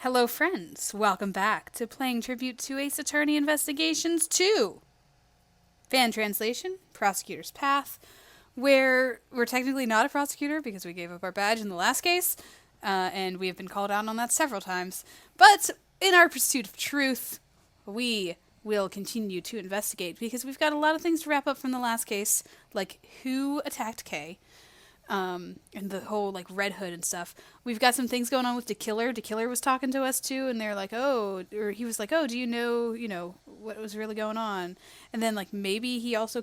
Hello, friends. Welcome back to Playing Tribute to Ace Attorney Investigations 2. Fan translation, Prosecutor's Path, where we're technically not a prosecutor because we gave up our badge in the last case, and we have been called out on that several times. But in our pursuit of truth, we will continue to investigate because we've got a lot of things to wrap up from the last case, like who attacked Kay. And the whole, Red Hood and stuff. We've got some things going on with DeKiller. DeKiller was talking to us, too, and they're like, or he was like, do you know, what was really going on? And then, maybe he also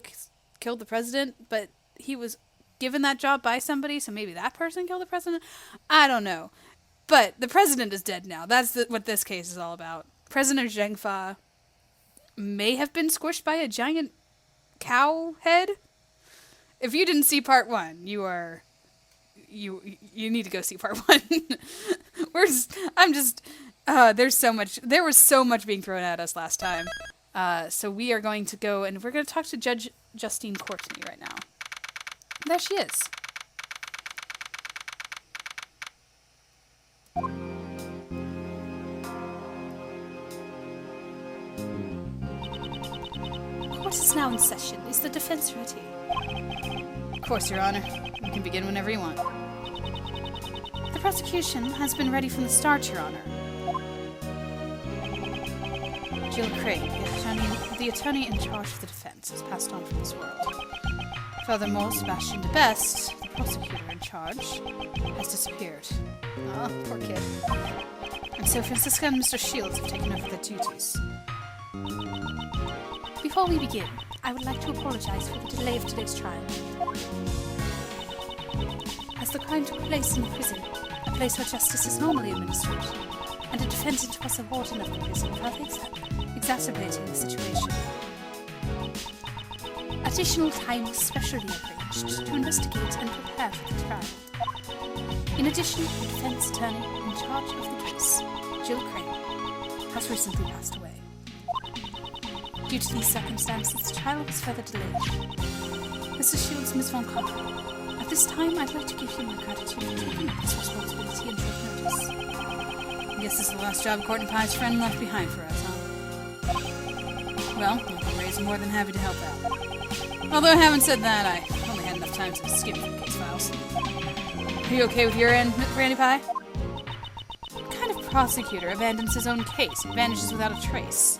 killed the president, but he was given that job by somebody, so maybe that person killed the president? I don't know. But the president is dead now. That's what this case is all about. President Zheng Fa may have been squished by a giant cow head. If you didn't see part 1, you need to go see part 1. There was so much being thrown at us last time. So we are going to go and we're going to talk to Judge Justine Courtney right now. There she is. Court is now in session. Is the defense ready? Of course, Your Honor. You can begin whenever you want. The prosecution has been ready from the start, Your Honor. Jill Craig, the attorney in charge of the defense, has passed on from this world. Furthermore, Sebastian de Best, the prosecutor in charge, has disappeared. Oh, poor kid. And so Francisca and Mr. Shields have taken over their duties. Before we begin, I would like to apologize for the delay of today's trial. As the crime took place in the prison, a place where justice is normally administered, and a defendant was a warden of the prison, further exacerbating the situation. Additional time was specially arranged to investigate and prepare for the trial. In addition, the defense attorney in charge of the case, Jill Crane, has recently passed away. Due to these circumstances, the trial was further delayed. Mr. Shields, Miss Von Koppel, at this time I'd like to give you my gratitude for taking up this responsibility and short notice. I guess this is the last job Courtney Pye's friend left behind for us, huh? Well, Uncle Ray's more than happy to help out. Although having said that, I only had enough time to skim through case files. Are you okay with your end, Randy Pye? What kind of prosecutor abandons his own case and vanishes without a trace?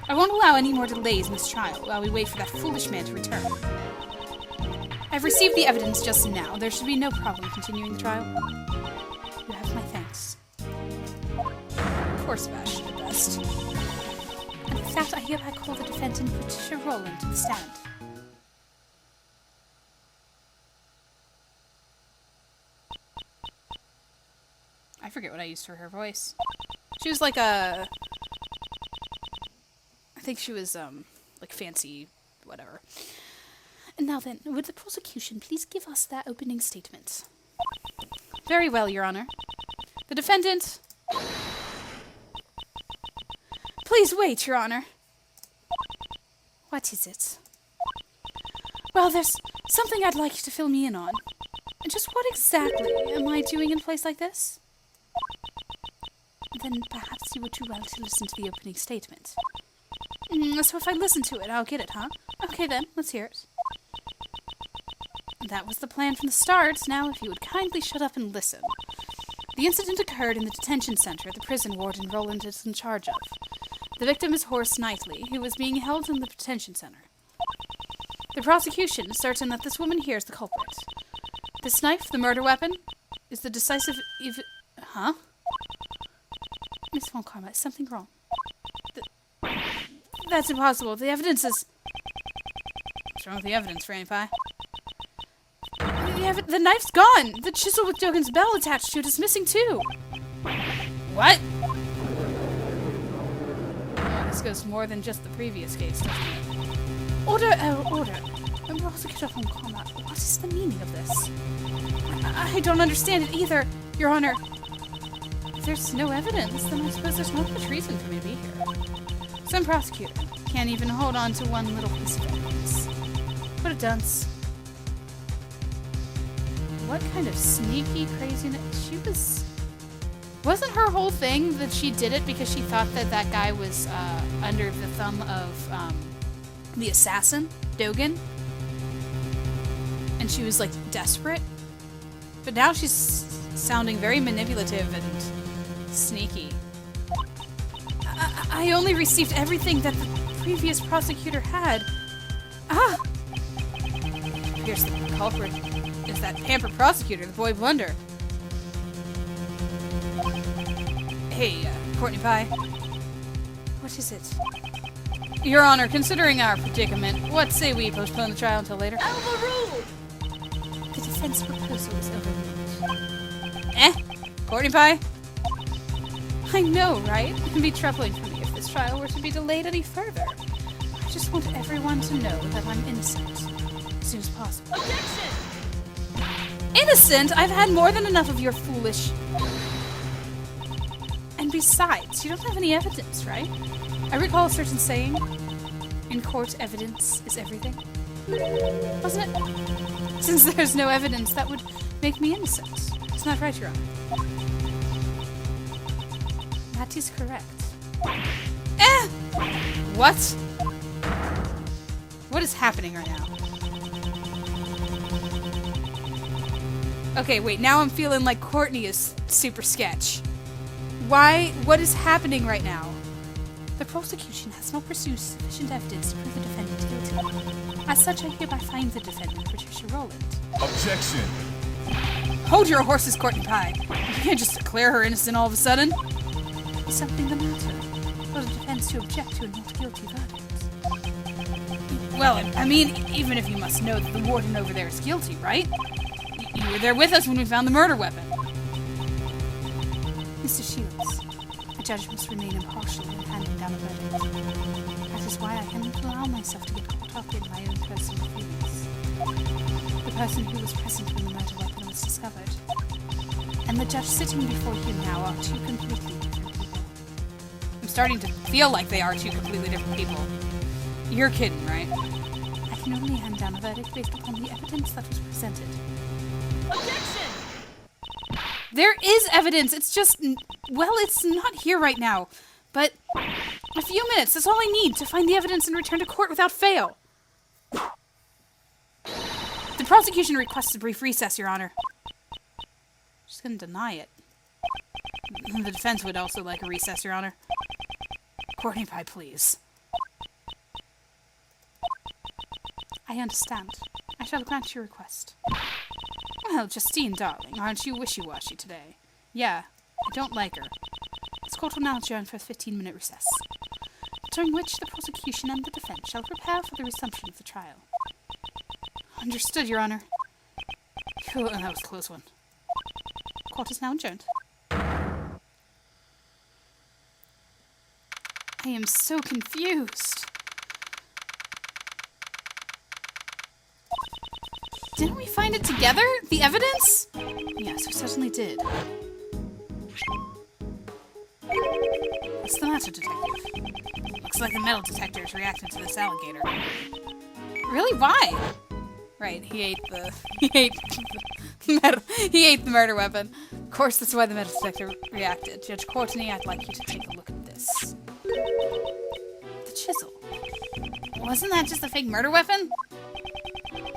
I won't allow any more delays in this trial while we wait for that foolish man to return. I've received the evidence just now. There should be no problem continuing the trial. You have my thanks. Poor Sebastian at best. And with that, I hereby call the defendant Patricia Rowland to the stand. I forget what I used for her voice. She was like a... I think she was, fancy, whatever. And now then, would the prosecution please give us their opening statement? Very well, Your Honor. The defendant... Please wait, Your Honor. What is it? Well, there's something I'd like you to fill me in on. Just what exactly am I doing in a place like this? Then perhaps you would do well to listen to the opening statement. So if I listen to it, I'll get it, huh? Okay then, let's hear it. That was the plan from the start. Now, if you would kindly shut up and listen. The incident occurred in the detention center the prison warden Rowland is in charge of. The victim is Horace Knightley, who was being held in the detention center. The prosecution is certain that this woman here is the culprit. This knife, the murder weapon, is the decisive Huh? Miss Von Karma, is something wrong? That's impossible. The evidence is... What's wrong with the evidence, Randy Pye? The knife's gone! The chisel with Dogen's bell attached to it is missing too! What? This goes more than just the previous case, doesn't it? Order! Prosecutor Von Karma, what is the meaning of this? I don't understand it either, Your Honor. If there's no evidence, then I suppose there's not much reason for me to be here. Some prosecutor can't even hold on to one little piece of evidence. What a dunce. What kind of sneaky craziness? She was Wasn't her whole thing that she did it because she thought that that guy was under the thumb of the assassin, Dogen? And she was, like, desperate? But now she's sounding very manipulative and sneaky. I only received everything that the previous prosecutor had. Ah! Here's the culprit. Is that pampered prosecutor, the boy Blunder. Hey, Courtney Pye. What is it? Your Honor, considering our predicament, what say we postpone the trial until later? Overruled! The defense proposal is overruled. Courtney Pye? I know, right? It can be troubling for me if this trial were to be delayed any further. I just want everyone to know that I'm innocent. As soon as possible. Objection! Innocent? I've had more than enough of your foolish... And besides, you don't have any evidence, right? I recall a certain saying, in court, evidence is everything. Wasn't it? Since there's no evidence, that would make me innocent. It's not right, Your Honor. That is correct. What? What is happening right now? Okay, wait, now I'm feeling like Courtney is super sketch. Why? What is happening right now? The prosecution has not pursued sufficient evidence to prove the defendant guilty. As such, I hereby find the defendant, Patricia Rowland. Objection! Hold your horses, Courtney Pye. You can't just declare her innocent all of a sudden. Is something the matter? For the defense to object to a not guilty verdict. Well, I mean, even if you must know that the warden over there is guilty, right? You were there with us when we found the murder weapon. Mr. Shields, the judge must remain impartial in handing down a verdict. That is why I cannot allow myself to get caught up in my own personal feelings. The person who was present when the murder weapon was discovered, and the judge sitting before him now are two completely different people. I'm starting to feel like they are two completely different people. You're kidding, right? I can only hand down a verdict based upon the evidence that was presented. Objection! There is evidence, it's just, well, it's not here right now. But a few minutes, that's all I need to find the evidence and return to court without fail. The prosecution requests a brief recess, Your Honor. She's gonna deny it. The defense would also like a recess, Your Honor. Courtney Pye, please. I understand. I shall grant your request. Well, Justine, darling, aren't you wishy-washy today? Yeah, I don't like her. This court will now adjourn for a 15-minute recess, during which the prosecution and the defense shall prepare for the resumption of the trial. Understood, Your Honor. Phew, that was a close one. Court is now adjourned. I am so confused. Didn't we find it together? The evidence? Yes, we certainly did. What's the matter, detective? Looks like the metal detector is reacting to this alligator. Really? Why? Right, he ate the murder weapon. Of course, that's why the metal detector reacted. Judge Courtney, I'd like you to take a look at this. The chisel. Wasn't that just a fake murder weapon?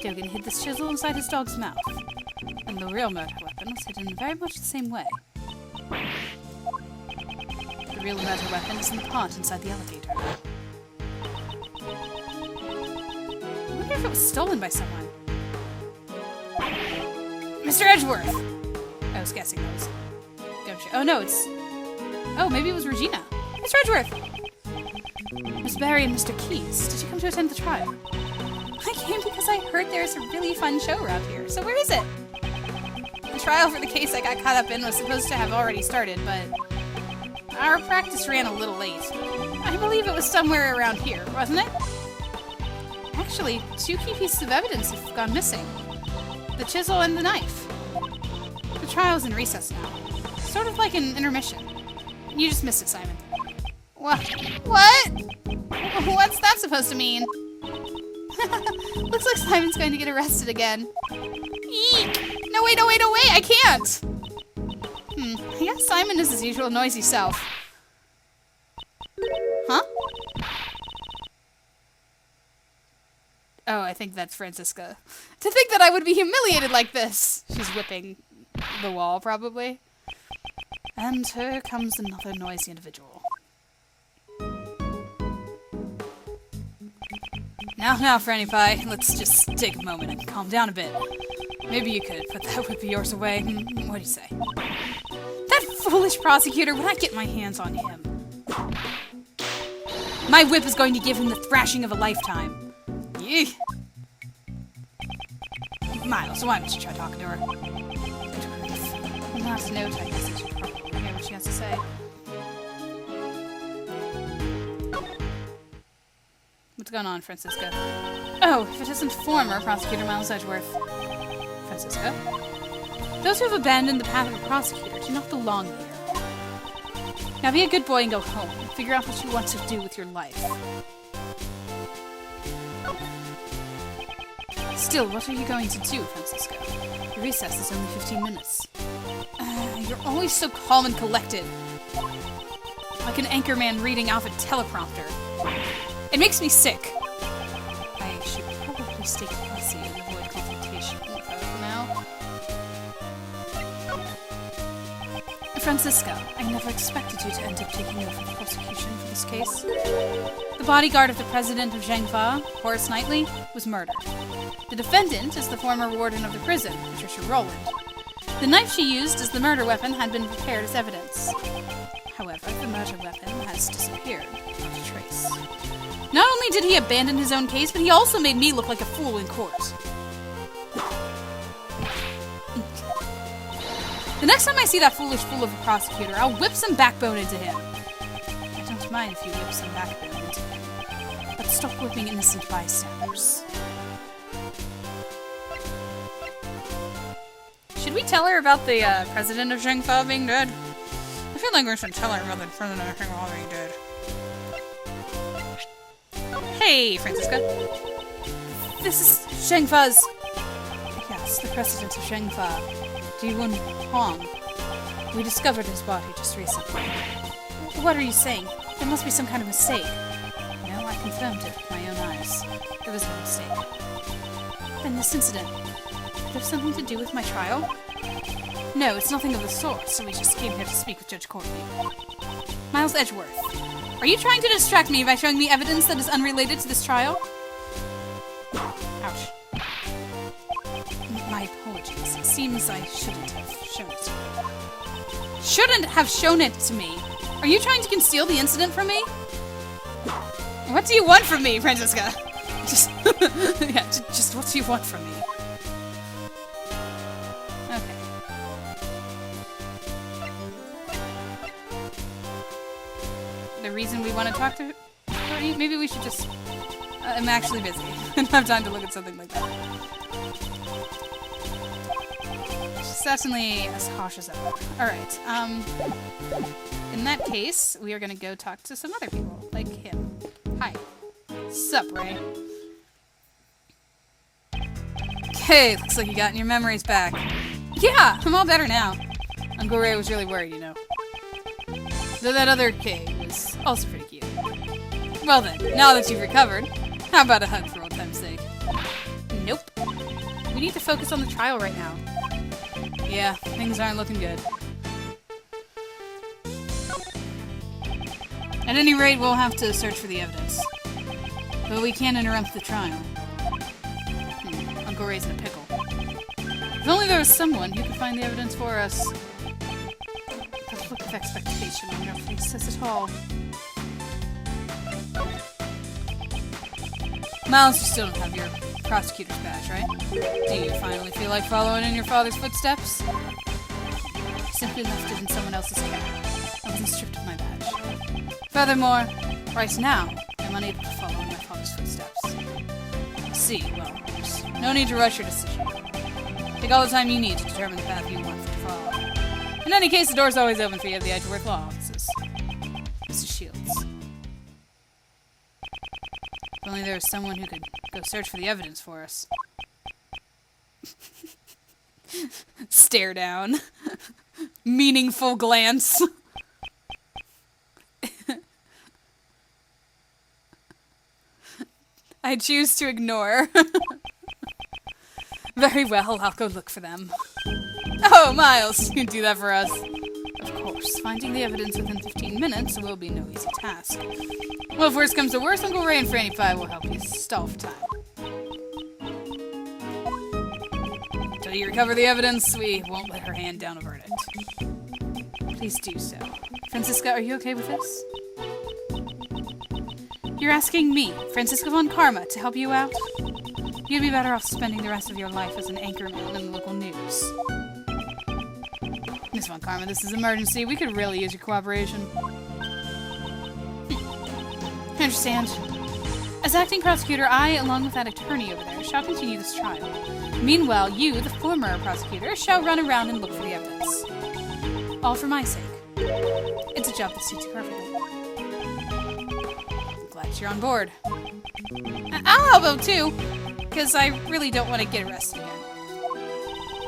Dogen hid this chisel inside his dog's mouth, and the real murder weapon was hidden in very much the same way. The real murder weapon is in the plant inside the alligator. I wonder if it was stolen by someone. Mr. Edgeworth! I was guessing that was... Don't you? Oh, no, it's... Oh, maybe it was Regina. Mr. Edgeworth! Miss Barry and Mr. Keyes, did you come to attend the trial? I came because I heard there's a really fun show around here. So where is it? The trial for the case I got caught up in was supposed to have already started, but our practice ran a little late. I believe it was somewhere around here, wasn't it? Actually, two key pieces of evidence have gone missing. The chisel and the knife. The trial's in recess now. Sort of like an intermission. You just missed it, Simon. What? What's that supposed to mean? Looks like Simon's going to get arrested again. Eek! No, wait, I can't! I guess Simon is his usual noisy self. Huh? Oh, I think that's Franziska. To think that I would be humiliated like this! She's whipping the wall, probably. And here comes another noisy individual. Now, Franny Pie, let's just take a moment and calm down a bit. Maybe you could put that whip of yours away. What do you say? That foolish prosecutor, when I get my hands on him. My whip is going to give him the thrashing of a lifetime. Yee. Miles, why don't you try talking to her? Not a note, I guess I should probably hear what she has to say. What's going on, Franziska? Oh, if it isn't former Prosecutor Miles Edgeworth. Franziska? Those who have abandoned the path of a prosecutor do not belong here. Now be a good boy and go home. Figure out what you want to do with your life. Still, what are you going to do, Franziska? The recess is only 15 minutes. You're always so calm and collected. Like an anchorman reading off a teleprompter. It makes me sick. I should probably stay classy and avoid confrontation for now. Franziska, I never expected you to end up taking over the prosecution for this case. The bodyguard of the president of Zhengfa, Horace Knightley, was murdered. The defendant is the former warden of the prison, Patricia Rowland. The knife she used as the murder weapon had been prepared as evidence. However, the murder weapon has disappeared without a trace. Not only did he abandon his own case, but he also made me look like a fool in court. The next time I see that foolish fool of a prosecutor, I'll whip some backbone into him. I don't mind if you whip some backbone into him, but stop whipping innocent bystanders. Should we tell her about the president of Zhengfa being dead? I feel like we should tell her about the president of Zhengfa being dead. Hey, Franziska. This is Zhengfa's... Yes, the president of Zhengfa, Ji-Wun Huang. We discovered his body just recently. What are you saying? There must be some kind of mistake. No, I confirmed it with my own eyes. There was no mistake. Then this incident... Did it have something to do with my trial? No, it's nothing of the sort, so we just came here to speak with Judge Courtney. Miles Edgeworth, are you trying to distract me by showing me evidence that is unrelated to this trial? Ouch. My apologies. It seems I shouldn't have shown it to you. Shouldn't have shown it to me? Are you trying to conceal the incident from me? What do you want from me, Franziska? Just, yeah, just what do you want from me? Okay. The reason we want to talk to her? Maybe we should just... I'm actually busy. I don't have time to look at something like that. She's certainly as harsh as ever. Alright, in that case, we are gonna go talk to some other people, like him. Hi. Sup, Ray? Okay, looks like you gotten your memories back. Yeah, I'm all better now. Uncle Ray was really worried, you know. Though that other K was also pretty cute. Well then, now that you've recovered, how about a hug for old time's sake? Nope. We need to focus on the trial right now. Yeah, things aren't looking good. At any rate, we'll have to search for the evidence. But we can't interrupt the trial. Uncle Ray's in a pickle. If only there was someone who could find the evidence for us. That look of expectation on your face says it all. Miles, you still don't have your prosecutor's badge, right? Do you finally feel like following in your father's footsteps? I simply left it in someone else's care. I wasn't stripped of my badge. Furthermore, right now, I'm unable to follow in my father's footsteps. I see, well, there's no need to rush your decision. Take all the time you need to determine the path you want to follow. In any case, the door's always open for you at the Edgeworth Law Offices. Mrs. Shields. If only there was someone who could go search for the evidence for us. Stare down. meaningful glance. I choose to ignore. Very well, I'll go look for them. Oh, Miles, you can do that for us. Of course, finding the evidence within 15 minutes will be no easy task. Well, if worst comes to worst, Uncle Ray and Franny Pie will help you stall for time. Until you recover the evidence, we won't let her hand down a verdict. Please do so. Franziska, are you okay with this? You're asking me, Franziska von Karma, to help you out? You'd be better off spending the rest of your life as an anchorman in the local news. Miss von Karma, this is an emergency. We could really use your cooperation. I understand. As acting prosecutor, I, along with that attorney over there, shall continue this trial. Meanwhile, you, the former prosecutor, shall run around and look for the evidence. All for my sake. It's a job that suits you perfectly. I'm glad you're on board. I'll help out too, because I really don't want to get arrested again.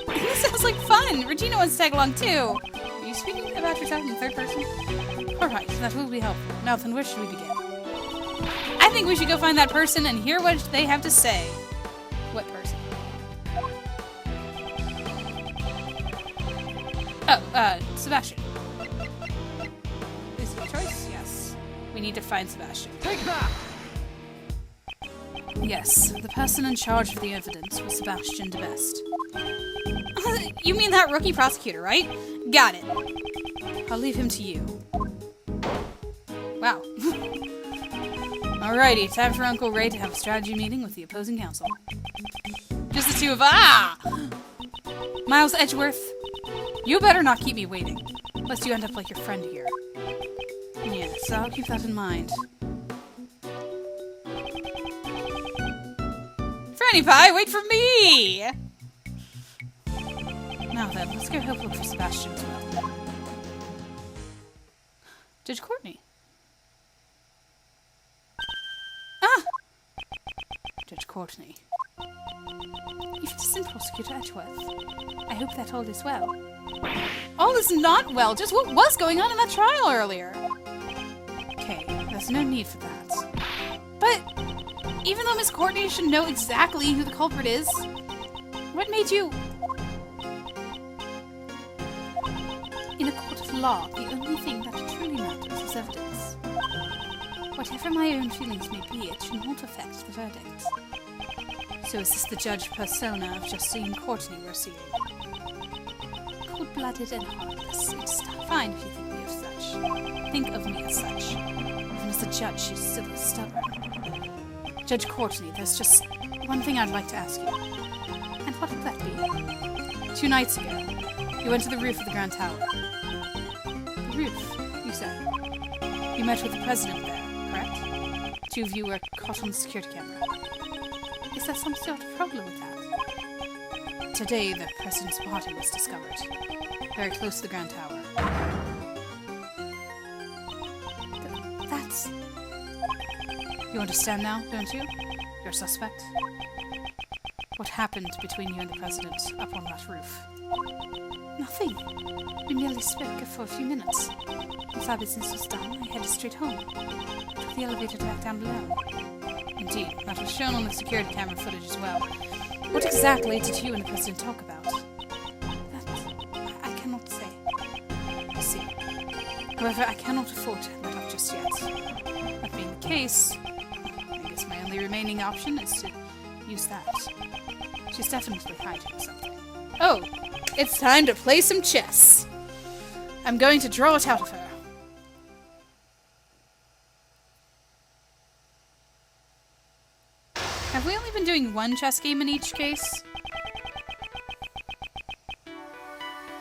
This sounds like fun! Regina wants to tag along too! Are you speaking about yourself in the third person? Alright, that will be helpful. Now then, where should we begin? I think we should go find that person and hear what they have to say. What person? Oh, Sebastian. Is it a choice? Yes. We need to find Sebastian. Take that! Yes, the person in charge of the evidence was Sebastian de Best. You mean that rookie prosecutor, right? Got it. I'll leave him to you. Wow. Alrighty, time for Uncle Ray to have a strategy meeting with the opposing counsel. Just the two of Miles Edgeworth, you better not keep me waiting, lest you end up like your friend here. Yes, I'll keep that in mind. Franny Pie, wait for me! Now then, let's go help look for Sebastian as well. Judge Courtney. Judge Courtney. If it isn't Prosecutor Edgeworth, I hope that all is well. All is not well, just what was going on in that trial earlier. Okay, there's no need for that. But, even though Miss Courtney should know exactly who the culprit is, what made you... In a court of law, the only thing that truly matters is evidence. Whatever my own feelings may be, it should not affect the verdict. So is this the judge persona of Justine Courtney we're seeing? Cold-blooded and heartless. It's fine if you think me of such. Think of me as such. Even as a judge, she's still stubborn. Judge Courtney, there's just one thing I'd like to ask you. And what would that be? 2 nights ago, you went to the roof of the Grand Tower. The roof, you say? You met with the president there, correct? 2 of you were caught on the security camera. Is there some sort of problem with that? Today, the president's body was discovered. Very close to the Grand Tower. That's... You understand now, don't you? Your suspect? What happened between you and the president up on that roof? Nothing. We merely spoke for a few minutes. Once our business was done, I headed straight home. Took the elevator back down below. Indeed, that was shown on the security camera footage as well. What exactly did you and the president talk about? That... I cannot say. I see. However, I cannot afford to let up just yet. That being the case, I guess my only remaining option is to use that. She's definitely hiding something. Oh, it's time to play some chess. I'm going to draw it out of her. Have we only been doing one chess game in each case?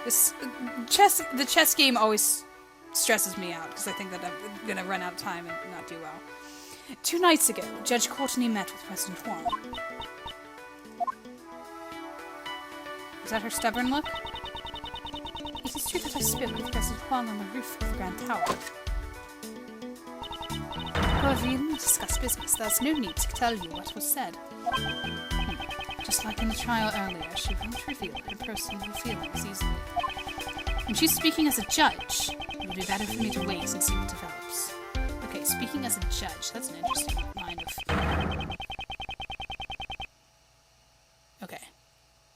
The chess game always stresses me out because I think that I'm going to run out of time and not do well. 2 nights ago, Judge Courtney met with President Huang. Is that her stubborn look? It is true that I spoke with President Huang on the roof of the Grand Tower. However, you didn't discuss business. There's no need to tell you what was said. Just like in the trial earlier, she won't reveal her personal feelings easily. When she's speaking as a judge, it would be better for me to wait and see what develops. Okay, speaking as a judge. That's an interesting line of... Okay.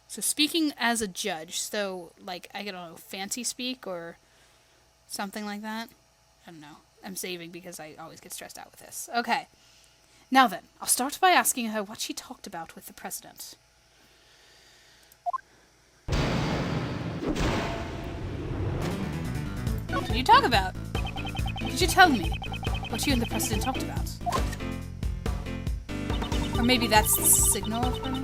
So speaking as a judge, so, like, I don't know, fancy speak or something like that? I don't know. I'm saving because I always get stressed out with this. Okay. Now then, I'll start by asking her what she talked about with the president. What did you talk about? Could you tell me what you and the president talked about? Or maybe that's the signal for me?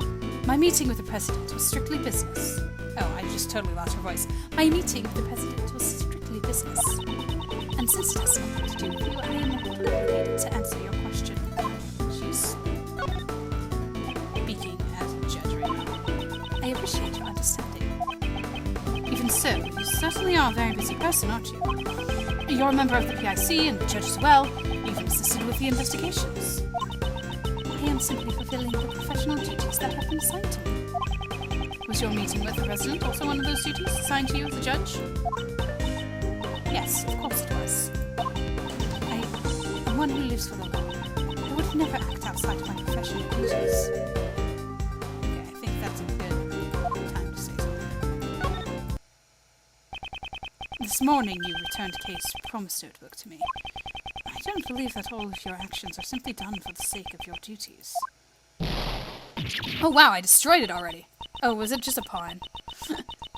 My meeting with the president was strictly business. Oh, I just totally lost her voice. My meeting with the president was strictly business. And since it has nothing to do with you, I am not obligated to answer your question. She's speaking as a judge right now. I appreciate your understanding. Even so, you certainly are a very busy person, aren't you? You're a member of the PIC and the judge as well. You've assisted with the investigations. I am simply fulfilling the professional duties that have been assigned to me. Was your meeting with the president also one of those duties assigned to you as a judge? Yes, of course it was. I am one who lives for the law. I would never act outside of my professional duties. Okay, I think that's a good time to say something. This morning you returned Kay's promise notebook to me. I don't believe that all of your actions are simply done for the sake of your duties. Oh wow, I destroyed it already. Oh, was it just a pawn?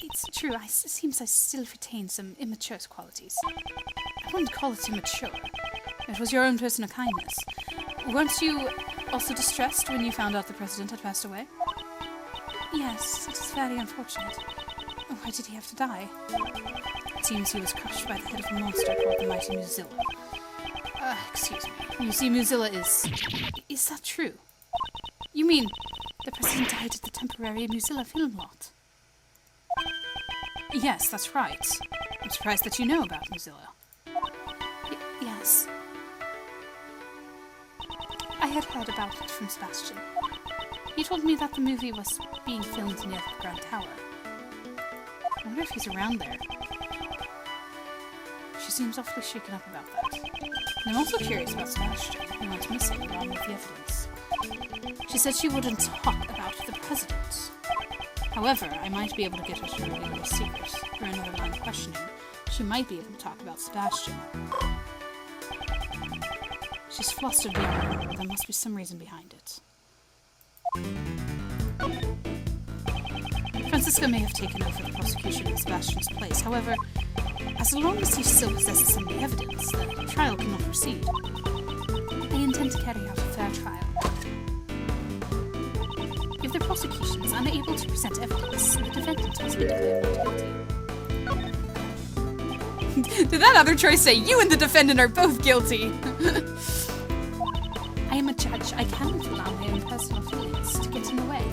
It's true, it seems I still retain some immature qualities. I wouldn't call it immature. It was your own personal kindness. Weren't you also distressed when you found out the president had passed away? Yes, it is very unfortunate. Why did he have to die? It seems he was crushed by the head of a monster called the Mighty Muzilla. Excuse me. You see, Muzilla is... Is that true? You mean the president died at the temporary Muzilla film lot? Yes, that's right. I'm surprised that you know about Muzilla. Yes. I had heard about it from Sebastian. He told me that the movie was being filmed near the Grand Tower. I wonder if he's around there. She seems awfully shaken up about that. And I'm also curious about Sebastian, who went missing along with the evidence. She said she wouldn't talk about the president. However, I might be able to get her to reveal her secret. Through another line of questioning, she might be able to talk about Sebastian. She's flustered beyond her, but there must be some reason behind it. Francisca may have taken over the prosecution in Sebastian's place. However, as long as he still possesses some of the evidence, the trial cannot proceed. I intend to carry out a fair trial. If the prosecution is unable to present evidence, the defendant must be declared not guilty. Did that other choice say, you and the defendant are both guilty? I am a judge. I cannot allow my own personal feelings to get in the way.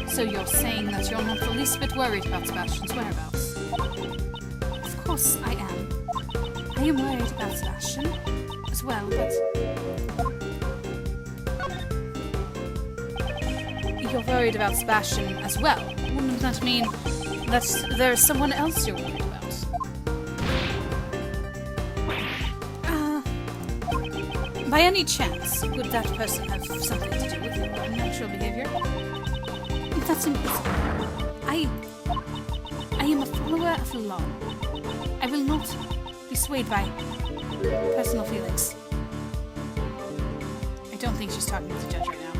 So you're saying that you're not the least bit worried about Sebastian's whereabouts? Of course I am. I am worried about Sebastian as well, but... You're worried about Sebastian as well? Wouldn't that mean that there's someone else you're worried about? By any chance, would that person have something to do with your unnatural behavior? That's impossible. I am a follower of the law. I will not be swayed by personal feelings. I don't think she's talking to the judge right now.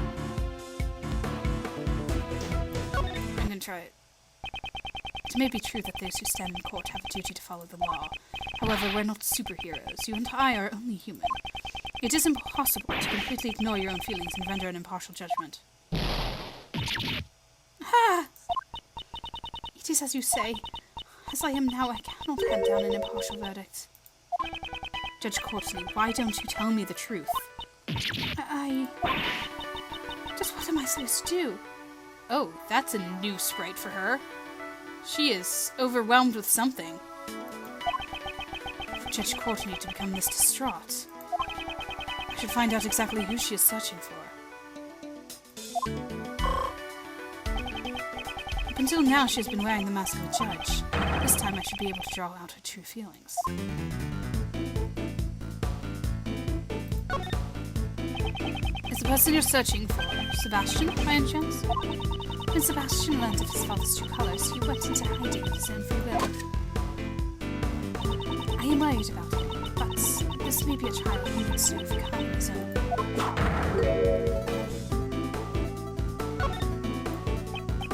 I'm gonna try it. It may be true that those who stand in court have a duty to follow the law. However, we're not superheroes. You and I are only human. It is impossible to completely ignore your own feelings and render an impartial judgment. Ah! It is as you say. As I am now, I cannot hand down an impartial verdict. Judge Courtney, why don't you tell me the truth? Just what am I supposed to do? Oh, that's a new sprite for her. She is overwhelmed with something. For Judge Courtney to become this distraught, I should find out exactly who she is searching for. Up until now, she has been wearing the mask of a judge. This time I should be able to draw out her true feelings. Is the person you're searching for Sebastian, by any chance? When Sebastian learned of his father's true colors, he went into hiding of his own free will. I am worried about him, but this may be a child who needs to overcome his own.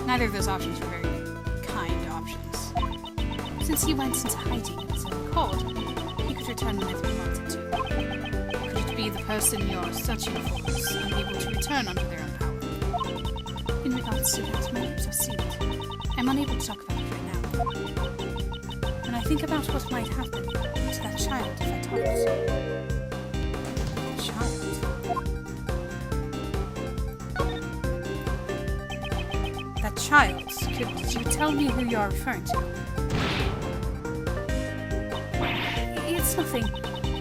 Neither of those options were very kind options. Since he went into hiding of his own accord, he could return whenever he wanted to. Could it be the person you're searching for is unable to return under their own power? In regards to that, my lips are sealed. I'm unable to talk about it right now. When I think about what might happen to that child if I talked. Child? That child? Could you tell me who you're referring to? It's nothing.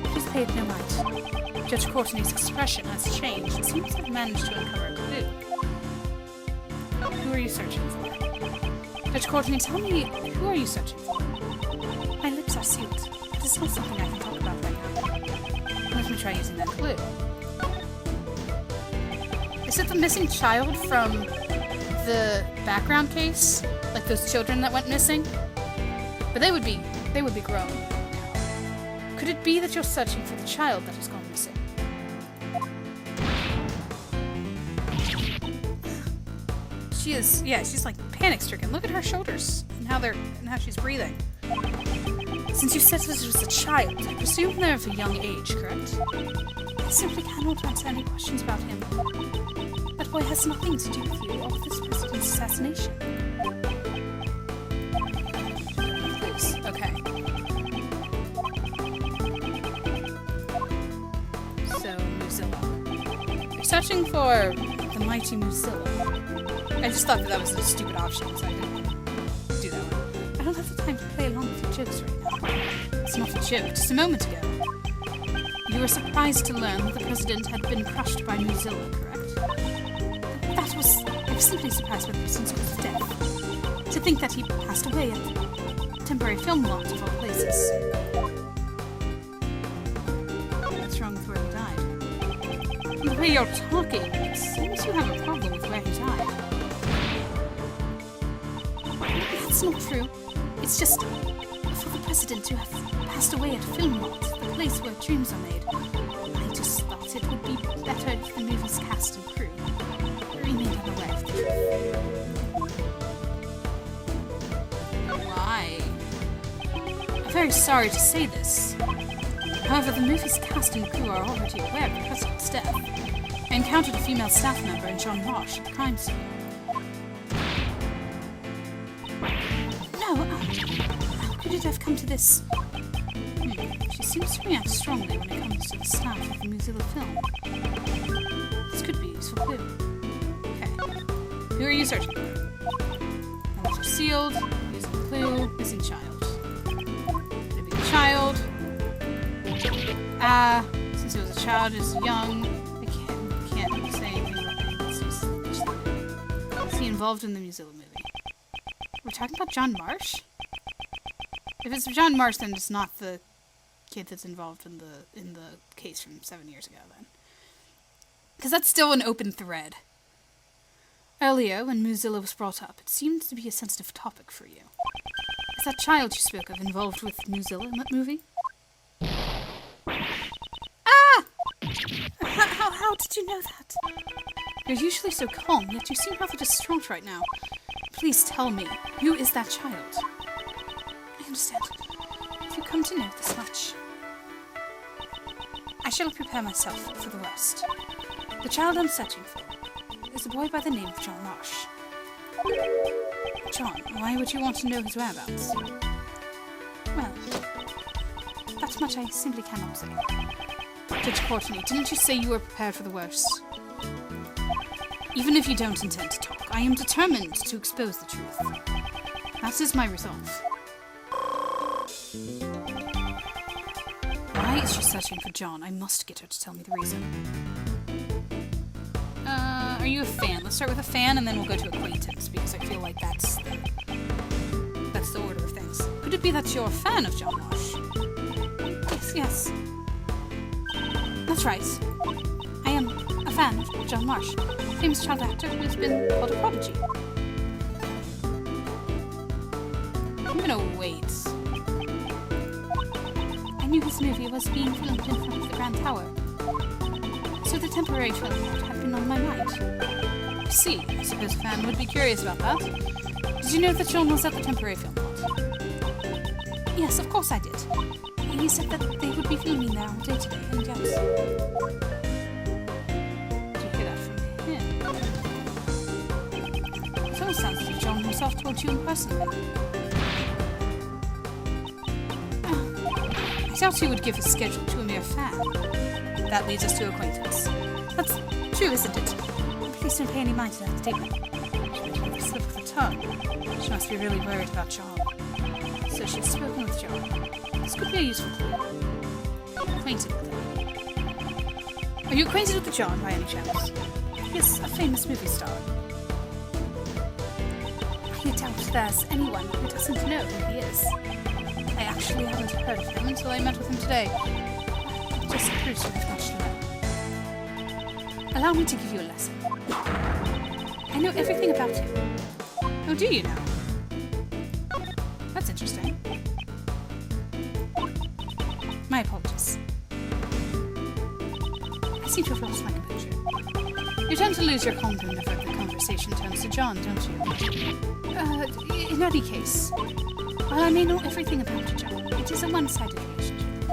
Please pay it no mind. Judge Courtney's expression has changed. It seems to have managed to uncover a clue. Who are you searching for? Judge Courtney, tell me, who are you searching for? My lips are sealed. This is not something I can talk about right now. Let me try using that clue. Is it the missing child from the background case? Like those children that went missing? But they would be grown. Could it be that you're searching for the child that has gone missing? She's like panic-stricken. Look at her shoulders and how she's breathing. Since you said this was a child, I presume they're of a young age, correct? I simply cannot answer any questions about him. That boy has nothing to do with you or with this president's assassination. Please, okay. So, Muzilla. You're searching for the mighty Muzilla. I just thought that was a stupid option, so I didn't do that one. I don't have the time to play along with your jokes right now. It's not a joke. Just a moment ago, you were surprised to learn that the president had been crushed by Muzilla, correct? I was simply surprised by the president's cause of death. To think that he passed away at the temporary film lot of all places. What's wrong with where he died? From the way you're talking, it seems you have a problem with where he died. That's not true. It's just for the president to have passed away at Film Lot, the place where dreams are made. I just thought it would be better if the movie's cast and crew remained unaware of the truth. Why? I'm very sorry to say this. However, the movie's cast and crew are already aware of the president's death. I encountered a female staff member in John Marsh at the crime scene. No, how could it have come to this? She seems to react strongly when it comes to the staff of the Mozilla film. This could be a useful clue. Okay. Who are you searching for? Numbers are sealed. Using the clue. Missing child. Could it be the child? Since it was a child, it's young. I can't say anything about it. Is he involved in the Mozilla movie? We're talking about John Marsh? If it's John Marsh, then it's not the kid that's involved in the case from 7 years ago, then. Because that's still an open thread. Earlier, when Mozilla was brought up, it seemed to be a sensitive topic for you. Is that child you spoke of involved with Mozilla in that movie? Ah! How did you know that? You're usually so calm, yet you seem rather distraught right now. Please tell me, who is that child? I understand. If you come to know this much, I shall prepare myself for the worst. The child I'm searching for is a boy by the name of John Marsh. John, why would you want to know his whereabouts? Well, that much I simply cannot say. Judge Courtney, didn't you say you were prepared for the worst? Even if you don't intend to talk, I am determined to expose the truth. That is my resolve. Why is she searching for John? I must get her to tell me the reason. Are you a fan? Let's start with a fan and then we'll go to acquaintance, because I feel like that's that's the order of things. Could it be that you're a fan of John Marsh? Yes. That's right. I am a fan of John Marsh, a famous child actor who has been called a prodigy. I'm gonna wait. I knew his movie was being filmed in front of the Grand Tower, so the temporary film had been on my mind. I see. I suppose a fan would be curious about that. Did you know that John was at the temporary film lot? Yes, of course I did. He said that they would be filming there all day today, and yes. Did you hear that from him? It almost sounds as if John himself told you in person. I doubt he would give his schedule to a mere fan. That leads us to acquaintance. That's true, isn't it? Please don't pay any mind to that statement. The slip of the tongue. She must be really worried about John. So she's spoken with John. This could be a useful clue. Acquainted with him. Are you acquainted with the John by any chance? Yes, a famous movie star. I doubt there's anyone who doesn't know who he is. I actually haven't heard of him until I met with him today. It just proves you have much to learn. Allow me to give you a lesson. I know everything about him. Oh, do you now? That's interesting. My apologies. I seem to have lost my composure. You tend to lose your calm whenever the conversation turns to John, don't you? In any case, while I may know everything about John, it is a one-sided relationship.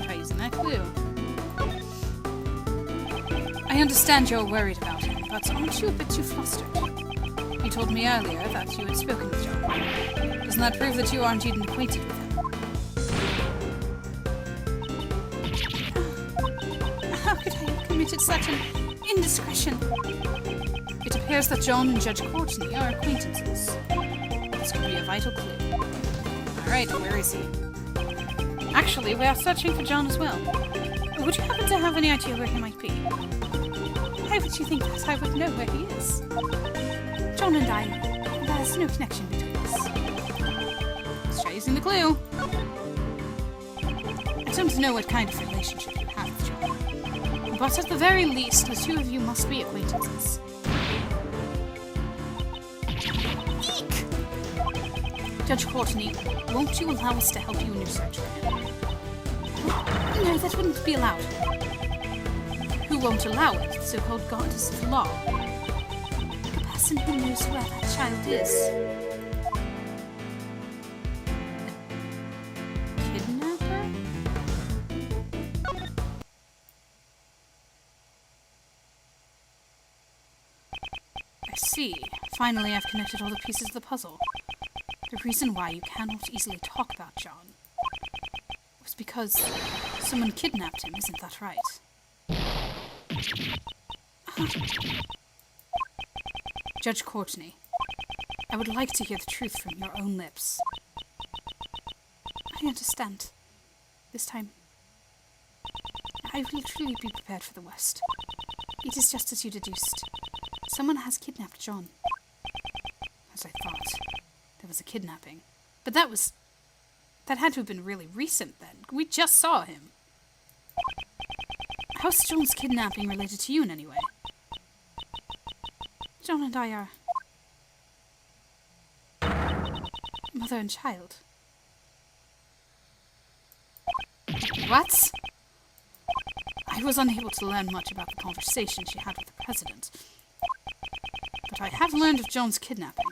Try using that clue. I understand you're worried about him, but aren't you a bit too flustered? You told me earlier that you had spoken with John. Doesn't that prove that you aren't even acquainted with him? How could I have committed such an indiscretion? It appears that John and Judge Courtney are acquaintances. This could be a vital clue. Alright, where is he? Actually, we are searching for John as well. Would you happen to have any idea where he might be? Why would you think that I would know where he is? John and I, there's no connection between us. Let's try using the clue. I don't know what kind of relationship you have with John, but at the very least, the two of you must be acquaintances. Eek! Judge Courtney, won't you allow us to help you in your search for him? No, that wouldn't be allowed. Who won't allow it? The so-called goddess of law. The person who knows where that child is. Kidnapper? I see. Finally, I've connected all the pieces of the puzzle. The reason why you cannot easily talk about John was because someone kidnapped him, isn't that right? Judge Courtney, I would like to hear the truth from your own lips. I understand. This time, I will truly be prepared for the worst. It is just as you deduced. Someone has kidnapped John. As I thought, there was a kidnapping. But that had to have been really recent then. We just saw him. How's John's kidnapping related to you in any way? John and I are mother and child. What? I was unable to learn much about the conversation she had with the president. But I have learned of John's kidnapping.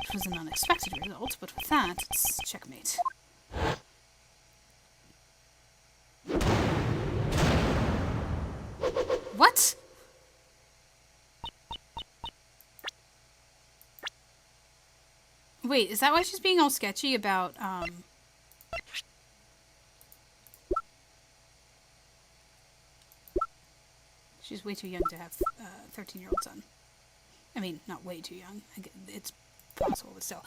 It was an unexpected result, but with that, it's checkmate. What? Wait, is that why she's being all sketchy about, She's way too young to have a 13-year-old son. I mean, not way too young. It's possible, but still.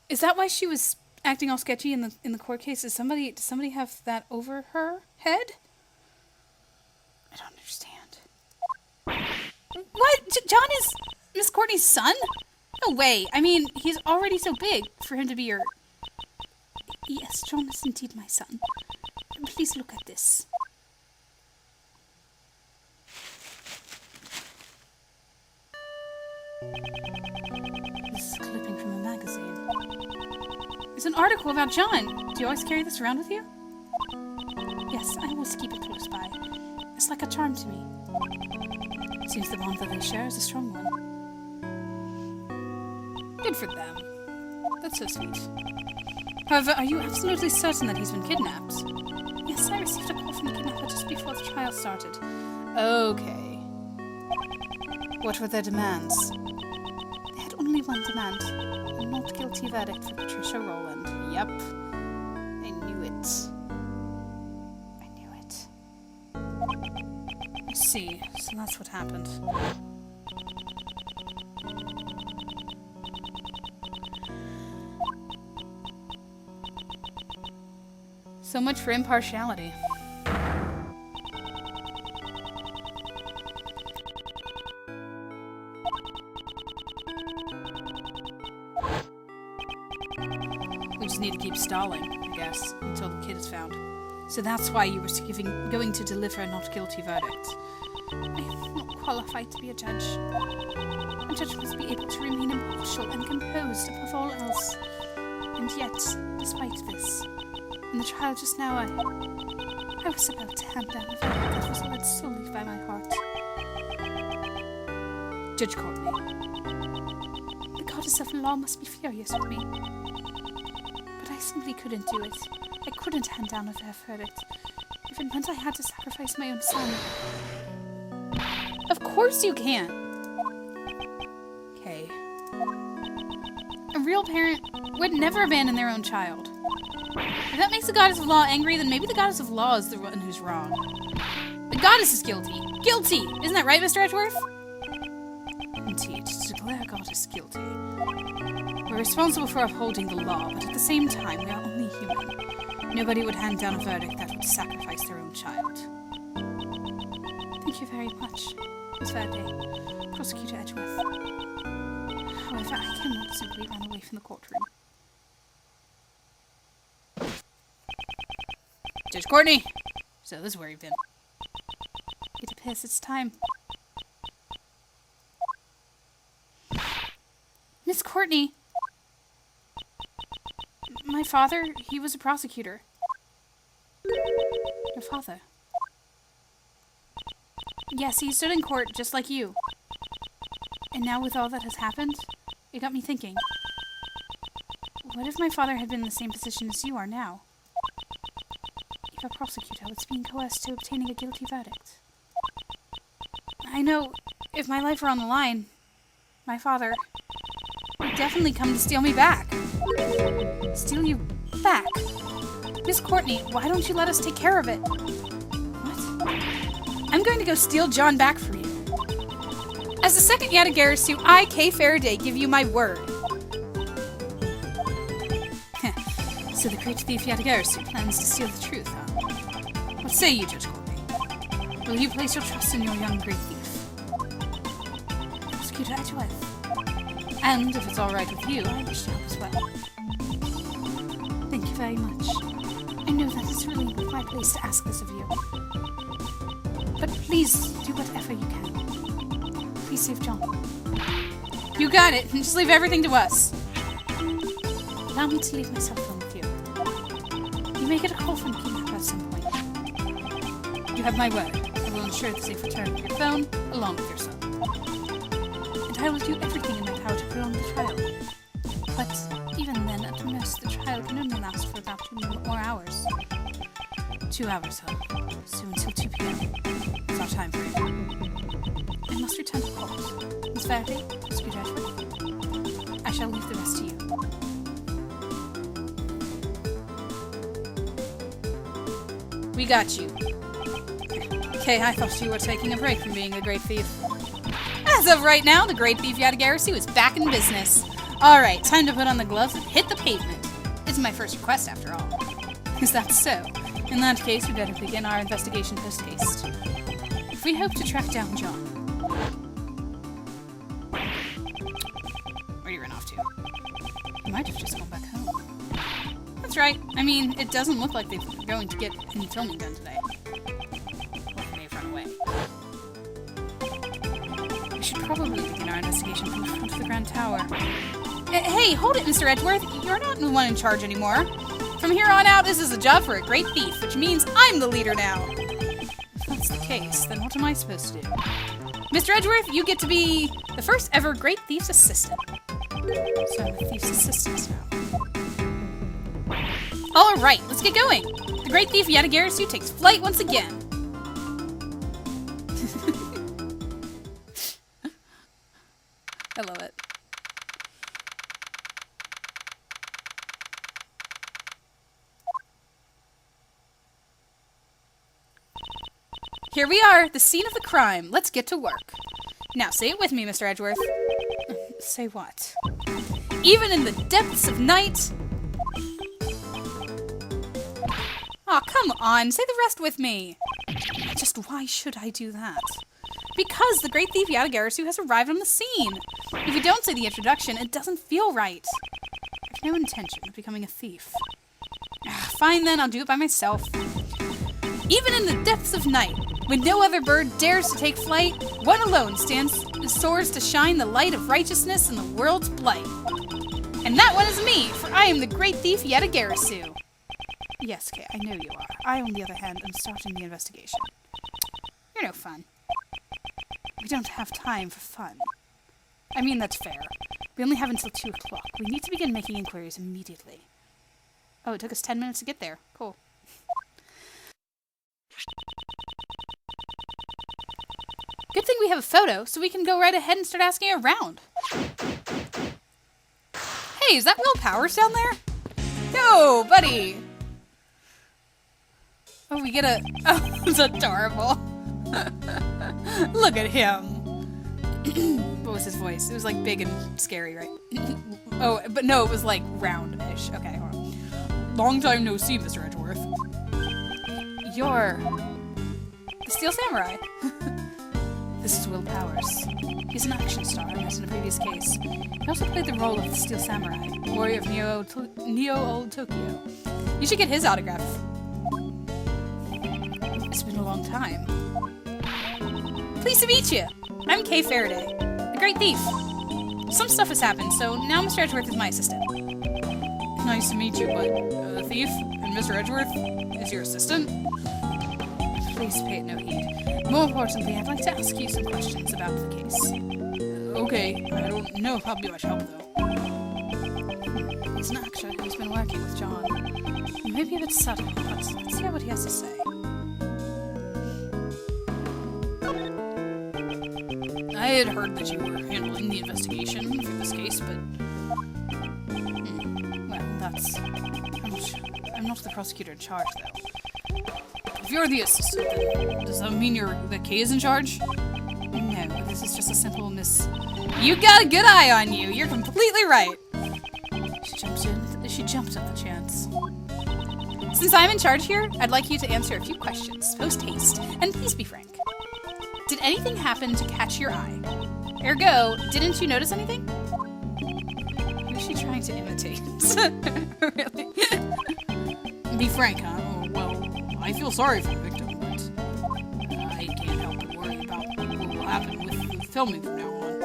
Is that why she was acting all sketchy in the court case? Does somebody have that over her head? I don't understand. What? John is Miss Courtney's son? No way. I mean, he's already so big for him to be your... Yes, John is indeed my son. Please look at this. This is a clipping from a magazine. It's an article about John. Do you always carry this around with you? Yes, I always keep it close by. It's like a charm to me. Seems the bond that they share is a strong one. Good for them. That's so sweet. However, are you absolutely certain that he's been kidnapped? Yes, I received a call from the kidnapper just before the trial started. Okay. What were their demands? They had only one demand. A not guilty verdict for Patricia Rowland. Yep. I knew it. I knew it. I see. So that's what happened. So much for impartiality. We just need to keep stalling, I guess, until the kid is found. So that's why you were going to deliver a not guilty verdict. I am not qualified to be a judge. A judge must be able to remain impartial and composed above all else. And yet, despite this, in the trial just now, I was about to hand down a verdict that was led solely by my heart. Judge Courtney. The goddess of law must be furious with me. But I simply couldn't do it. I couldn't hand down a fair verdict. If it meant I had to sacrifice my own son. Of course you can't! Okay. A real parent would never abandon their own child. If that makes the goddess of law angry, then maybe the goddess of law is the one who's wrong. The goddess is guilty. Guilty! Isn't that right, Mr. Edgeworth? Indeed, to declare a goddess guilty. We're responsible for upholding the law, but at the same time, we are only human. Nobody would hand down a verdict that would sacrifice their own child. Thank you very much, Miss Verde, Prosecutor Edgeworth. However, I cannot simply run away from the courtroom. Judge Courtney! So this is where you've been. It appears it's time. Miss Courtney! My father, he was a prosecutor. Your father? Yes, he stood in court just like you. And now with all that has happened, it got me thinking. What if my father had been in the same position as you are now? If a prosecutor was being coerced to obtaining a guilty verdict. I know, if my life were on the line, my father would definitely come to steal me back. Steal you back? Miss Courtney, why don't you let us take care of it? What? I'm going to go steal John back for you. As the second Yatagarasu, I, Kay Faraday, give you my word. So the great thief Yatagarasu plans to steal the truth, huh? What say you, Judge Courtney? Will you place your trust in your young great thief? Prosecutor Edgeworth. And if it's all right with you, I wish to help as well. Thank you very much. I know that it's really not my place to ask this of you. But please do whatever you can. Please save John. You got it. Just leave everything to us. Allow me to leave my cell phone with you. You may get a call from the kidnapper at some point. You have my word. I will ensure the safe return of your phone, along with your son. And I will do everything in my power to prolong the trial. But even then, at most, the trial can only last for about 2 more hours. 2 hours, huh? So until 2 p.m. It's our time frame. I must return to court. Miss Verde, Prosecutor Edgeworth. I shall leave the rest to you. We got you. Okay, I thought you were taking a break from being a great thief. As of right now, the great thief Yatagarasu is back in business. Alright, time to put on the gloves and hit the pavement. It's my first request, after all. Is that so? In that case, we better begin our investigation post-haste. If we hope to track down John. Where you run off to? You might have just gone back home. That's right. I mean, it doesn't look like they're going to get any filming done today. Or they may have run away. We should probably begin our investigation from the front of the Grand Tower. Hey, hold it, Mr. Edgeworth. You're not the one in charge anymore. From here on out, this is a job for a great thief, which means I'm the leader now. If that's the case, then what am I supposed to do? Mr. Edgeworth, you get to be the first ever Great Thief's assistant. So I'm a thief's assistant now. Alright, let's get going. The Great Thief Yatagarasu takes flight once again. I love it. Here we are, the scene of the crime. Let's get to work. Now, say it with me, Mr. Edgeworth. Say what? Even in the depths of night... Aw, come on, say the rest with me. Just why should I do that? Because the Great Thief Yatagarasu has arrived on the scene. If you don't say the introduction, it doesn't feel right. I have no intention of becoming a thief. Fine then, I'll do it by myself. Even in the depths of night, when no other bird dares to take flight, one alone soars to shine the light of righteousness in the world's blight. And that one is me, for I am the Great Thief Yatagarasu. Yes, Kay, I know you are. I, on the other hand, am starting the investigation. You're no fun. We don't have time for fun. I mean, that's fair. We only have until 2 o'clock. We need to begin making inquiries immediately. Oh, it took us 10 minutes to get there. Cool. Good thing we have a photo, so we can go right ahead and start asking around. Hey, is that Will Powers down there? No, buddy! Oh, we get a... Oh, it's adorable. Look at him. What was his voice? It was like big and scary, right? Oh, but no, it was like round-ish. Okay, hold on. Long time no see, Mr. Edgeworth. You're... the Steel Samurai. This is Will Powers. He's an action star I met in a previous case. He also played the role of the Steel Samurai, warrior of Neo Old Tokyo. You should get his autograph. It's been a long time. Pleased to meet you. I'm Kay Faraday, the Great Thief. Some stuff has happened, so now Mr. Edgeworth is my assistant. Nice to meet you, but the thief and Mr. Edgeworth is your assistant? Please pay it no heed. More importantly, I'd like to ask you some questions about the case. Okay, I don't know if I'll be much help, though. He's an actor who's been working with John. Maybe a bit subtle, but let's hear what he has to say. I had heard that you were handling the investigation for this case, but... well, that's... I'm not the prosecutor in charge, though. If you're the assistant, then does that mean that Kay is in charge? No, this is just a simple You got a good eye on you! You're completely right! She jumped at the chance. Since I'm in charge here, I'd like you to answer a few questions, post-haste, and please be frank. Did anything happen to catch your eye? Ergo, didn't you notice anything? Who's she trying to imitate? Really? Be frank, huh? Oh, well, I feel sorry for the victim, but I can't help but worry about what will happen with the filming from now on.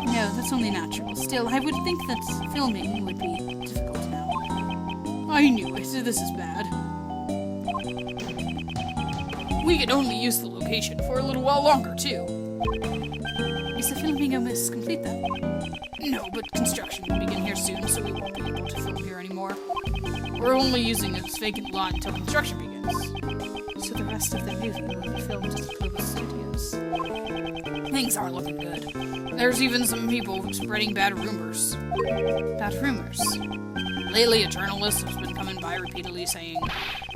No, that's only natural. Still, I would think that filming would be difficult now. I knew it. This is bad. We can only use the location for a little while longer, too. Is the filming almost complete, then? No, but construction will begin here soon, so we won't be able to film here anymore. We're only using this vacant lot until construction begins. So the rest of the movie will be filmed at the Clovis Studios. Things aren't looking good. There's even some people spreading bad rumors. Bad rumors? Lately, a journalist has been coming by repeatedly saying,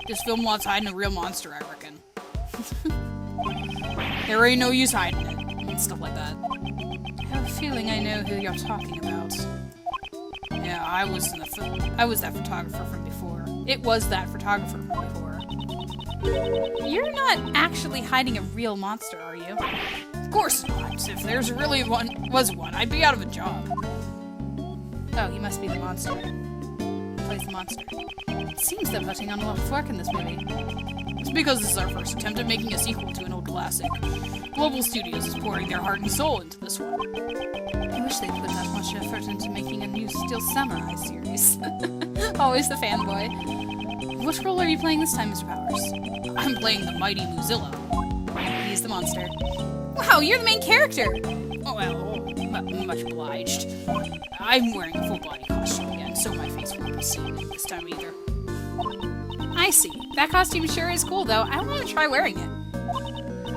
this film lot's hiding a real monster, I reckon. There ain't no use hiding it, and stuff like that. I have a feeling I know who you're talking about. Yeah, I was that photographer from before. It was that photographer from before. You're not actually hiding a real monster, are you? Of course not. If there's really was one, I'd be out of a job. Oh, he must be the monster. He plays the monster. It seems they're putting on a lot of work in this movie. It's because this is our first attempt at making a sequel to an old classic. Global Studios is pouring their heart and soul into this one. I wish they'd put that much effort into making a new Steel Samurai series. Always the fanboy. What role are you playing this time, Mr. Powers? I'm playing the mighty Muzilla. He's the monster. Wow, you're the main character! Oh, well, much obliged. I'm wearing a full body costume again, so my face won't be seen this time either. I see. That costume sure is cool, though. I want to try wearing it.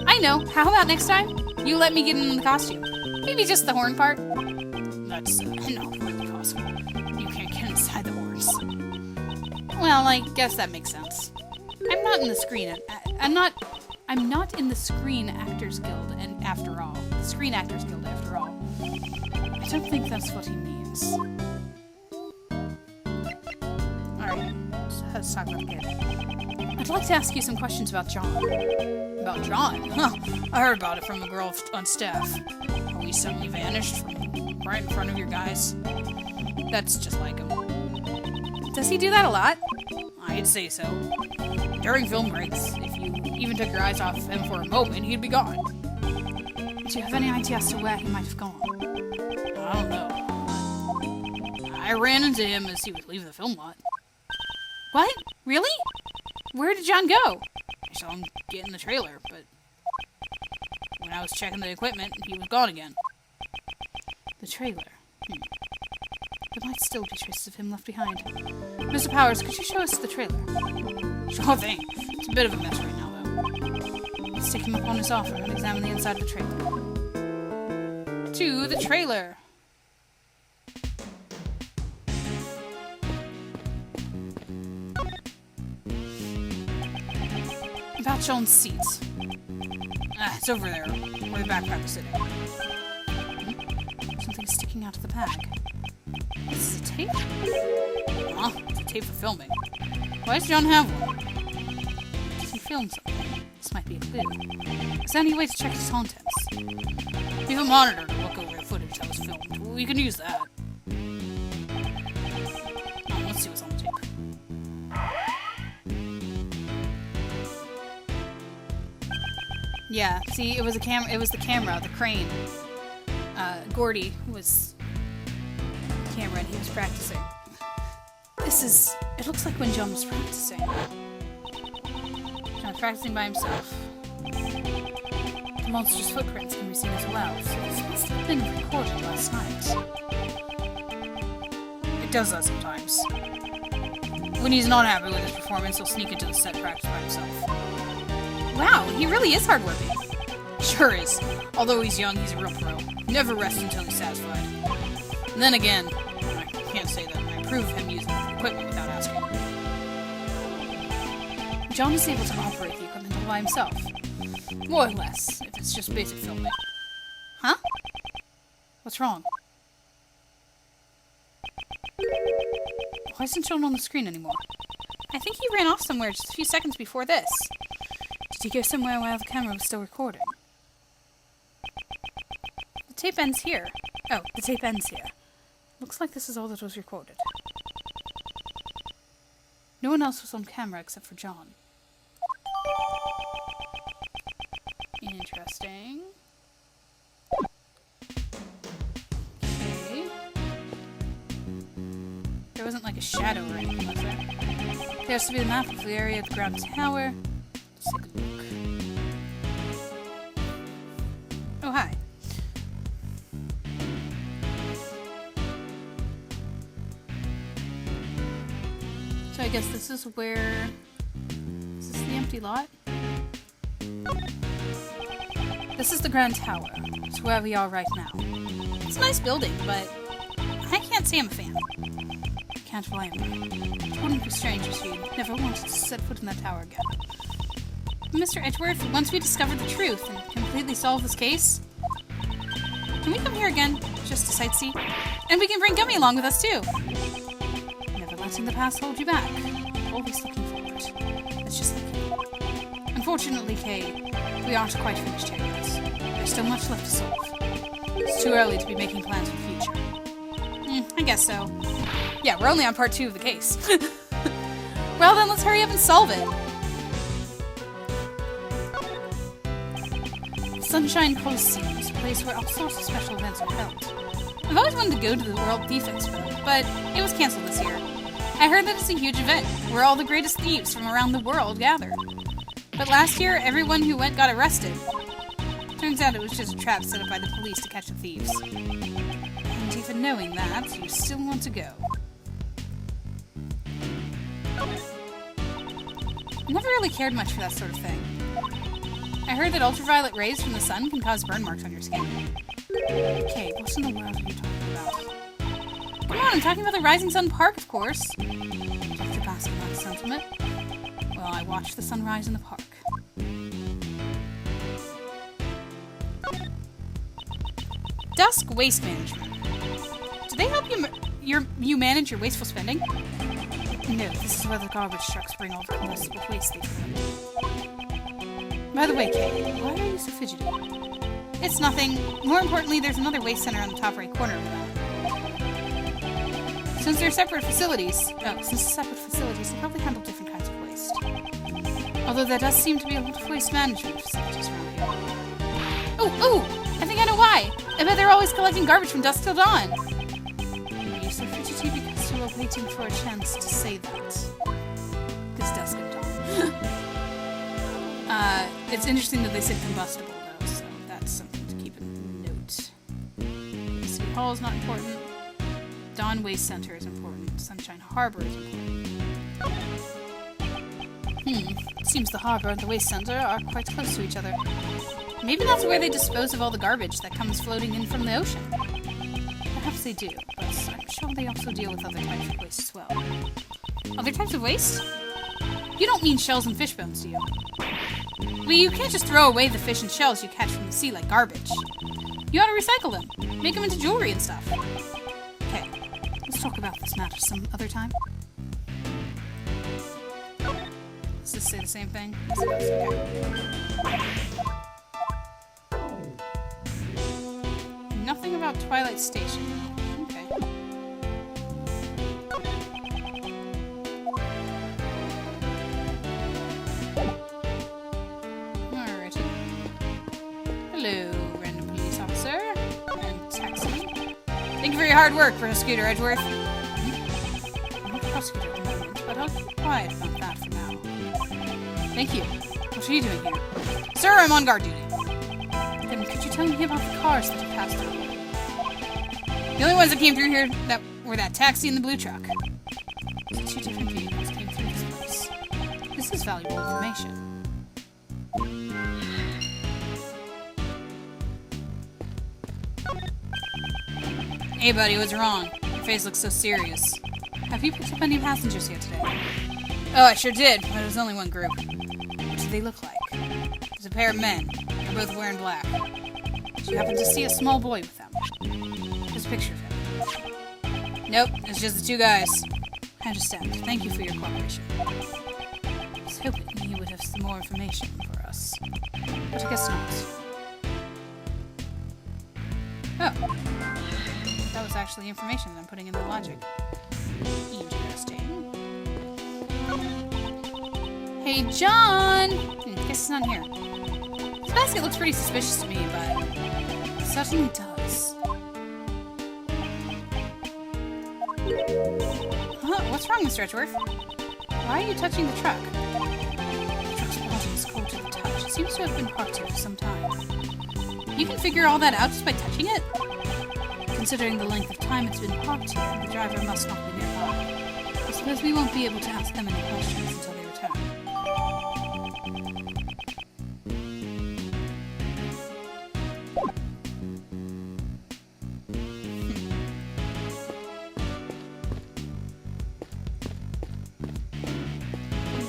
I know. How about next time? You let me get in the costume. Maybe just the horn part. That's not really possible. You can't get inside the horns. Well, I guess that makes sense. I'm not in the Screen. I'm not in the Screen Actors Guild, and after all, the Screen Actors Guild, after all. I don't think that's what he means. All right, let's talk about it. I'd like to ask you some questions about John. About John? Huh. I heard about it from a girl on staff. How he suddenly vanished from right in front of your guys. That's just like him. Does he do that a lot? I'd say so. During film breaks, if you even took your eyes off him for a moment, he'd be gone. Do you have any idea as to where he might have gone? I don't know. I ran into him as he was leaving the film lot. What? Really? Where did John go? I saw him get in the trailer, but when I was checking the equipment, he was gone again. The trailer. There might still be traces of him left behind. Mr. Powers, could you show us the trailer? Sure thing. It's a bit of a mess right now, though. Let's take him up on his offer and examine the inside of the trailer. To the trailer! About John's seat. It's over there, where the backpack is sitting. Something's sticking out of the bag. This is a tape? Huh? It's a tape for filming. Why does John have one? Did he film something? This might be a clue. Is there any way to check its contents? We have a monitor to look over the footage that was filmed. We can use that. Let's see what's on the tape. Yeah, see, it was the camera, the crane. Gordy was the camera and he was practicing. It looks like when John was practicing. John was practicing by himself. The monster's footprints can be seen as well, so this must have been recorded last night. It does that sometimes. When he's not happy with his performance, he'll sneak into the set practice by himself. Wow, he really is hardworking. Sure is. Although he's young, he's a real pro. Never rests until he's satisfied. And then again, I can't say that I approve of him using the equipment without asking. John is able to operate the equipment all by himself. More or less, if it's just basic filming. Huh? What's wrong? Why isn't John on the screen anymore? I think he ran off somewhere just a few seconds before this. Did he go somewhere while the camera was still recording? The tape ends here. Oh, the tape ends here. Looks like this is all that was recorded. No one else was on camera except for John. Interesting. Okay. There wasn't like a shadow or anything, was there? There has to be the map of the area of the ground tower. Let's take a look. Oh, hi. So I guess this is where... Is this the empty lot? This is the Grand Tower. It's where we are right now. It's a nice building, but I can't say I'm a fan. Can't blame her. It wouldn't be strange if she never wanted to set foot in that tower again. Mr. Edgeworth, once we discover the truth and completely solve this case, can we come here again, just to sightsee? And we can bring Gummy along with us, too. Never letting the past hold you back. Always looking forward. It's just the key. Unfortunately, Kay, we aren't quite finished here yet. There's still much left to solve. It's too early to be making plans for the future. I guess so. Yeah, we're only on part 2 of the case. Well then, let's hurry up and solve it. Sunshine Coliseum is a place where all sorts of special events are held. I've always wanted to go to the World Thief Expo, but it was cancelled this year. I heard that it's a huge event, where all the greatest thieves from around the world gather. But last year, everyone who went got arrested. Turns out it was just a trap set up by the police to catch the thieves. And even knowing that, you still want to go. I never really cared much for that sort of thing. I heard that ultraviolet rays from the sun can cause burn marks on your skin. Okay, what in the world are you talking about? Come on, I'm talking about the Rising Sun Park, of course. Just to bask in that sentiment. Well, I watched the sunrise in the park. Dusk Waste Management. Do they help you manage your wasteful spending? No, this is where the garbage trucks bring all the combustible waste they collect. By the way, Kay, why are you so fidgety? It's nothing. More importantly, there's another waste center on the top right corner of that. Since they're separate facilities, they probably handle different kinds of waste. Although there does seem to be a lot of waste management facilities around here. Oh! I think I know why! I bet they're always collecting garbage from dusk till dawn! You're so fidgety because you were waiting for a chance to say that. Because dusk and dawn. It's interesting that they said combustible, though, so that's something to keep in note. City Hall is not important. Dawn Waste Center is important. Sunshine Harbor is important. It seems the harbor and the waste center are quite close to each other. Maybe that's where they dispose of all the garbage that comes floating in from the ocean. Perhaps they do, but I'm sure they also deal with other types of waste as well. Other types of waste? You don't mean shells and fish bones, do you? Well, you can't just throw away the fish and shells you catch from the sea like garbage. You ought to recycle them. Make them into jewelry and stuff. Okay, let's talk about this matter some other time. Does this say the same thing? Okay. Nothing about Twilight Station. Okay. Alrighty. Hello, random police officer. And taxi. Thank you for your hard work, Prosecutor Edgeworth. I'm not a prosecutor at the moment, but I'll keep quiet about that for now. Thank you. What are you doing here? Sir, I'm on guard duty. Then could you tell me about the cars that have passed through? The only ones that came through here were that taxi and the blue truck. So 2 different vehicles came through this place. This is valuable information. Hey buddy, what's wrong? Your face looks so serious. Have you picked up any passengers yet today? Oh, I sure did, but it was only one group. What do they look like? There's a pair of men. They're both wearing black. Did you happen to see a small boy with them? There's a picture of him. Nope, it's just the 2 guys. I understand. Thank you for your cooperation. I was hoping you would have some more information for us. But I guess not. Oh. That was actually information that I'm putting in the logic. Interesting. Hey, John! Guess he's not here. This basket looks pretty suspicious to me, but it certainly does. Huh? What's wrong, Mr. Edgeworth? Why are you touching the truck? The truck's body is cold to the touch. It seems to have been parked here for some time. You can figure all that out just by touching it? Considering the length of time it's been parked here, the driver must not be nearby. I suppose we won't be able to ask them any questions until they return.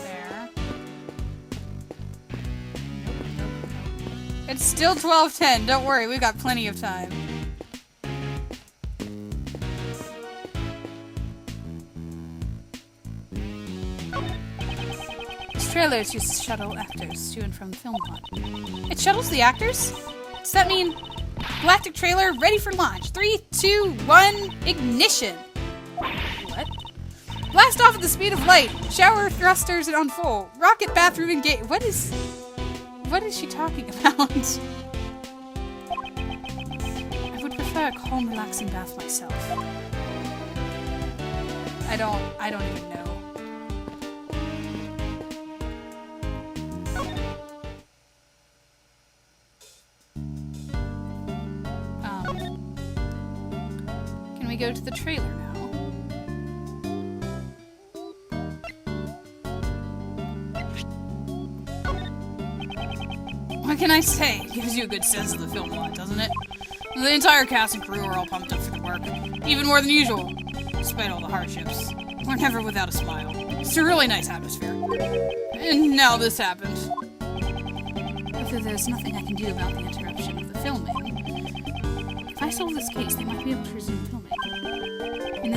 There. Nope. It's still 12:10. Don't worry, we've got plenty of time. Trailers used to shuttle actors to and from the film lot. It shuttles the actors? Does that mean Galactic trailer ready for launch. 3, 2, 1, ignition. What? Blast off at the speed of light. Shower thrusters on full. Rocket bathroom engage. What is she talking about? I would prefer a calm, relaxing bath myself. I don't even know. Can we go to the trailer now? What can I say? It gives you a good sense of the film lot, doesn't it? The entire cast and crew are all pumped up for the work. Even more than usual. Despite all the hardships. We're never without a smile. It's a really nice atmosphere. And now this happened. Although there's nothing I can do about the interruption of the filming. If I solve this case, they might be able to resume filming. In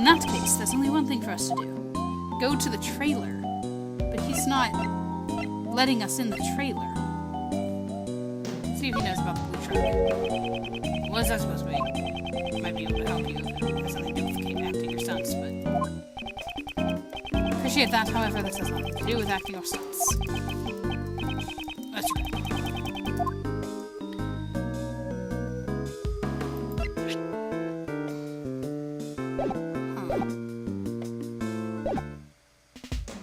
that case, there's only one thing for us to do. Go to the trailer. But he's not letting us in the trailer. See if he knows about the blue truck. What's that supposed to be? Might be able to help you if it has something to do with acting or stunts, but... Appreciate that, however, this has nothing to do with acting or stunts. That's too bad.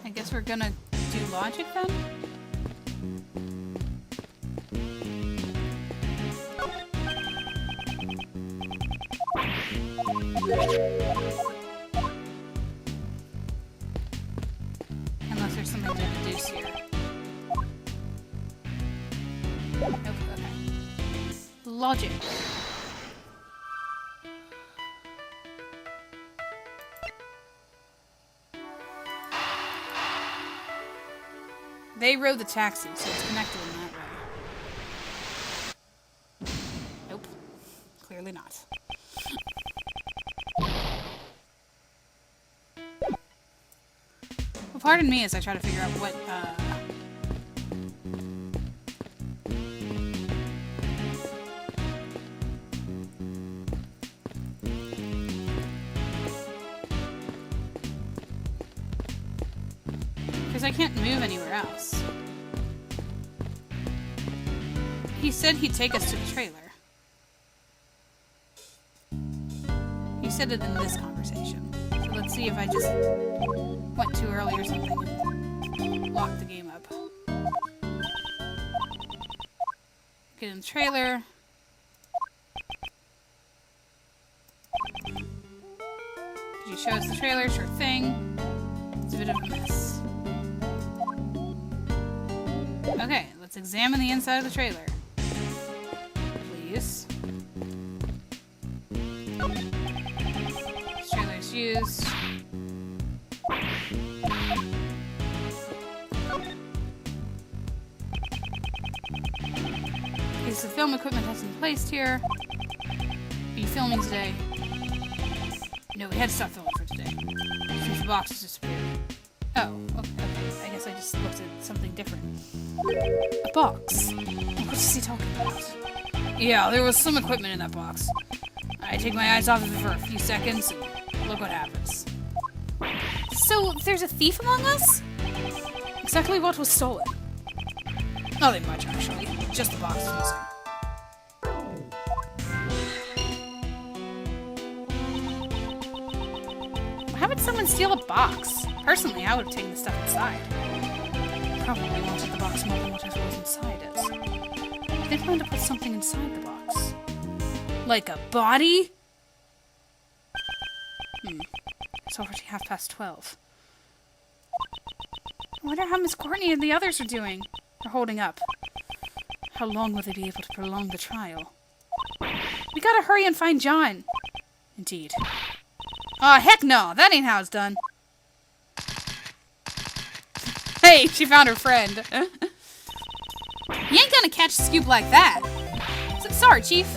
I guess we're gonna do logic then? Unless there's something to deduce here. Nope, okay. Logic. They rode the taxi, so it's connected in that way. Nope. Clearly not. Well, pardon me as I try to figure out what, because I can't move anywhere else. He said he'd take us to the trailer. He said it in this conversation. So let's see if I just went too early or something and locked the game up. Get in the trailer. Could you show us the trailer? Sure thing. It's a bit of a mess. Okay, let's examine the inside of the trailer. Please. This trailer is used. Okay, so film equipment has been placed here. Are you filming today? No, we had to stop filming for today. Since the box has disappeared. Oh, okay. I guess I just looked at something different. A box? What is he talking about? Yeah, there was some equipment in that box. I take my eyes off of it for a few seconds, and look what happens. So, there's a thief among us? Exactly what was stolen? Nothing much, actually. Just the box is missing. How would someone steal a box? Personally, I would have taken the stuff inside. Probably wanted the box more than whatever was inside it. They planned to put something inside the box. Like a body? It's already 12:30. I wonder how Miss Courtney and the others are doing. Or holding up. How long will they be able to prolong the trial? We gotta hurry and find John. Indeed. Aw, heck no! That ain't how it's done. Hey, she found her friend. You ain't gonna catch a scoop like that. Sorry, Chief.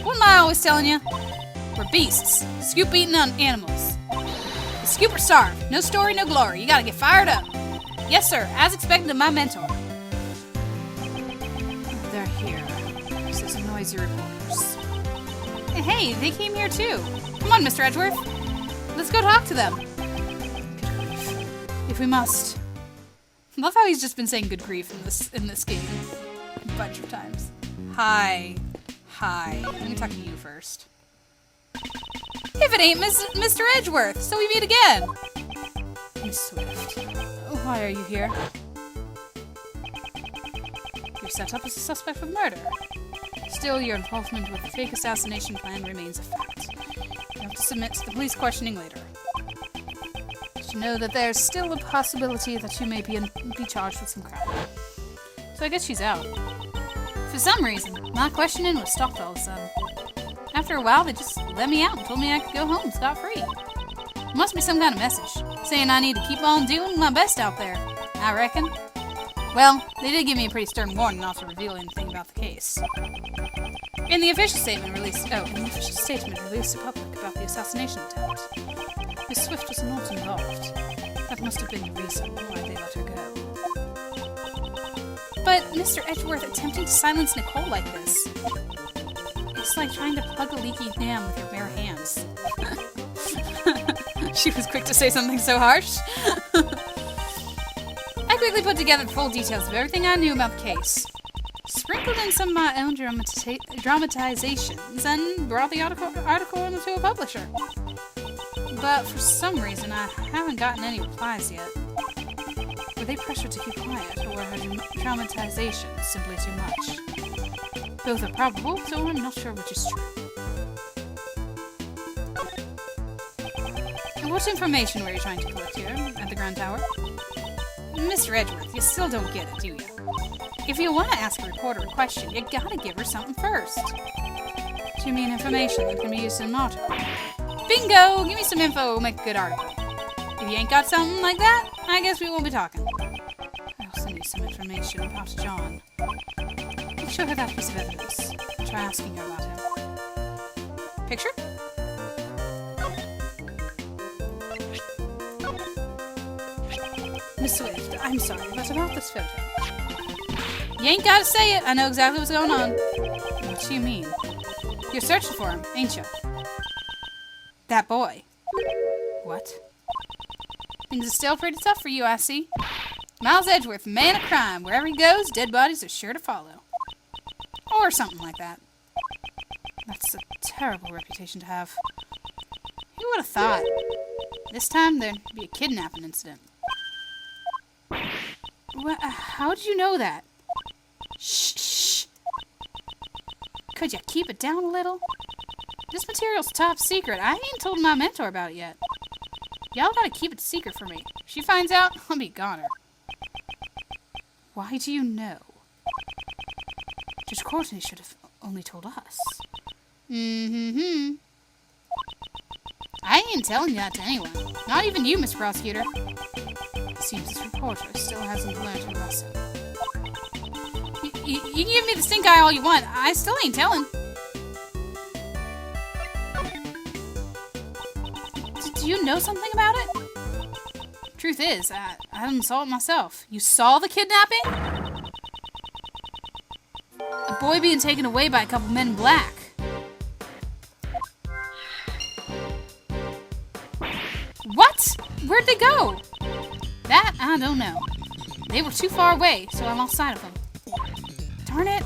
What am I always telling you? We're beasts. Scoop-eating animals. The scoop or starve. No story, no glory. You gotta get fired up. Yes, sir. As expected of my mentor. They're here. There's this noise noisy reporters. Hey, they came here too. Come on, Mr. Edgeworth. Let's go talk to them. Good grief. If we must. I love how he's just been saying good grief in this game a bunch of times. Hi. I'm gonna talk to you first. If it ain't Mr. Edgeworth, so we meet again. Miss Swift, why are you here? You're set up as a suspect with murder. Still, your involvement with the fake assassination plan remains a fact. You have to submit to the police questioning later. But you know that there's still a possibility that you may be charged with some crime. So I guess she's out. For some reason, my questioning was stopped all of a sudden. After a while, they just let me out and told me I could go home scot-free. Must be some kind of message, saying I need to keep on doing my best out there, I reckon. Well, they did give me a pretty stern warning not to reveal anything about the case. In the official statement released to the public about the assassination attempt, Miss Swift was not involved. That must have been the reason why they let her go. But Mr. Edgeworth attempting to silence Nicole like this, it's like trying to plug a leaky dam with your bare hands. She was quick to say something so harsh. I quickly put together the full details of everything I knew about the case. Sprinkled in some of my own dramatizations and brought the article into a publisher. But for some reason, I haven't gotten any replies yet. Were they pressured to keep quiet, or were her dramatizations simply too much? Both are probable, so I'm not sure which is true. And what information were you trying to collect here at the Grand Tower? Mr. Edgeworth, you still don't get it, do you? If you want to ask a reporter a question, you gotta give her something first. Do you mean information that can be used in an article? Bingo! Give me some info, we'll make a good article. If you ain't got something like that, I guess we won't be talking. I'll send you some information about John. I'll show her that piece of evidence. Try asking her about him. Picture? Miss Swift, I'm sorry, but about this photo. You ain't gotta say it. I know exactly what's going on. What do you mean? You're searching for him, ain't you? That boy. What? Things are still pretty tough for you, I see. Miles Edgeworth, man of crime. Wherever he goes, dead bodies are sure to follow. Or something like that. That's a terrible reputation to have. Who would have thought? This time there'd be a kidnapping incident. How did you know that? Shh. Could you keep it down a little? This material's top secret. I ain't told my mentor about it yet. Y'all gotta keep it secret for me. If she finds out, I'll be goner. Why do you know? Judge Courtney should have only told us. I ain't telling you that to anyone. Not even you, Mr. Prosecutor. Seems this reporter still hasn't learned her lesson. You can give me the stink eye all you want. I still ain't telling. Do you know something about it? Truth is, I didn't saw it myself. You saw the kidnapping? A boy being taken away by a couple men in black. What? Where'd they go? That, I don't know. They were too far away, so I lost sight of them. Darn it.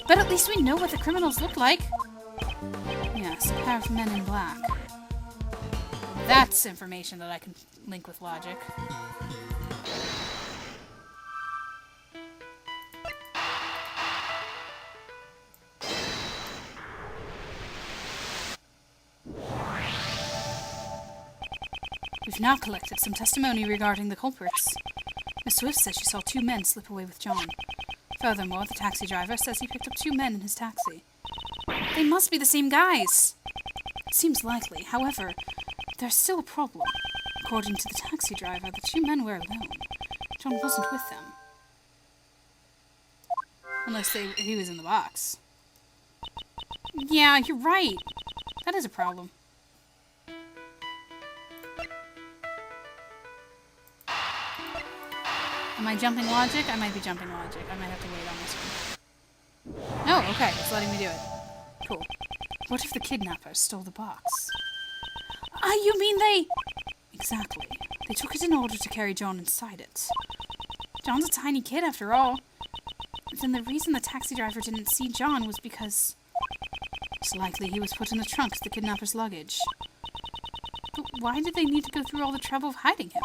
But at least we know what the criminals look like. Yes, a pair of men in black. That's information that I can link with logic. We've now collected some testimony regarding the culprits. Miss Swift says she saw 2 men slip away with John. Furthermore, the taxi driver says he picked up 2 men in his taxi. They must be the same guys! It seems likely. However, there's still a problem. According to the taxi driver, the 2 men were alone. John wasn't with them. Unless he was in the box. Yeah, you're right. That is a problem. Am I jumping logic? I might be jumping logic. I might have to wait on this one. Oh, okay. It's letting me do it. Cool. What if the kidnappers stole the box? Ah, you mean they... Exactly. They took it in order to carry John inside it. John's a tiny kid, after all. Then the reason the taxi driver didn't see John was because... It's likely he was put in the trunk as the kidnappers' luggage. But why did they need to go through all the trouble of hiding him?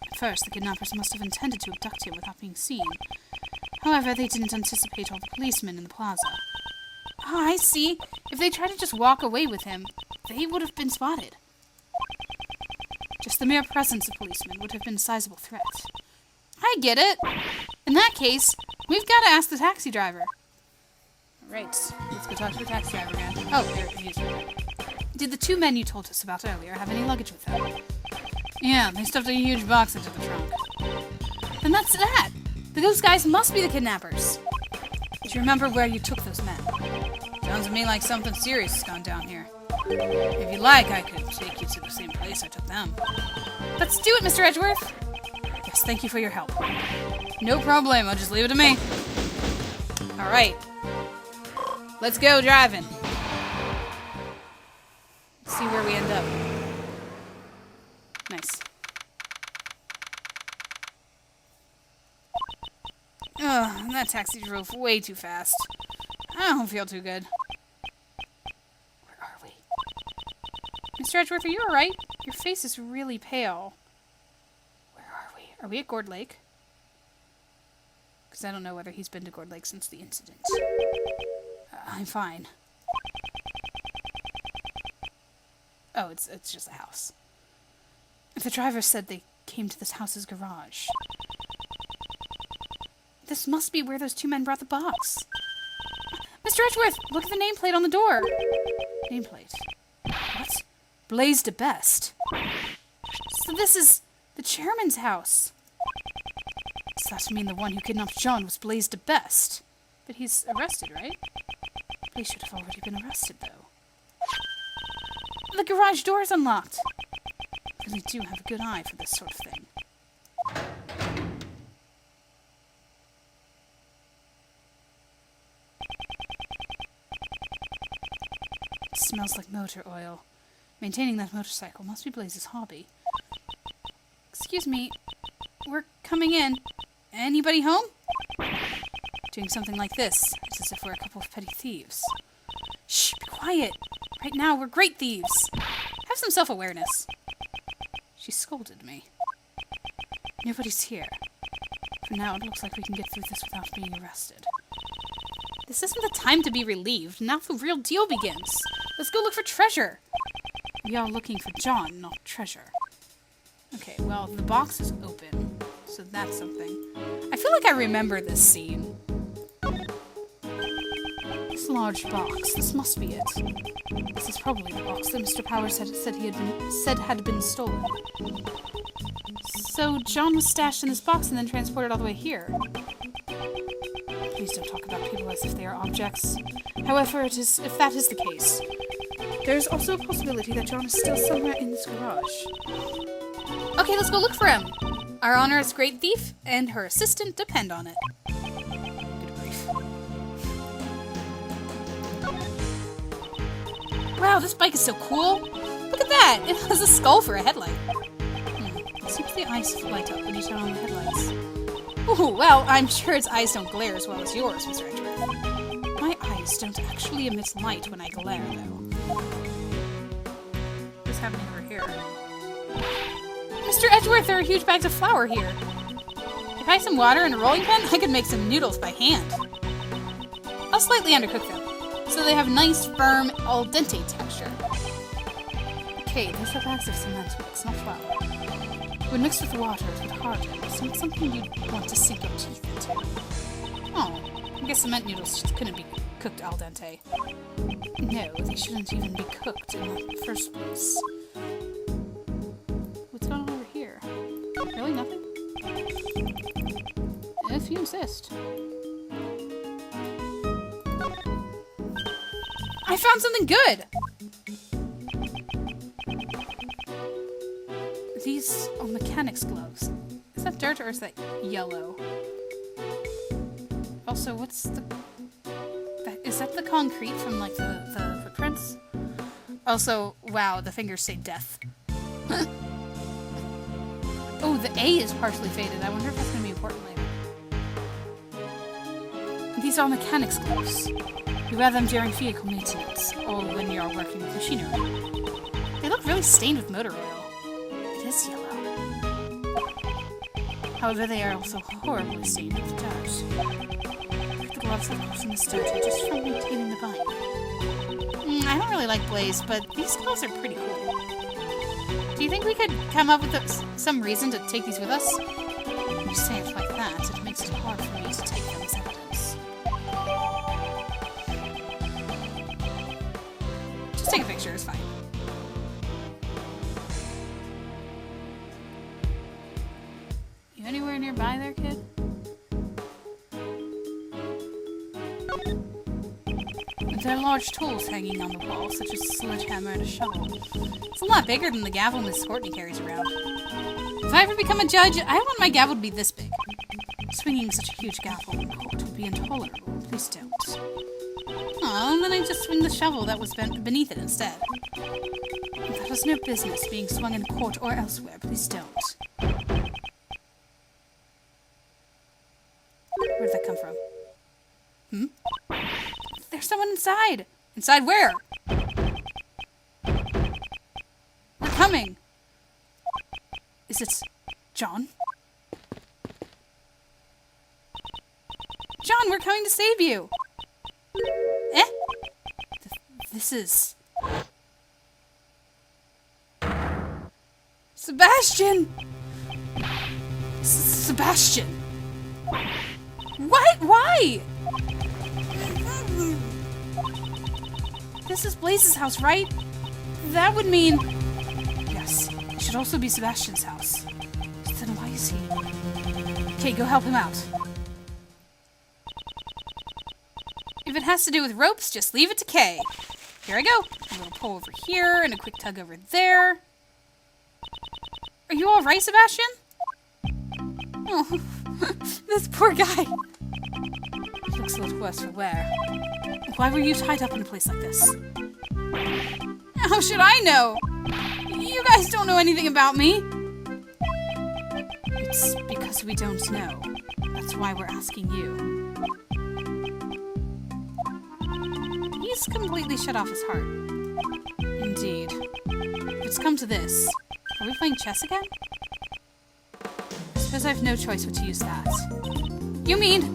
At first, the kidnappers must have intended to abduct him without being seen. However, they didn't anticipate all the policemen in the plaza. Ah, I see. If they tried to just walk away with him, they would have been spotted. Just the mere presence of policemen would have been a sizable threat. I get it. In that case, we've got to ask the taxi driver. Right, let's go talk to the taxi driver again. Oh, there he is. Did the two men you told us about earlier have any luggage with them? Yeah, they stuffed a huge box into the trunk. Then that's that. Those guys must be the kidnappers. Do you remember where you took those men? Sounds to me like something serious has gone down here. If you like, I could take you to the same place I took them. Let's do it, Mr. Edgeworth. Yes, thank you for your help. No problem, I'll just leave it to me. Alright. Let's go driving. Let's see where we end up. Nice. Ugh, that taxi drove way too fast. I don't feel too good. Where are we? Mr. Edgeworth, are you alright? Your face is really pale. Where are we? Are we at Gourd Lake? Because I don't know whether he's been to Gourd Lake since the incident. I'm fine. Oh, it's just a house. The driver said they came to this house's garage. This must be where those two men brought the box. Mr. Edgeworth, look at the nameplate on the door. Nameplate? What? Blaise de Best. So this is the chairman's house. Does that mean the one who kidnapped John was Blaise de Best? But he's arrested, right? He should have already been arrested, though. The garage door is unlocked. I really do have a good eye for this sort of thing. It smells like motor oil. Maintaining that motorcycle must be Blaise's hobby. Excuse me, we're coming in. Anybody home? Doing something like this, it's as if we're a couple of petty thieves. Shh, be quiet. Right now, we're great thieves. Have some self-awareness. She scolded me. Nobody's here. For now, it looks like we can get through this without being arrested. This isn't the time to be relieved. Now the real deal begins. Let's go look for treasure. We are looking for John, not treasure. Okay, well, the box is open, so that's something. I feel like I remember this scene. This large box. This must be it. This is probably the box that Mr. Powers had been stolen. So John was stashed in this box and then transported all the way here. Please don't talk about people as if they are objects. However, if that is the case, there is also a possibility that John is still somewhere in this garage. Okay, let's go look for him. Our honor as great thief and her assistant depend on it. Good grief. Wow, this bike is so cool. Look at that! It has a skull for a headlight. It seems the eyes light up when you turn on the headlights. Ooh, well, I'm sure its eyes don't glare as well as yours, Mr. Edgeworth. My eyes don't actually emit light when I glare, though. What's happening over here? Mr. Edgeworth, there are huge bags of flour here. If I had some water and a rolling pin, I could make some noodles by hand. I'll slightly undercook them, so they have nice, firm, al dente texture. Okay, these are bags of cement mix, not flour. When mixed with water, it would harden, so it's something you'd want to sink your teeth into. Oh, I guess cement noodles just couldn't be cooked al dente. No, they shouldn't even be cooked in the first place. What's going on over here? Really nothing? If you insist. I found something good! These are mechanics gloves. Is that dirt or is that yellow? Also, what's the that the concrete from, like, the footprints? Also, wow, the fingers say death. Oh, the A is partially faded. I wonder if that's going to be important later. These are mechanics gloves. You wear them during vehicle maintenance, or when you are working with machinery. They look really stained with motor oil. It is yellow. However, they are also horribly stained with dirt. The gloves have caused this dirt just from maintaining the bike. I don't really like Blaze, but these gloves are pretty cool. Do you think we could come up with some reason to take these with us? When you say it like that, it makes it hard for me to take them as evidence. Just take a picture, it's fine. You anywhere nearby there, kid? There are large tools hanging on the wall, such as a sledgehammer and a shovel. It's a lot bigger than the gavel Miss Courtney carries around. If I ever become a judge, I want my gavel to be this big. Swinging such a huge gavel in court would be intolerable. Please don't. Oh, and then I just swing the shovel that was beneath it instead. That has no business being swung in court or elsewhere. Please don't. Where did that come from? There's someone inside! Inside where? We're coming! Is it John? John, we're coming to save you! Eh? This is... Sebastian! Sebastian! What? Why? This is Blaze's house, right? That would mean... Yes, it should also be Sebastian's house. Then why is he... Okay, go help him out. If it has to do with ropes, just leave it to Kay. Here I go. A little pull over here, and a quick tug over there. Are you alright, Sebastian? Oh, this poor guy. He looks a little worse for wear. Why were you tied up in a place like this? How should I know? You guys don't know anything about me. It's because we don't know. That's why we're asking you. He's completely shut off his heart. Indeed. It's come to this. Are we playing chess again? I suppose I have no choice but to use that. You mean...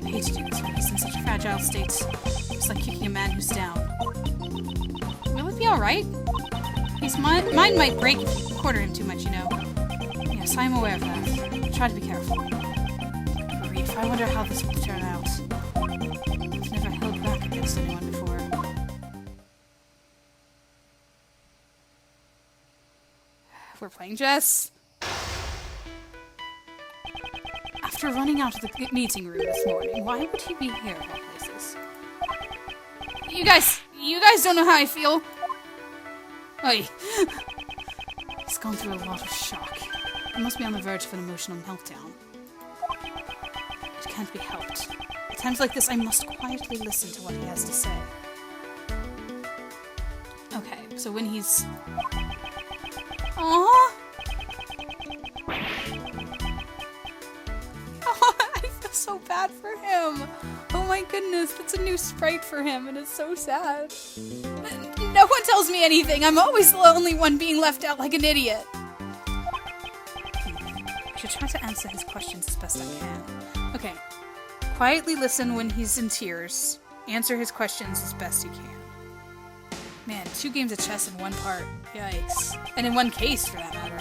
I hate to do this when he's in such a fragile state. It's like kicking a man who's down. Will it be alright? His mind might break if you quarter him too much, you know. Yes, I'm aware of that. Try to be careful. Grief, I wonder how this will turn out. I've never held back against anyone before. We're playing chess. After running out of the meeting room this morning, why would he be here of all places? You guys don't know how I feel. Oy. He's gone through a lot of shock. He must be on the verge of an emotional meltdown. It can't be helped. At times like this, I must quietly listen to what he has to say. Okay, so when he's... Aww! I feel so bad for him. Oh my goodness, that's a new sprite for him, and it's so sad. No one tells me anything. I'm always the only one being left out like an idiot. I should try to answer his questions as best I can. Okay. Quietly listen when he's in tears. Answer his questions as best you can. Man, 2 games of chess in one part. Yikes. And in one case, for that matter.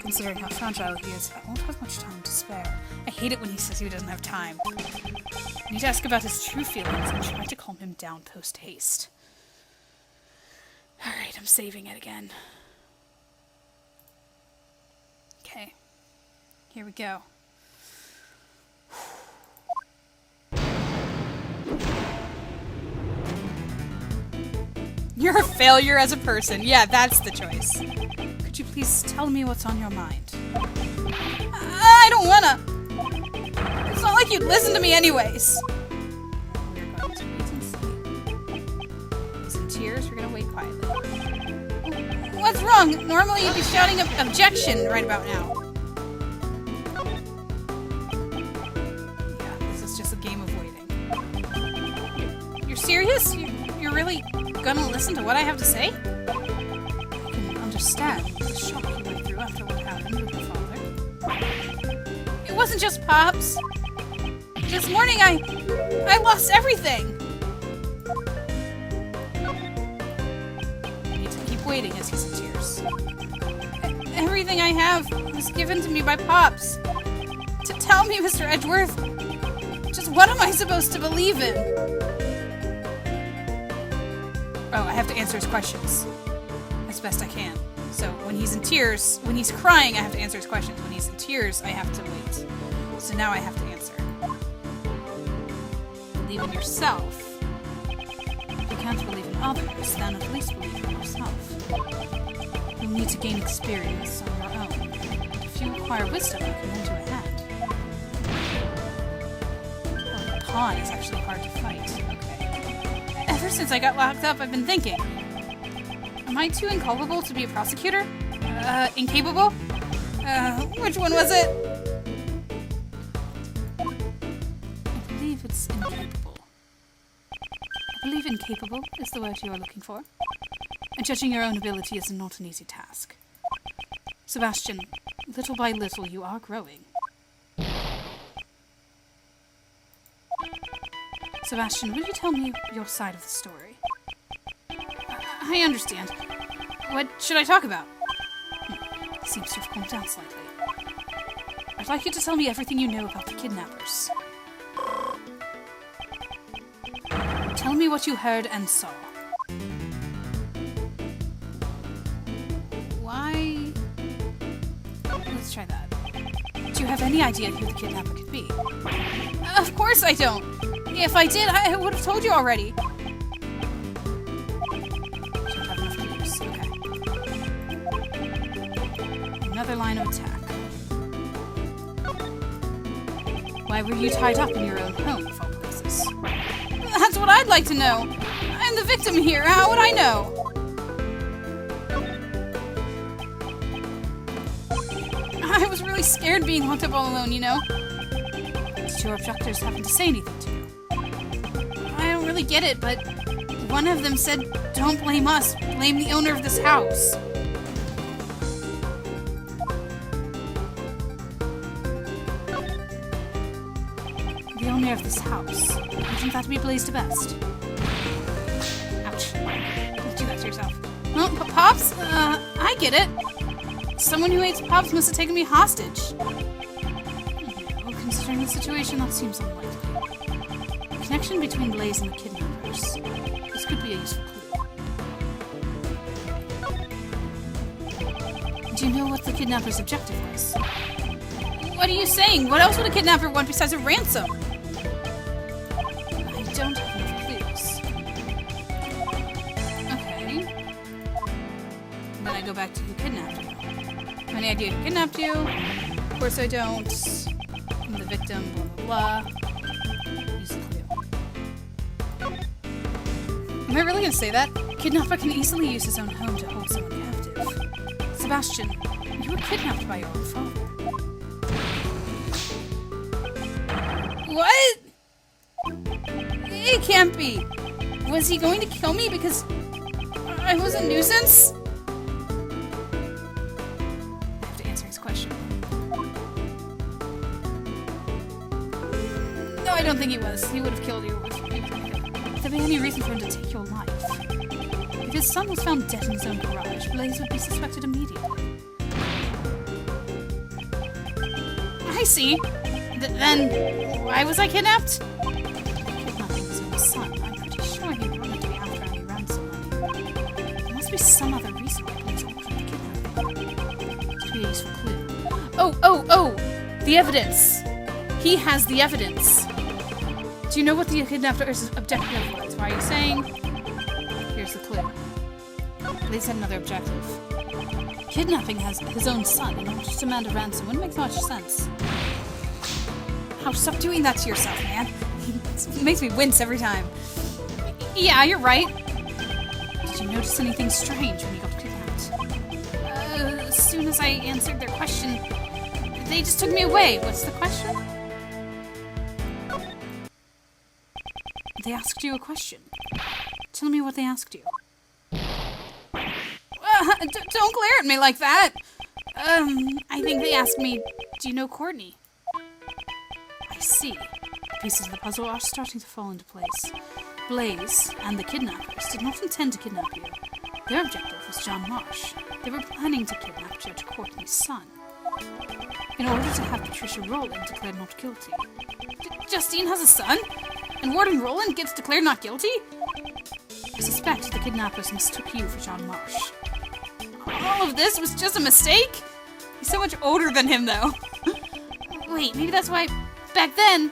Considering how fragile he is, I won't have much time to spare. I hate it when he says he doesn't have time. I need to ask about his true feelings and try to calm him down post-haste. Alright, I'm saving it again. Okay. Here we go. You're a failure as a person. Yeah, that's the choice. Could you please tell me what's on your mind? I don't wanna. It's not like you'd listen to me anyways. We're going to wait and wrong? Normally you'd be shouting objection right about now. Yeah, this is just a game of waiting. You're serious? You're really gonna listen to what I have to say? I can understand the shock you went through after what happened with your father. It wasn't just Pops. This morning I lost everything. I need to keep waiting as he's in tears. Everything I have was given to me by Pops. To tell me, Mr. Edgeworth, just what am I supposed to believe in? Oh, I have to answer his questions as best I can. So when he's in tears, when he's crying, I have to answer his questions. When he's in tears, I have to wait. So now I have to answer. Believe in yourself. If you can't believe in others, then at least believe in yourself. You'll need to gain experience on your own. And if you acquire wisdom, you can lend you a hand. Oh, the pawn is actually hard to fight. Okay. Ever since I got locked up, I've been thinking. Am I too inculpable to be a prosecutor? Incapable? Which one was it? I believe it's incapable. I believe incapable is the word you are looking for. And judging your own ability is not an easy task. Sebastian, little by little you are growing. Sebastian, will you tell me your side of the story? I understand. What should I talk about? Seems to have calmed down slightly. I'd like you to tell me everything you know about the kidnappers. Tell me what you heard and saw. Why? Let's try that. Do you have any idea who the kidnapper could be? Of course I don't! If I did, I would have told you already. Don't have enough clues. Okay. Another line of attack. Why were you tied up in your own home, of all places? That's what I'd like to know. I'm the victim here. How would I know? I was really scared being locked up all alone, you know? Did your abductors happen to say anything to you? I don't really get it, but one of them said, don't blame us, blame the owner of this house. The owner of this house. Wouldn't that be Blaise de Best? Ouch. Don't do that to yourself. Well, Pops? I get it. Someone who hates Pops must have taken me hostage. Well, considering the situation, that seems unlikely. The connection between Blaise and the kidnappers. This could be a useful clue. Do you know what the kidnapper's objective was? What are you saying? What else would a kidnapper want besides a ransom? I don't have enough clues. Okay. Then I go back to who kidnapped you. Any idea who kidnapped you? Of course I don't. I'm the victim, blah, blah, blah. Use the clue. Am I really gonna say that? Kidnapper can easily use his own home to hold someone captive. Sebastian, you were kidnapped by your own father. What? It can't be. Was he going to kill me because I was a nuisance? I have to answer his question. No, I don't think he was. He would have killed you if there be any reason for him to take your life. If his son was found dead in his own garage, Blaise would be suspected immediately. I see. Then, why was I kidnapped? Kidnapping his own son. I'm pretty sure he wanted to be after any ransom money. There must be some other reason why Blaise ordered the kidnapping. This could be a useful clue. Oh! The evidence! He has the evidence! Do you know what the kidnapper's objective was? Why are you saying? Here's the clue. Blaise had another objective. Kidnapping his own son in order to demand a ransom wouldn't make much sense. Oh, stop doing that to yourself, man. It makes me wince every time. Yeah, you're right. Did you notice anything strange when you got kidnapped? soon as I answered their question, they just took me away. What's the question? They asked you a question. Tell me what they asked you. Don't glare at me like that. I think they asked me, do you know Courtney? I see. The pieces of the puzzle are starting to fall into place. Blaze and the kidnappers did not intend to kidnap you. Their objective was John Marsh. They were planning to kidnap Judge Courtney's son, in order to have Patricia Rowland declared not guilty. Justine has a son? And Warden Rowland gets declared not guilty? I suspect the kidnappers mistook you for John Marsh. All of this was just a mistake? He's so much older than him, though. Wait, maybe that's why back then...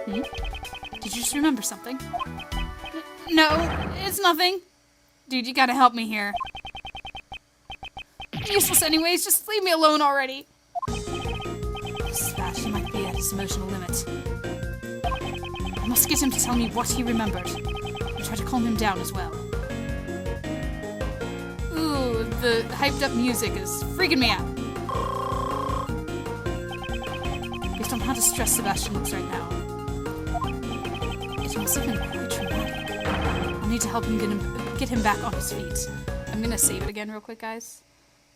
Did you just remember something? No, it's nothing. Dude, you gotta help me here. Useless anyways, just leave me alone already. Sebastian might be at his emotional limit. I must get him to tell me what he remembered. And try to calm him down as well. Ooh, the hyped up music is freaking me out. Based on how distressed Sebastian looks right now, it must have been quite traumatic. I'll need to help him get him back on his feet. I'm gonna save it again real quick, guys.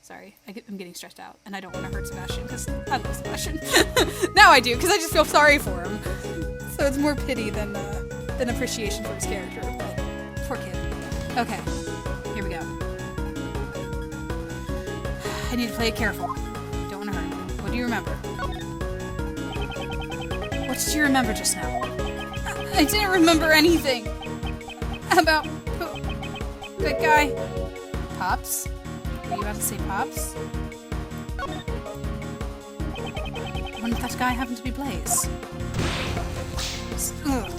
Sorry, I'm getting stressed out, and I don't want to hurt Sebastian, because I love Sebastian. Now I do, because I just feel sorry for him. So it's more pity than appreciation for his character. But poor kid. Okay, here we go. I need to play it careful. Don't want to hurt him. What do you remember? What did you remember just now? I didn't remember anything. About that guy. Pops? Are you about to say Pops? What if that guy happened to be Blaze? Ugh.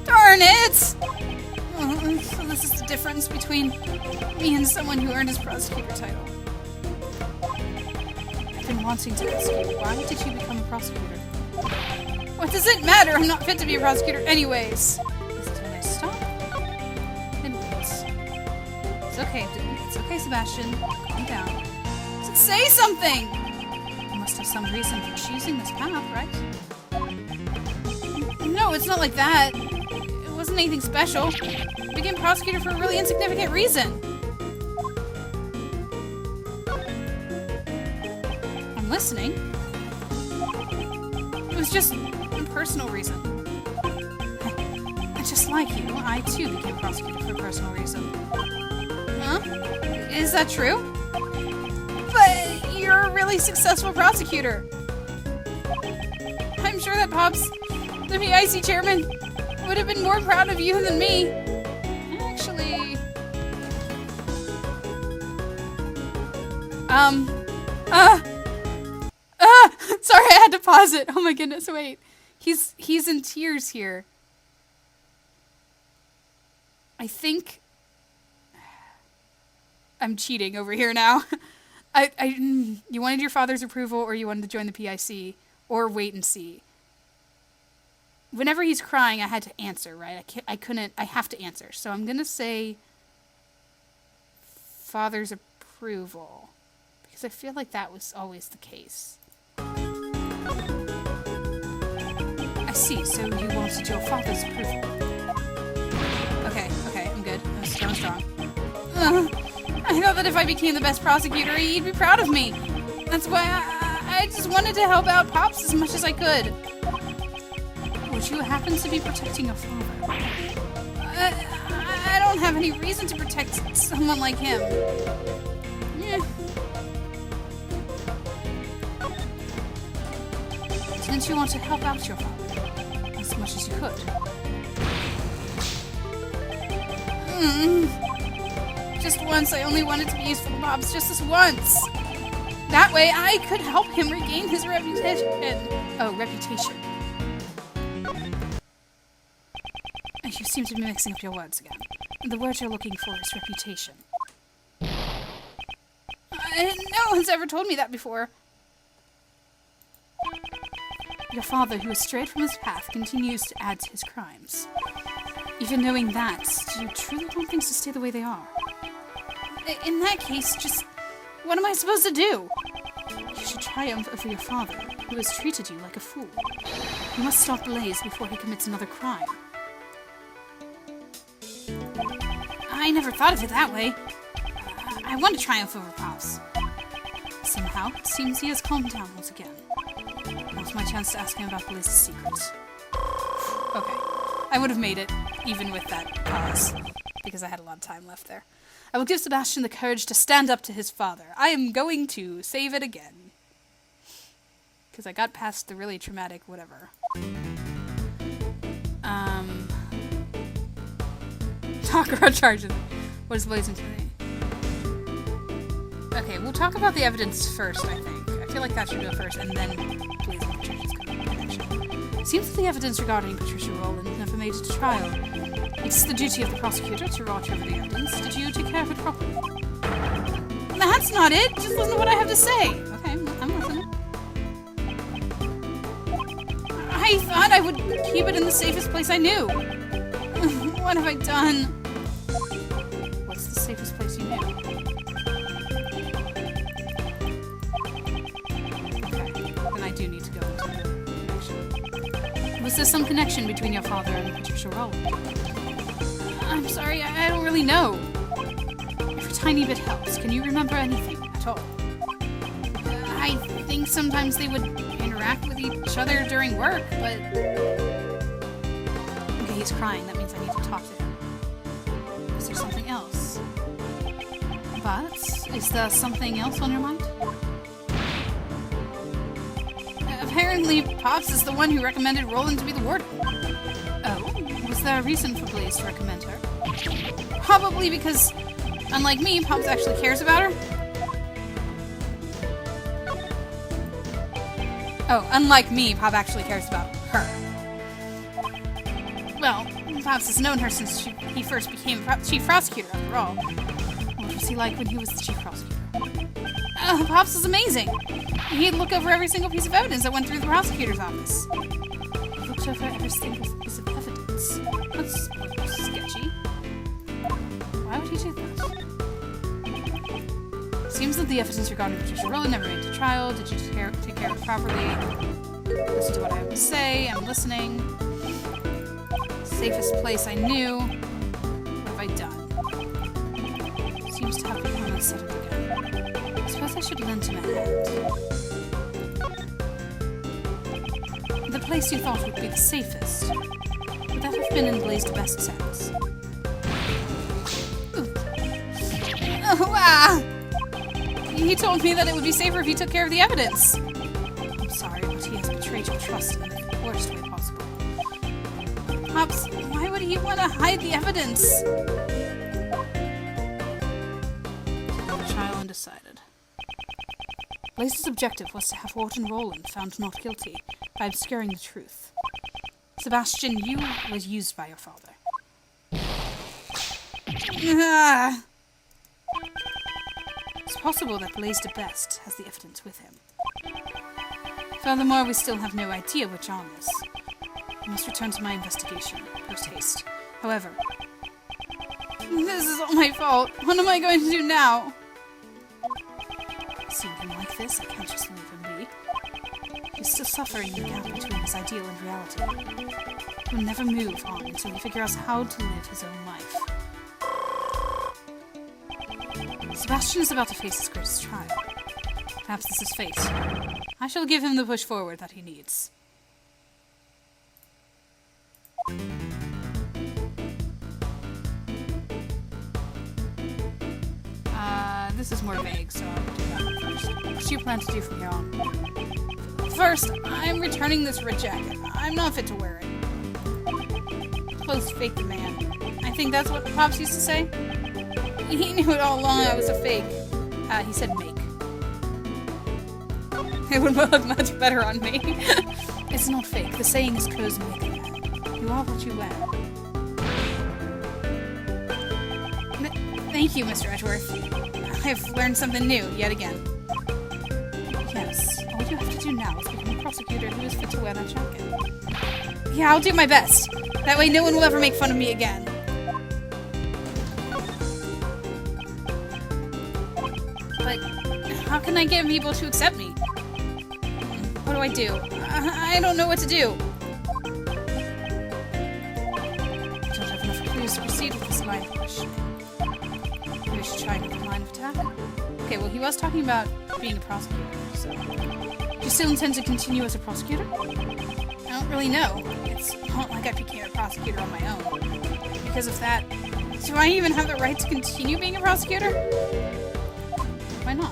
Darn it! So this is the difference between me and someone who earned his prosecutor title. I've been wanting to ask you, why did you become a prosecutor? What does it matter? I'm not fit to be a prosecutor anyways. Is it when I stop? Then wait. It's okay. It's okay, Sebastian. Calm down. Say something! You must have some reason for choosing this path, right? No, it's not like that. It wasn't anything special. I became prosecutor for a really insignificant reason. I'm listening. It was just a personal reason. Just like you, I too became prosecutor for a personal reason. Huh? Is that true? But you're a really successful prosecutor. I'm sure that Pops, the PIC chairman, would have been more proud of you than me. Actually... Sorry, I had to pause it. Oh my goodness, wait. He's in tears here. I think... I'm cheating over here now. You wanted your father's approval, or you wanted to join the PIC, or wait and see. Whenever he's crying, I had to answer, right? I have to answer. So I'm gonna say father's approval, because I feel like that was always the case. I see, so you wanted your father's approval. Okay, I'm good. I'm strong. I thought that if I became the best prosecutor, he'd be proud of me. That's why I just wanted to help out Pops as much as I could. Would you happen to be protecting your father? I don't have any reason to protect someone like him. Didn't you want to help out your father as much as you could? Just once, I only wanted to be useful to Pops, just this once. That way, I could help him regain his reputation. Oh, reputation. You seem to be mixing up your words again. The word you're looking for is reputation. No one's ever told me that before. Your father, who has strayed from his path, continues to add to his crimes. Even knowing that, do you truly want things to stay the way they are? In that case, just What am I supposed to do? You should triumph over your father, who has treated you like a fool. You must stop Blaze before he commits another crime. I never thought of it that way. I want to triumph over Pops. Somehow, it seems he has calmed down once again. Now's my chance to ask him about Blaze's secrets. Okay. I would have made it, even with that pause, because I had a lot of time left there. I will give Sebastian the courage to stand up to his father. I am going to save it again. Because I got past the really traumatic whatever. Takara charges. What is blazing today? Okay, we'll talk about the evidence first, I think. I feel like that should go first, and then blazing Patricia's connection. It seems that the evidence regarding Patricia Rowland never made it to trial. It's the duty of the prosecutor to watch over the evidence. Did you take care of it properly? That's not it! Just listen to what I have to say! Okay, I'm listening. I thought I would keep it in the safest place I knew. What have I done? What's the safest place you knew? Okay, then I do need to go into the connection. Was there some connection between your father and Patricia Rowland? I'm sorry, I don't really know. If a tiny bit helps, can you remember anything at all? I think sometimes they would interact with each other during work, but... Okay, he's crying. That means I need to talk to him. Is there something else? But, is there something else on your mind? Apparently, Pops is the one who recommended Rowland to be the warden. Oh, was there a reason for Blaze to recommend her? Probably because, unlike me, Pops actually cares about her. Oh, unlike me, Pop actually cares about her. Well, Pops has known her since he first became chief prosecutor, after all. What was he like when he was the chief prosecutor? Pops was amazing. He'd look over every single piece of evidence that went through the prosecutor's office. He looked over every single piece of evidence. That's sketchy. Why would he do that? Seems that the evidence regarding Patricia Rowland never made it to trial. Did you take care of it properly? Listen to what I have to say. I'm listening. Safest place I knew. What have I done? Seems to have become unsettled again. I suppose I should lend him a hand. The place you thought would be the safest. Would that have been in Blaze's best sense? Oh, ah! He told me that it would be safer if he took care of the evidence. I'm sorry, but he has betrayed your trust in the worst way possible. Pops, why would he want to hide the evidence? The trial undecided. Blaze's objective was to have Warden Rowland found not guilty by obscuring the truth. Sebastian, you was used by your father. Ah! It's possible that Blaze de Best has the evidence with him. Furthermore, we still have no idea which arm is. I must return to my investigation, post-haste. However, this is all my fault. What am I going to do now? Seeing him like this, I can't just leave him be. He's still suffering in the gap between his ideal and reality. He will never move on until he figures out how to live his own life. Sebastian is about to face his greatest trial. Perhaps this is fate. I shall give him the push forward that he needs. This is more vague, so I'll do that one first. What do you plan to do from here on? First, I'm returning this red jacket. I'm not fit to wear it. Clothes fake the man. I think that's what Pops used to say. He knew it all along I was a fake. He said make. It would look much better on me. It's not fake. The saying is clothes make the man. You are what you wear. Thank you, Mr. Edgeworth. I've learned something new, yet again. Yes, all you have to do now is become a prosecutor who is fit to wear that jacket. Yeah, I'll do my best. That way no one will ever make fun of me again. But can I get people to accept me? What do I do? I don't know what to do. I don't have enough clues to proceed with this line of questioning. Maybe we should try another line of attack. Okay, well, he was talking about being a prosecutor, so... Do you still intend to continue as a prosecutor? I don't really know. It's not like I became a prosecutor on my own. Because of that, do I even have the right to continue being a prosecutor? Why not?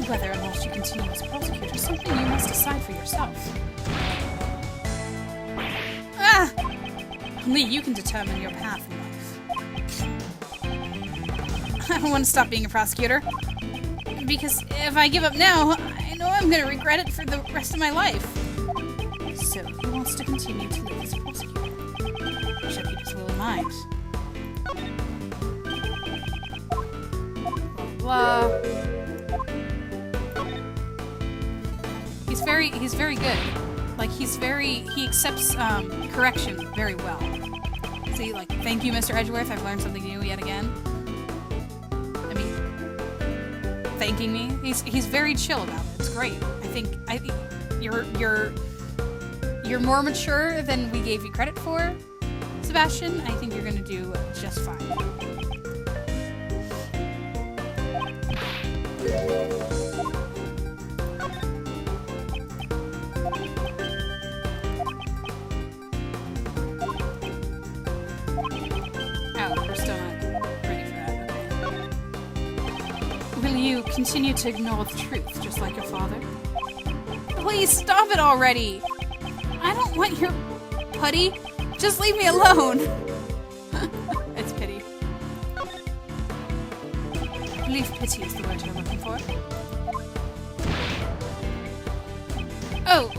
Whether or not you continue as a prosecutor is something you must decide for yourself. Ah! Only you can determine your path in life. I don't want to stop being a prosecutor. Because if I give up now, I know I'm going to regret it for the rest of my life. So, he wants to continue to live as a prosecutor. He should keep his will in mind. Blah, blah. He's very good. Like, he accepts, correction very well. See, like, thank you, Mr. Edgeworth, I've learned something new yet again. I mean, thanking me. He's very chill about it. It's great. I think you're more mature than we gave you credit for, Sebastian. I think you're gonna do just fine. You continue to ignore the truth, just like your father? Please stop it already! I don't want your putty. Just leave me alone! It's pity. I believe pity is the word you're looking for. Oh,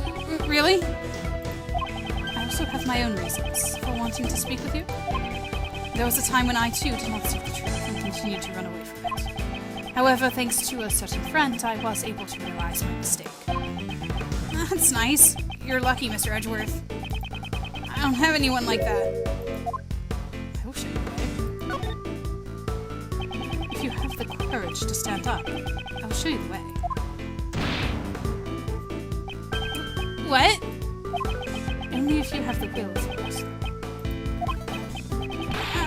really? I also have my own reasons for wanting to speak with you. There was a time when I too did not seek the truth and continued to run away from it. However, thanks to a certain friend, I was able to realize my mistake. That's nice. You're lucky, Mr. Edgeworth. I don't have anyone like that. I will show you the way. If you have the courage to stand up, I will show you the way. What? Only if you have the will, of course.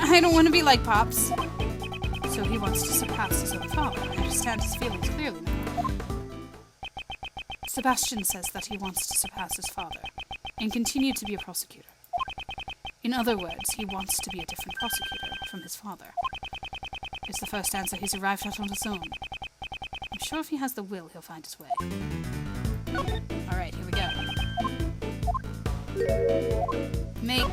I don't want to be like Pops. So he wants to surpass his own father. I understand his feelings clearly now. Sebastian says that he wants to surpass his father and continue to be a prosecutor. In other words, he wants to be a different prosecutor from his father. It's the first answer he's arrived at on his own. I'm sure if he has the will, he'll find his way. Alright, here we go. Make...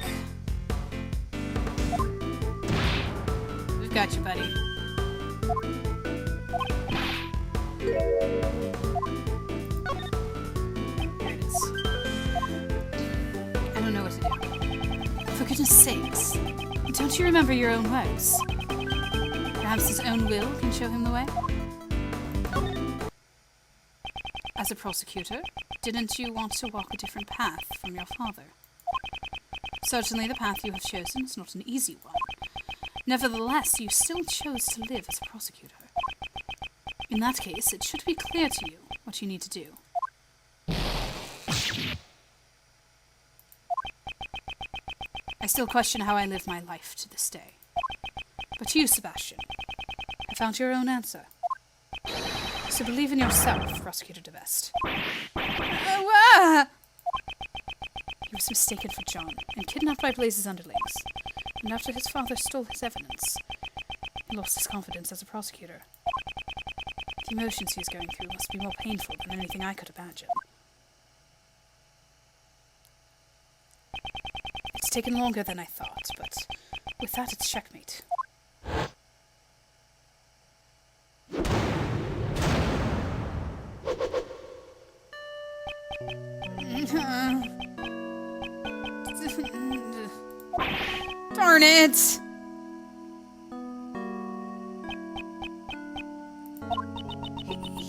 We've got you, buddy. There it is. I don't know what to do. For goodness sakes, don't you remember your own words? Perhaps his own will can show him the way? As a prosecutor, didn't you want to walk a different path from your father? Certainly the path you have chosen is not an easy one. Nevertheless, you still chose to live as a prosecutor. In that case, it should be clear to you what you need to do. I still question how I live my life to this day. But you, Sebastian, have found your own answer. So believe in yourself, Prosecutor de Best. He was mistaken for John and kidnapped by Blaze's underlings. And after his father stole his evidence, he lost his confidence as a prosecutor. The emotions he is going through must be more painful than anything I could imagine. It's taken longer than I thought, but with that it's checkmate. Darn it!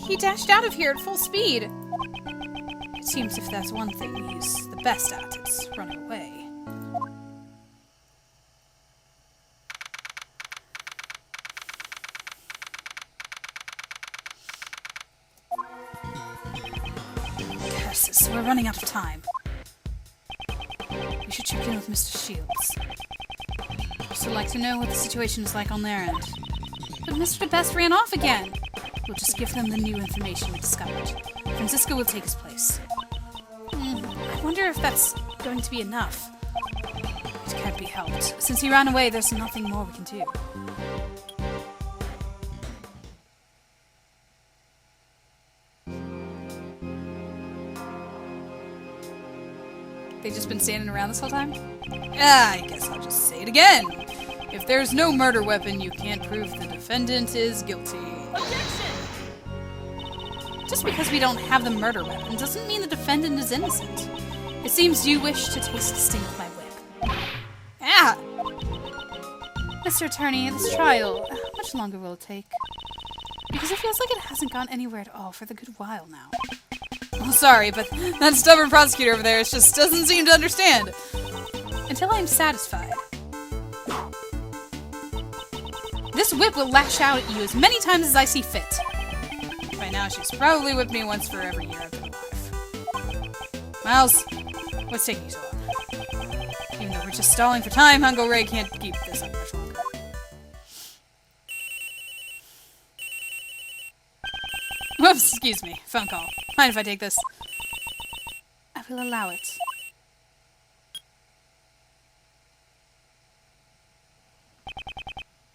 He dashed out of here at full speed. It seems if there's one thing he's the best at, it's running away. Jesus, we're running out of time. We should check in with Mr. Shields. I'd also like to know what the situation is like on their end. But Mr. DeBest ran off again. We'll just give them the new information we discovered. Francisco will take his place. I wonder if that's going to be enough. It can't be helped. Since he ran away, there's nothing more we can do. They've just been standing around this whole time? I guess I'll just say it again. If there's no murder weapon, you can't prove the defendant is guilty. Objection! Just because we don't have the murder weapon doesn't mean the defendant is innocent. It seems you wish to taste the sting of my whip. Ah! Mr. Attorney, this trial, how much longer will it take? Because it feels like it hasn't gone anywhere at all for the good while now. Oh, sorry, but that stubborn prosecutor over there just doesn't seem to understand. Until I'm satisfied. This whip will lash out at you as many times as I see fit. By now, she's probably whipped me once for every year I've been alive. Miles, what's taking you so long? Even though we're just stalling for time, Uncle Ray can't keep this up much longer. Whoops, excuse me. Phone call. Mind if I take this? I will allow it.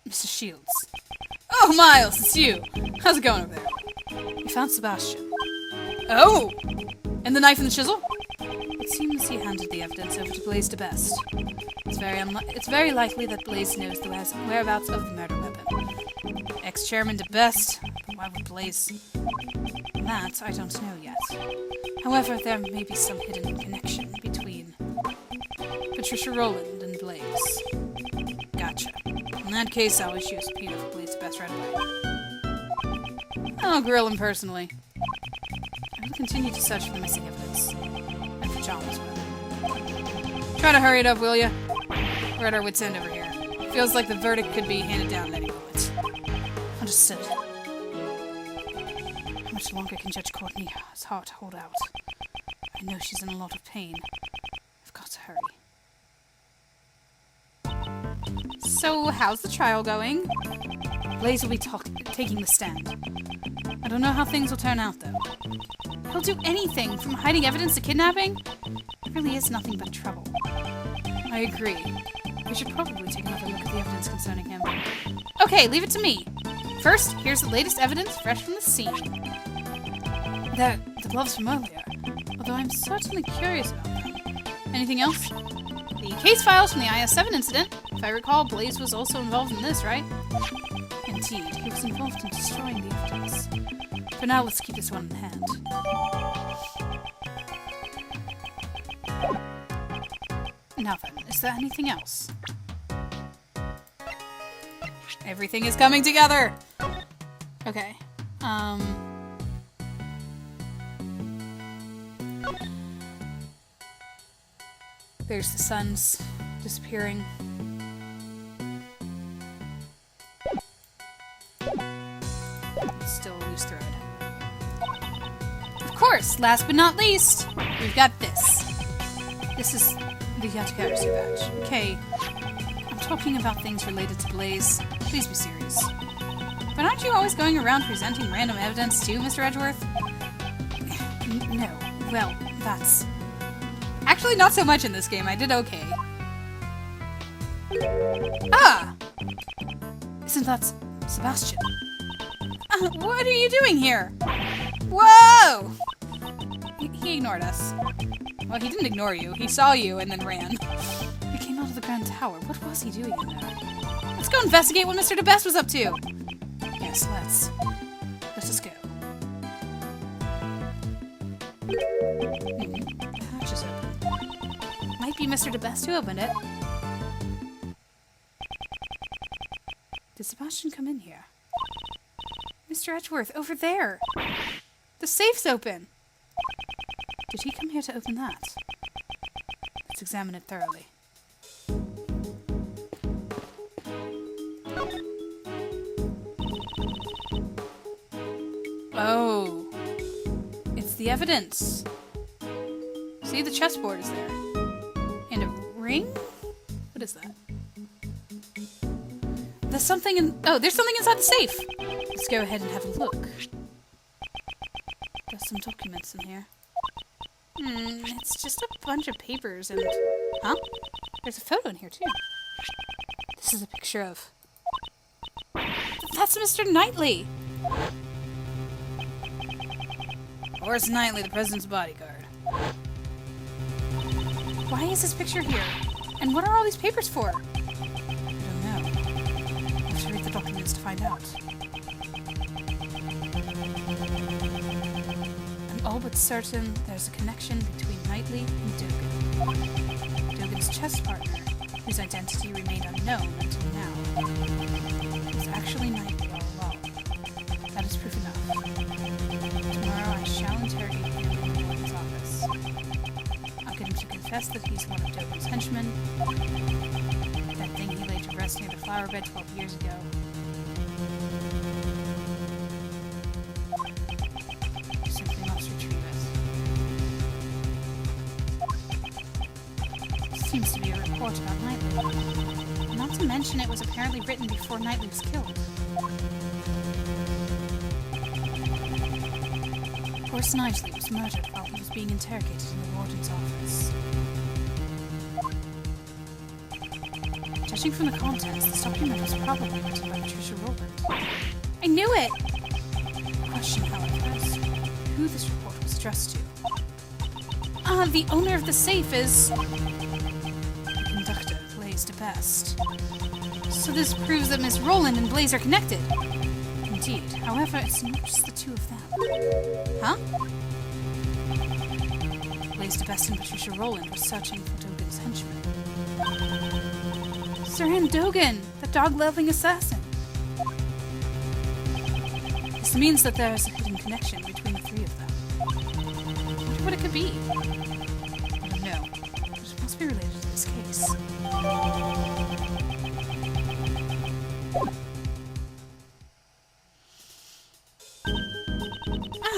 Mr. Shields. Oh, Miles, it's you. How's it going over there? We found Sebastian. Oh! And the knife and the chisel? It seems he handed the evidence over to Blaise DeBest. It's very likely that Blaise knows the whereabouts of the murder weapon. Ex-chairman DeBest? Why would Blaise? That I don't know yet. However, there may be some hidden connection between Patricia Rowland and Blaise. Gotcha. In that case, I'll issue a subpoena for Blaise DeBest right away. I'll grill him personally. I will continue to search for the missing evidence. And for John as well. Try to hurry it up, will ya? We're at our wits' end over here. Feels like the verdict could be handed down at any moment. Understood. How much longer can Judge Courtney's heart hold out? I know she's in a lot of pain. I've got to hurry. So, how's the trial going? Blaise will be taking the stand. I don't know how things will turn out, though. He'll do anything, from hiding evidence to kidnapping. It really is nothing but trouble. I agree. We should probably take another look at the evidence concerning him. Okay, leave it to me. First, here's the latest evidence fresh from the scene. The gloves from earlier, although I'm certainly curious about them. Anything else? The case files from the IS-7 incident. If I recall, Blaise was also involved in this, right? Indeed, he was involved in destroying the evidence. For now, let's keep this one in hand. Now then, is there anything else? Everything is coming together! Okay, there's the sun's disappearing. Still a loose thread. Of course, last but not least, we've got this. This is the Yatagarasu badge. Okay, I'm talking about things related to Blaise. Please be serious. But aren't you always going around presenting random evidence too, Mr. Edgeworth? No. Well, that's... Actually, not so much in this game. I did okay. Ah! Isn't that Sebastian? What are you doing here? Whoa! He ignored us. Well, he didn't ignore you. He saw you and then ran. He came out of the Grand Tower. What was he doing in there? Let's go investigate what Mr. DeBest was up to. Yes, let's. Let us go. The hatch is open. Might be Mr. DeBest who opened it. Did Sebastian come in here? Mr. Edgeworth, over there! The safe's open! Did he come here to open that? Let's examine it thoroughly. Oh. It's the evidence. See, the chessboard is there. And a ring? What is that? There's something in... Oh, there's something inside the safe! Let's go ahead and have a look. There's some documents in here. It's just a bunch of papers and... Huh? There's a photo in here, too. This is a picture of... That's Mr. Knightley! Horace Knightley, the president's bodyguard. Why is this picture here? And what are all these papers for? I don't know. I have to read the documents to find out. I'm all but certain there's a connection between Knightley and Dogen. Dogen's chess partner, whose identity remained unknown until now, was actually Knightley all along. That is proof enough. Tomorrow I shall interrogate him in the warden's office. I'll get him to confess that he's one of Dogen's henchmen. That thing he laid to rest near the flower bed 12 years ago. You simply must retrieve it. Seems to be a report about Knightley. Not to mention it was apparently written before Knightley was killed. Horace Knightley was murdered while he was being interrogated in the warden's office. Judging from the contents, this document was probably written by Patricia Rowland. I knew it! The question, however, is who this report was addressed to. The owner of the safe is... the conductor, Blaise de Best. So this proves that Miss Rowland and Blaise are connected. Indeed. However, it's not just the two of them. Huh? Blaise de Best and Patricia Rowland were searching for Dogen's henchman. Sir Dogen, the dog-loving assassin. This means that there is a hidden connection between the three of them. I wonder what it could be. I don't know, but it must be related to this case.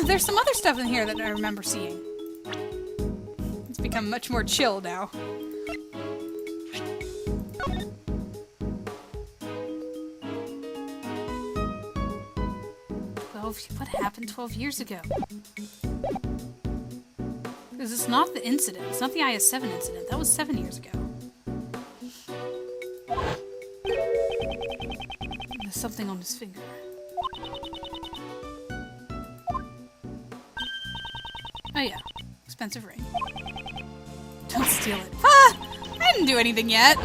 There's some other stuff in here that I remember seeing. It's become much more chill now. What happened 12 years ago? Because it's not the incident. It's not the IS-7 incident. That was 7 years ago. There's something on his finger. Oh yeah, expensive ring. Don't steal it. Ah! I didn't do anything yet!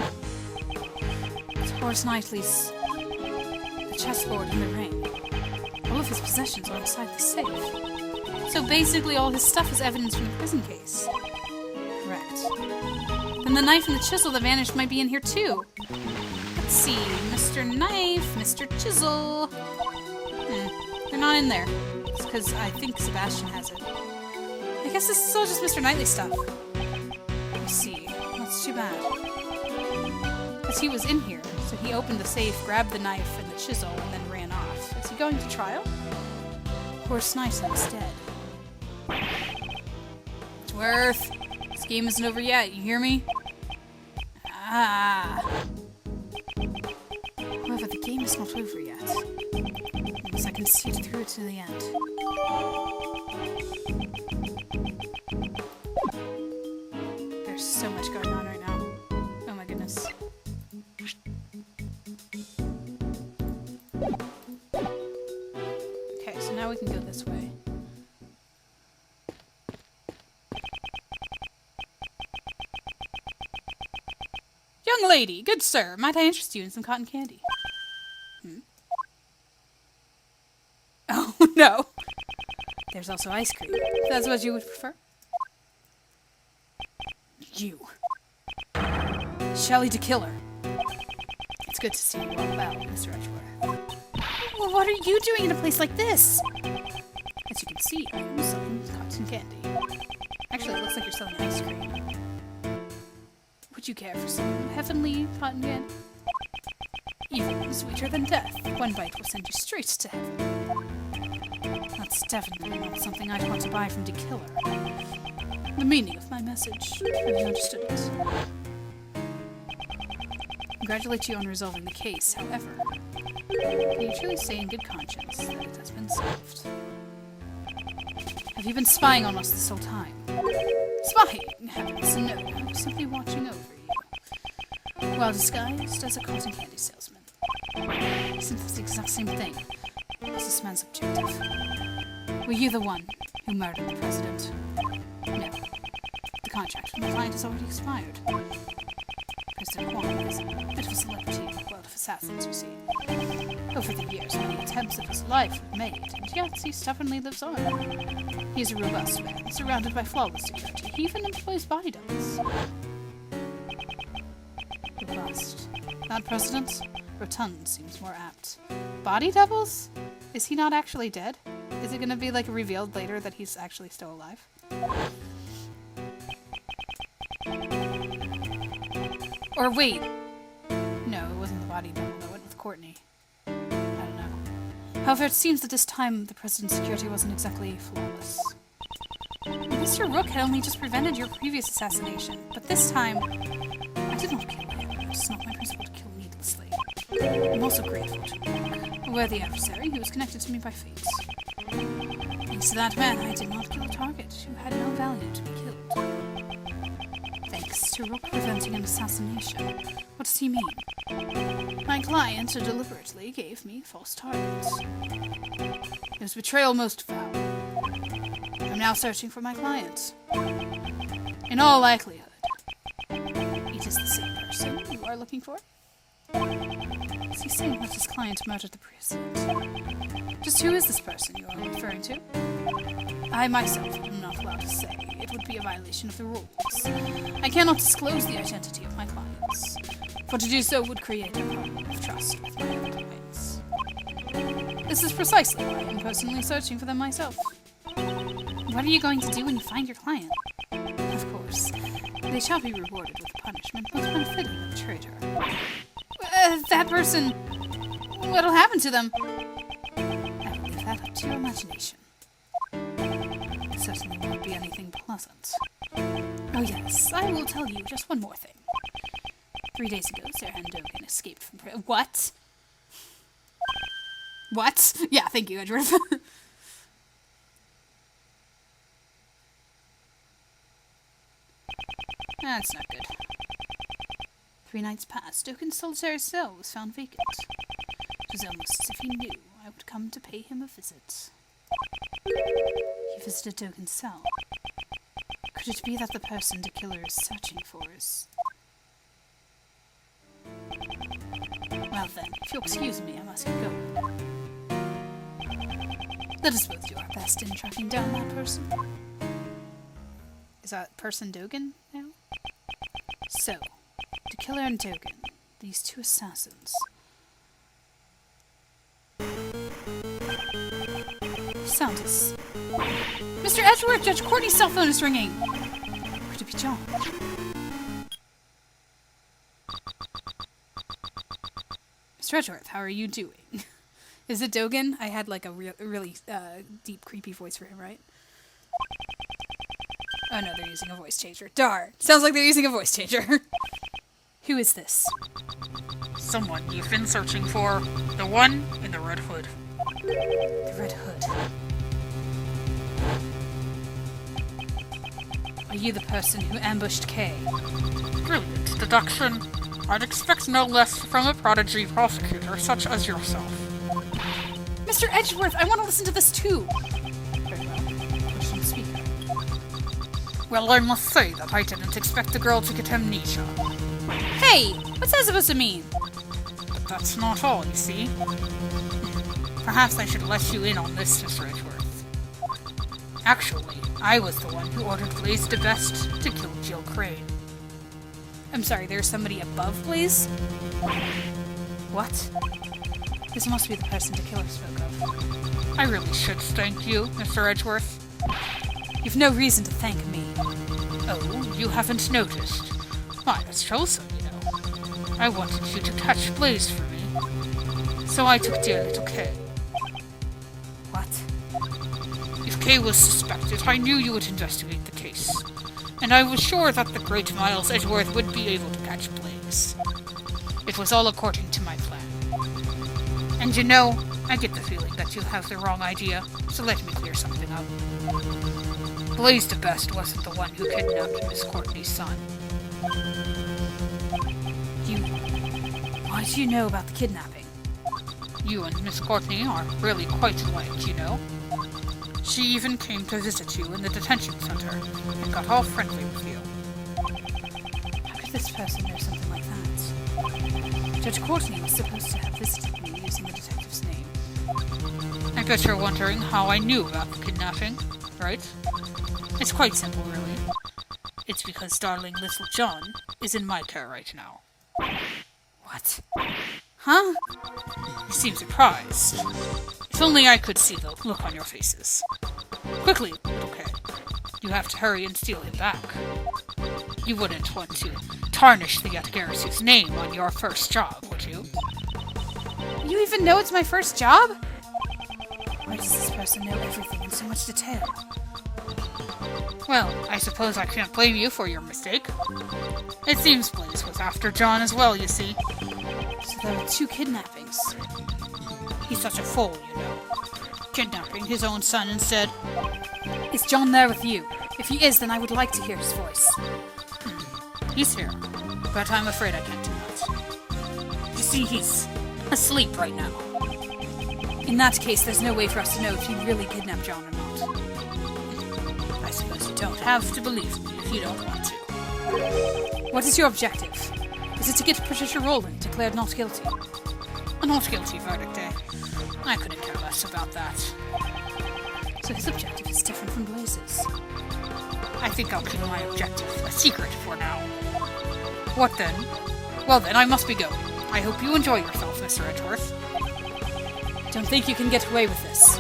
It's Horace Knightley's... the chessboard and the ring. All of his possessions are inside the safe. So basically all his stuff is evidence from the prison case. Correct. Then the knife and the chisel that vanished might be in here too. Let's see, Mr. Knife, Mr. Chisel... they're not in there. It's because I think Sebastian has it. I guess this is all just Mr. Knightley stuff. I see. That's too bad. Because he was in here, so he opened the safe, grabbed the knife and the chisel, and then ran off. Is he going to trial? Horace Knightley is dead. Edgeworth! This game isn't over yet, you hear me? However, the game is not over yet. Unless I can see it through to the end. There's so much going on right now. Oh my goodness. Okay, so now we can go this way. Young lady, good sir, might I interest you in some cotton candy? Oh no! There's also ice cream, if that's what you would prefer. You. Shelley DeKiller. It's good to see you all well, Mr. Edgeworth. Well, what are you doing in a place like this? As you can see, I'm selling cotton candy. Actually, it looks like you're selling ice cream. Would you care for some heavenly cotton candy? Even sweeter than death. One bite will send you straight to heaven. That's definitely not something I'd want to buy from DeKiller. The meaning of my message. Have you understood it? Congratulate you on resolving the case, however. Can you truly say in good conscience that it has been solved? Have you been spying on us this whole time? Spying? Heavens, no. I'm simply watching over you. While disguised as a cotton candy salesman. Isn't that the exact same thing? What's this man's objective? Were you the one who murdered the president? No. The contract with my client has already expired. President Juan is a bit of a celebrity in the world of assassins, you see. Over the years, many attempts of his life were made, and yet he stubbornly lives on. He is a robust man, surrounded by flawless security. He even employs body doubles. Robust. Not president? Rotund seems more apt. Body doubles? Is he not actually dead? Is it gonna be like revealed later that he's actually still alive? Or wait. No, it wasn't the body double. That went with Courtney. I don't know. However, it seems that this time the president's security wasn't exactly flawless. Mr. Rook had only just prevented your previous assassination, but this time I did not kill him. It is not my principle to kill needlessly. I'm also grateful to Rook, a worthy adversary who was connected to me by fate. Thanks to that man, I did not kill a target who had no value to be killed. Thanks to Rook preventing an assassination. What does he mean? My client deliberately gave me false targets. It was betrayal most foul. I'm now searching for my client. In all likelihood, it is the same person you are looking for? Is he saying that his client murdered the president? Just who is this person you are referring to? I myself am not allowed to say. It would be a violation of the rules. I cannot disclose the identity of my clients, for to do so would create a problem of trust with my other clients. This is precisely why I'm personally searching for them myself. What are you going to do when you find your client? Of course, they shall be rewarded with a punishment most unfitting of a traitor. That person... What'll happen to them? I will leave that up to your imagination. It certainly won't be anything pleasant. Oh yes, I will tell you just one more thing. 3 days ago, Sirhan Dogan escaped from prison. What? What? Yeah, thank you, Edgeworth. That's not good. 3 nights passed. Dogan's solitary cell was found vacant. It was almost as if he knew I would come to pay him a visit. He visited Dogan's cell. Could it be that the person the killer is searching for is... Well then, if you'll excuse me, I must go. Let us both do our best in tracking down that person. Is that person Dogan now? So, the killer and Dogan, these 2 assassins. Sound is... Mr. Edgeworth, Judge Courtney's cell phone is ringing! Could it be John? Mr. Edgeworth, how are you doing? Is it Dogan? I had like a really deep, creepy voice for him, right? Oh no, they're using a voice changer. Darn! Sounds like they're using a voice changer. Who is this? Someone you've been searching for. The one in the red hood. The Red Hood. Are you the person who ambushed Kay? Brilliant deduction. I'd expect no less from a prodigy prosecutor such as yourself. Mr. Edgeworth, I want to listen to this too! Very well. Push on speaker. Well, I must say that I didn't expect the girl to get amnesia. Hey! What's that supposed to mean? But that's not all, you see. Perhaps I should let you in on this, Mr. Edgeworth. Actually, I was the one who ordered Blaze DeBest to kill Jill Crane. I'm sorry, there's somebody above Blaze? What? This must be the person the killer spoke of. I really should thank you, Mr. Edgeworth. You've no reason to thank me. Oh, you haven't noticed. Why, that's so, you know. I wanted you to catch Blaze for me. So I took dear little Kay. What? If Kay was suspected, I knew you would investigate the case. and I was sure that the great Miles Edgeworth would be able to catch Blaze. It was all according to my plan. And you know, I get the feeling that you have the wrong idea, so let me clear something up. Blaze the Best wasn't the one who kidnapped Miss Courtney's son. Why do you know about the kidnapping? You and Miss Courtney are really quite alike, you know. She even came to visit you in the detention center and got all friendly with you. How could this person know something like that? Judge Courtney was supposed to have visited me using the detective's name. I bet you're wondering how I knew about the kidnapping, right? It's quite simple, really. It's because darling little John is in my care right now. What? Huh? You seem surprised. If only I could see the look on your faces. Quickly, little kid. You have to hurry and steal him back. You wouldn't want to tarnish the Yatagarasu's name on your first job, would you? You even know it's my first job? Why does this person know everything in so much detail? Well, I suppose I can't blame you for your mistake. It seems Blaze was after John as well, you see. So there were 2 kidnappings. He's such a fool, you know. Kidnapping his own son instead. Is John there with you? If he is, then I would like to hear his voice. He's here, but I'm afraid I can't do that. You see, he's asleep right now. In that case, there's no way for us to know if you really kidnapped John or not. I suppose you don't have to believe me if you don't want to. What is your objective? Is it to get Patricia Rowland declared not guilty? A not guilty verdict, eh? I couldn't care less about that. So his objective is different from Blaze's. I think I'll keep my objective a secret for now. What then? Well then, I must be going. I hope you enjoy yourself, Mr. Edgeworth. Don't think you can get away with this.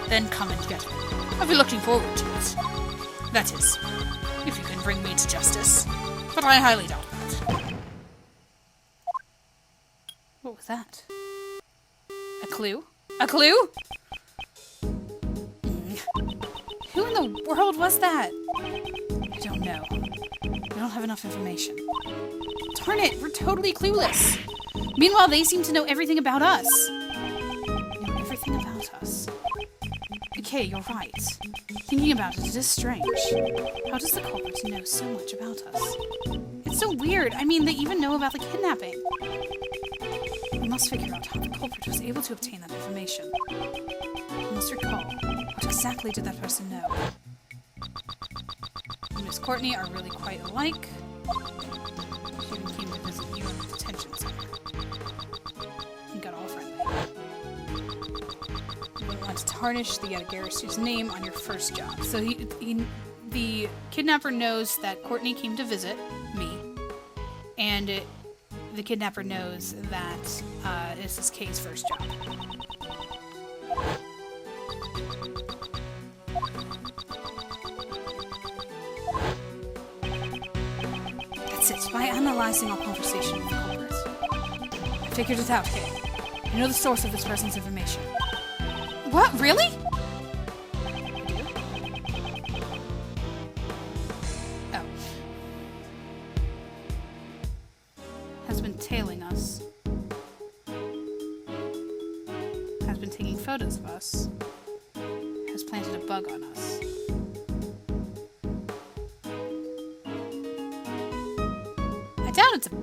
Then come and get me. I'll be looking forward to it. That is, if you can bring me to justice. But I highly doubt that. What was that? A clue? A clue? Who in the world was that? I don't know. We don't have enough information. Darn it, we're totally clueless. Meanwhile, they seem to know everything about us. Know everything about us. Okay, you're right. Thinking about it, it is strange. How does the culprit know so much about us? It's so weird. I mean, they even know about the kidnapping. We must figure out how the culprit was able to obtain that information. We must recall, what exactly did that person know? You and Miss Courtney are really quite alike. She even came to visit you in the detention center. And got all friendly. You wouldn't want to tarnish the Yatagarasu's name on your first job. So the kidnapper knows that Courtney came to visit me, and the kidnapper knows that this is Kay's first job. That's it. By analyzing our conversation with the culprit, I figured it out, Kay. You know the source of this person's information. What? Really? You do? Oh. Has been tailing us. Has been taking photos of us. Has planted a bug on us. I doubt it's a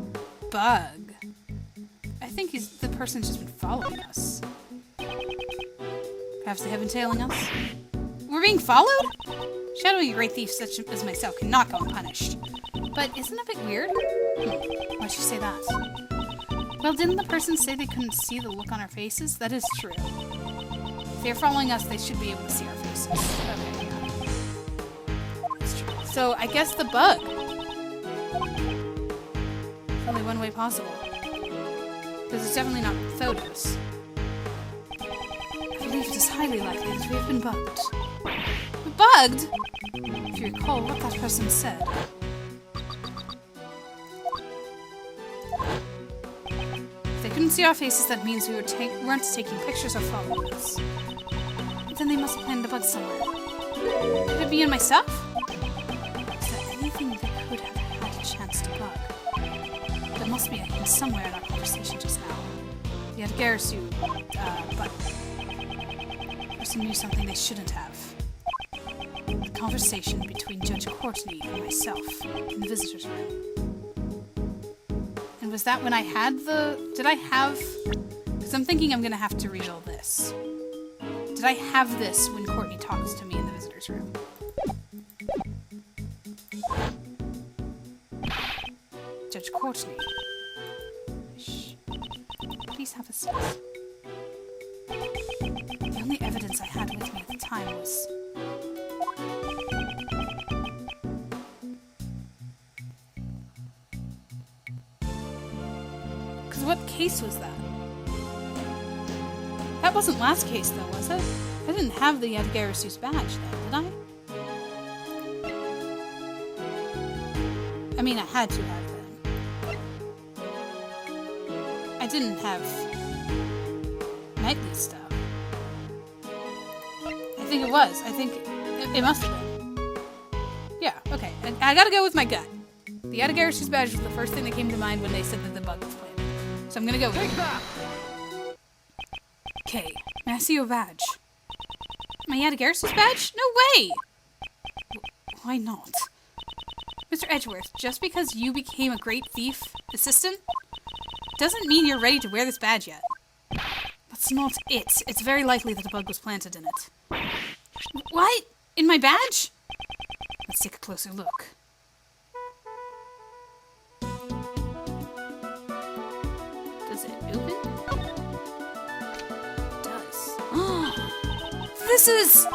bug. I think the person's just been following us. Perhaps they have been tailing us? We're being followed? Shadowing a great thief such as myself cannot go unpunished. But isn't that a bit weird? Why'd you say that? Well, didn't the person say they couldn't see the look on our faces? That is true. If they're following us, they should be able to see our faces. Okay, yeah. That's true. So, I guess the bug. There's only one way possible. Because it's definitely not photos. I believe it is highly likely that we have been bugged. Bugged? If you recall what that person said. If they couldn't see our faces, that means we weren't taking pictures or following us. But then they must have planned to bug somewhere. Could it be in my stuff? Is there anything nothing that could have had a chance to bug. There must be a hint somewhere in our conversation just now. The Adgarasu, but the person knew something they shouldn't have. The conversation between Judge Courtney and myself in the visitor's room. And was that when I had did I have, because I'm thinking I'm going to have to read all this. Did I have this when Courtney talks to me in the visitor's room? Judge Courtney. Shh. Please have a seat. The only evidence I had with me at the time was... Because what case was that? That wasn't last case, though, was it? I didn't have the Adgarasu's badge, then, did I? I mean, I had to have them. I didn't have Knightley's stuff. I think it was. I think it must have been. Yeah, okay. I gotta go with my gut. The Adgarasu's badge was the first thing that came to mind when they said that the bug was planted. So I'm gonna go with it. Okay, may I see your badge? My Adgarasu's badge? No way! Why not? Mr. Edgeworth, just because you became a great thief assistant doesn't mean you're ready to wear this badge yet. That's not it. It's very likely that a bug was planted in it. What? In my badge? Let's take a closer look. Does it open? It does. This is...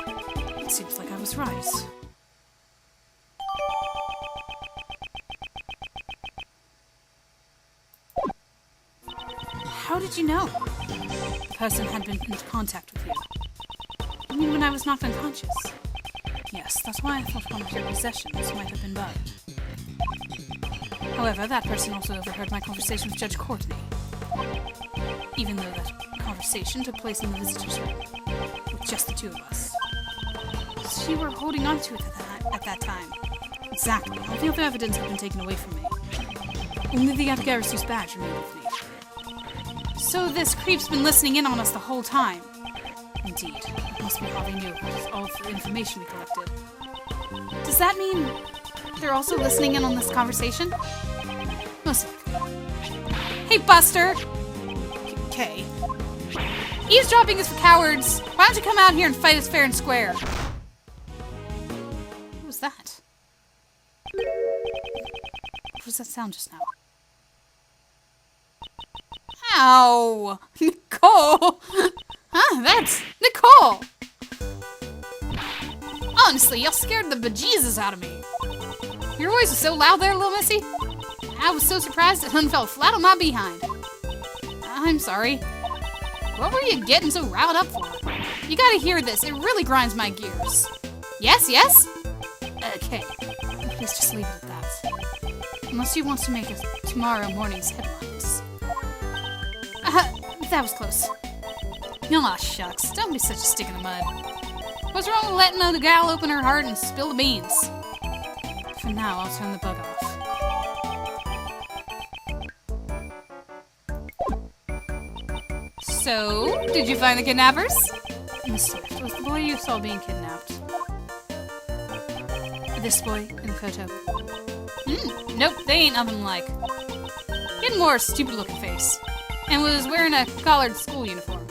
It seems like I was right. How did you know? The person had been in contact with you. I mean, when I was knocked unconscious. Yes, that's why I thought one of your possessions might have been bugged. However, that person also overheard my conversation with Judge Courtney. Even though that conversation took place in the visitor's room, with just the two of us. So you were holding on to it at that time. Exactly. All the other evidence had been taken away from me. Only the Adgarasu's badge remained with me. So this creep's been listening in on us the whole time. Indeed. It must be how they knew about all the information we collected. Does that mean they're also listening in on this conversation? Most likely. Hey, Buster! Okay. Eavesdropping is for cowards. Why don't you come out here and fight us fair and square? What was that? What was that sound just now? Ow! Nicole! Huh, that's Nicole! Honestly, y'all scared the bejesus out of me. Your voice was so loud there, little missy. I was so surprised it fell flat on my behind. I'm sorry. What were you getting so riled up for? You gotta hear this. It really grinds my gears. Yes, yes? Okay. Please just leave it at that. Unless you want to make tomorrow morning's headlines. That was close. Aw, shucks. Don't be such a stick in the mud. What's wrong with letting the gal open her heart and spill the beans? For now, I'll turn the bug off. So, did you find the kidnappers? Miss Swift, was the boy you saw being kidnapped? This boy in the photo? Nope, they ain't nothing like. He had more stupid-looking face. And was wearing a collared school uniform.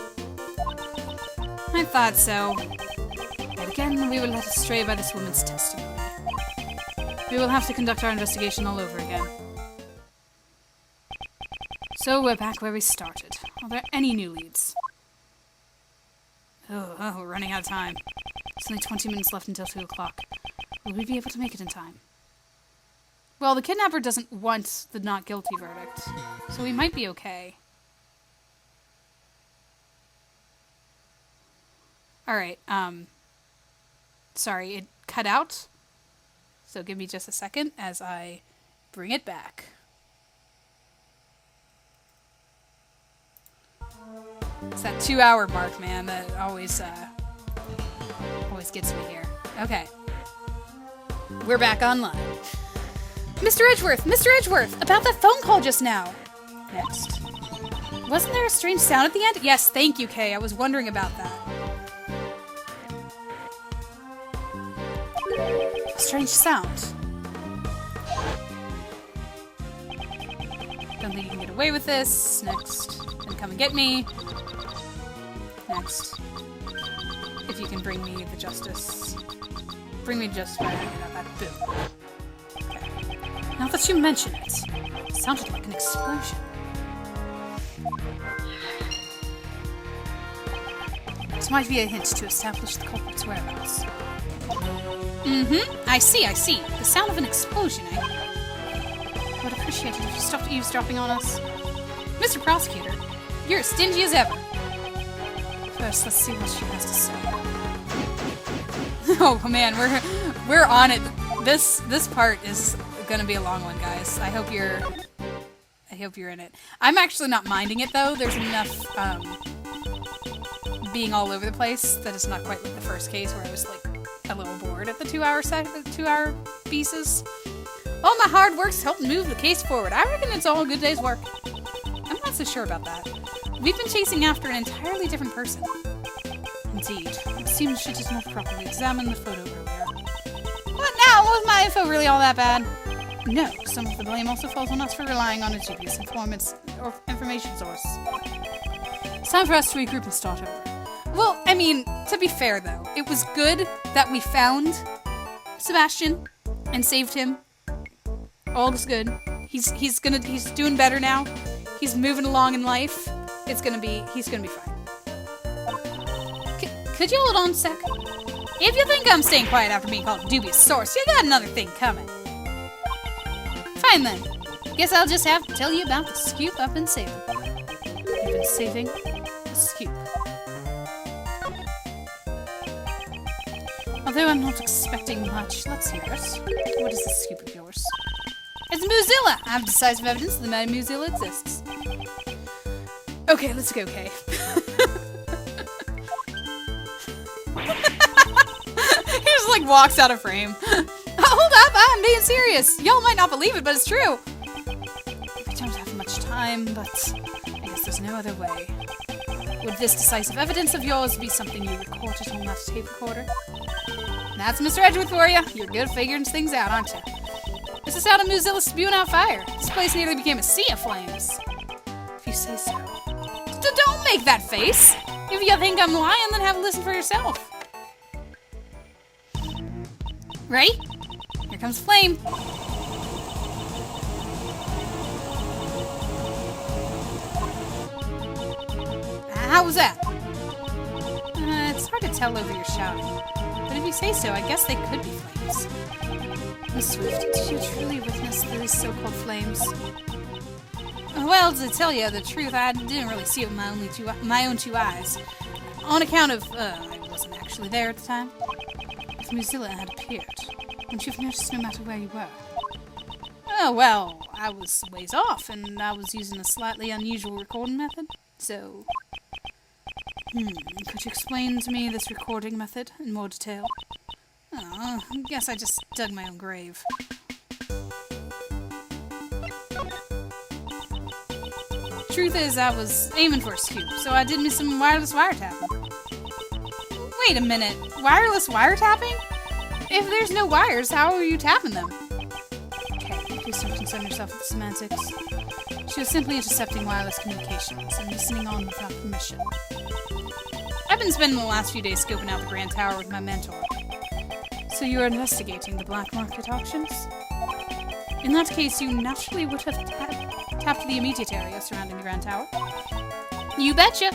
I thought so. But again, we were led astray by this woman's testimony. We will have to conduct our investigation all over again. So we're back where we started. Are there any new leads? Oh, we're running out of time. There's only 20 minutes left until 2 o'clock. Will we be able to make it in time? Well, the kidnapper doesn't want the not guilty verdict, so we might be okay. Alright, sorry, it cut out. So give me just a second as I bring it back. It's that 2-hour mark, man, that always gets me here. Okay. We're back online. Mr. Edgeworth! Mr. Edgeworth! About that phone call just now! Next. Wasn't there a strange sound at the end? Yes, thank you, Kay. I was wondering about that. A strange sound. Don't think you can get away with this. Next. Then come and get me. Next. If you can bring me the justice. Bring me justice by that boom. Okay. Now that you mention it, it sounded like an explosion. This might be a hint to establish the culprit's whereabouts. I see. The sound of an explosion, eh? I would appreciate it if you stopped eavesdropping on us. Mr. Prosecutor, you're as stingy as ever. First, let's see what she has to say. Oh man, we're on it. This part is gonna be a long one, guys. I hope you're in it. I'm actually not minding it though. There's enough being all over the place that it's not quite like the first case where I was like a little bored at the 2-hour pieces. All my hard work's helped move the case forward. I reckon it's all a good day's work. I'm not so sure about that. We've been chasing after an entirely different person. Indeed. It seems she did not properly examine the photo earlier. What now? Was my info really all that bad? No. Some of the blame also falls on us for relying on a dubious information source. It's time for us to regroup and start over. Well, I mean, to be fair though, it was good that we found Sebastian and saved him. All is good. He's doing better now. He's moving along in life. He's gonna be fine. Could you hold on a sec? If you think I'm staying quiet after being called a dubious source, you got another thing coming. Fine then. Guess I'll just have to tell you about the scoop I've been saving. You've been saving the scoop. Although I'm not expecting much, let's hear it. What is this scoop of yours? It's Muzilla! I have decisive evidence that the Muzilla exists. Okay, let's go, Kay. He just like walks out of frame. Hold up, I'm being serious. Y'all might not believe it, but it's true. We don't have much time, but I guess there's no other way. Would this decisive evidence of yours be something you recorded on that tape recorder? That's Mr. Edgeworth for you. You're good at figuring things out, aren't you? This is how the Muzilla spewing out fire. This place nearly became a sea of flames. If you say so. Don't make that face! If you think I'm lying, then have a listen for yourself. Ready? Here comes flame. How was that? It's hard to tell over your shouting. But if you say so, I guess they could be flames. Miss Swift, did you truly witness these so-called flames? Well, to tell you the truth, I didn't really see it with my own two eyes. On account of, I wasn't actually there at the time. If Muzilla had appeared, wouldn't you have noticed no matter where you were? Oh, well, I was a ways off, and I was using a slightly unusual recording method, so... could you explain to me this recording method in more detail? Oh, I guess I just dug my own grave. Truth is, I was aiming for a scoop, so I did me some wireless wiretapping. Wait a minute, wireless wiretapping? If there's no wires, how are you tapping them? Okay, please don't concern yourself with the semantics. She was simply intercepting wireless communications and listening on without permission. I've been spending the last few days scoping out the Grand Tower with my mentor. So you are investigating the black market auctions? In that case, you naturally would have tapped the immediate area surrounding the Grand Tower. You betcha!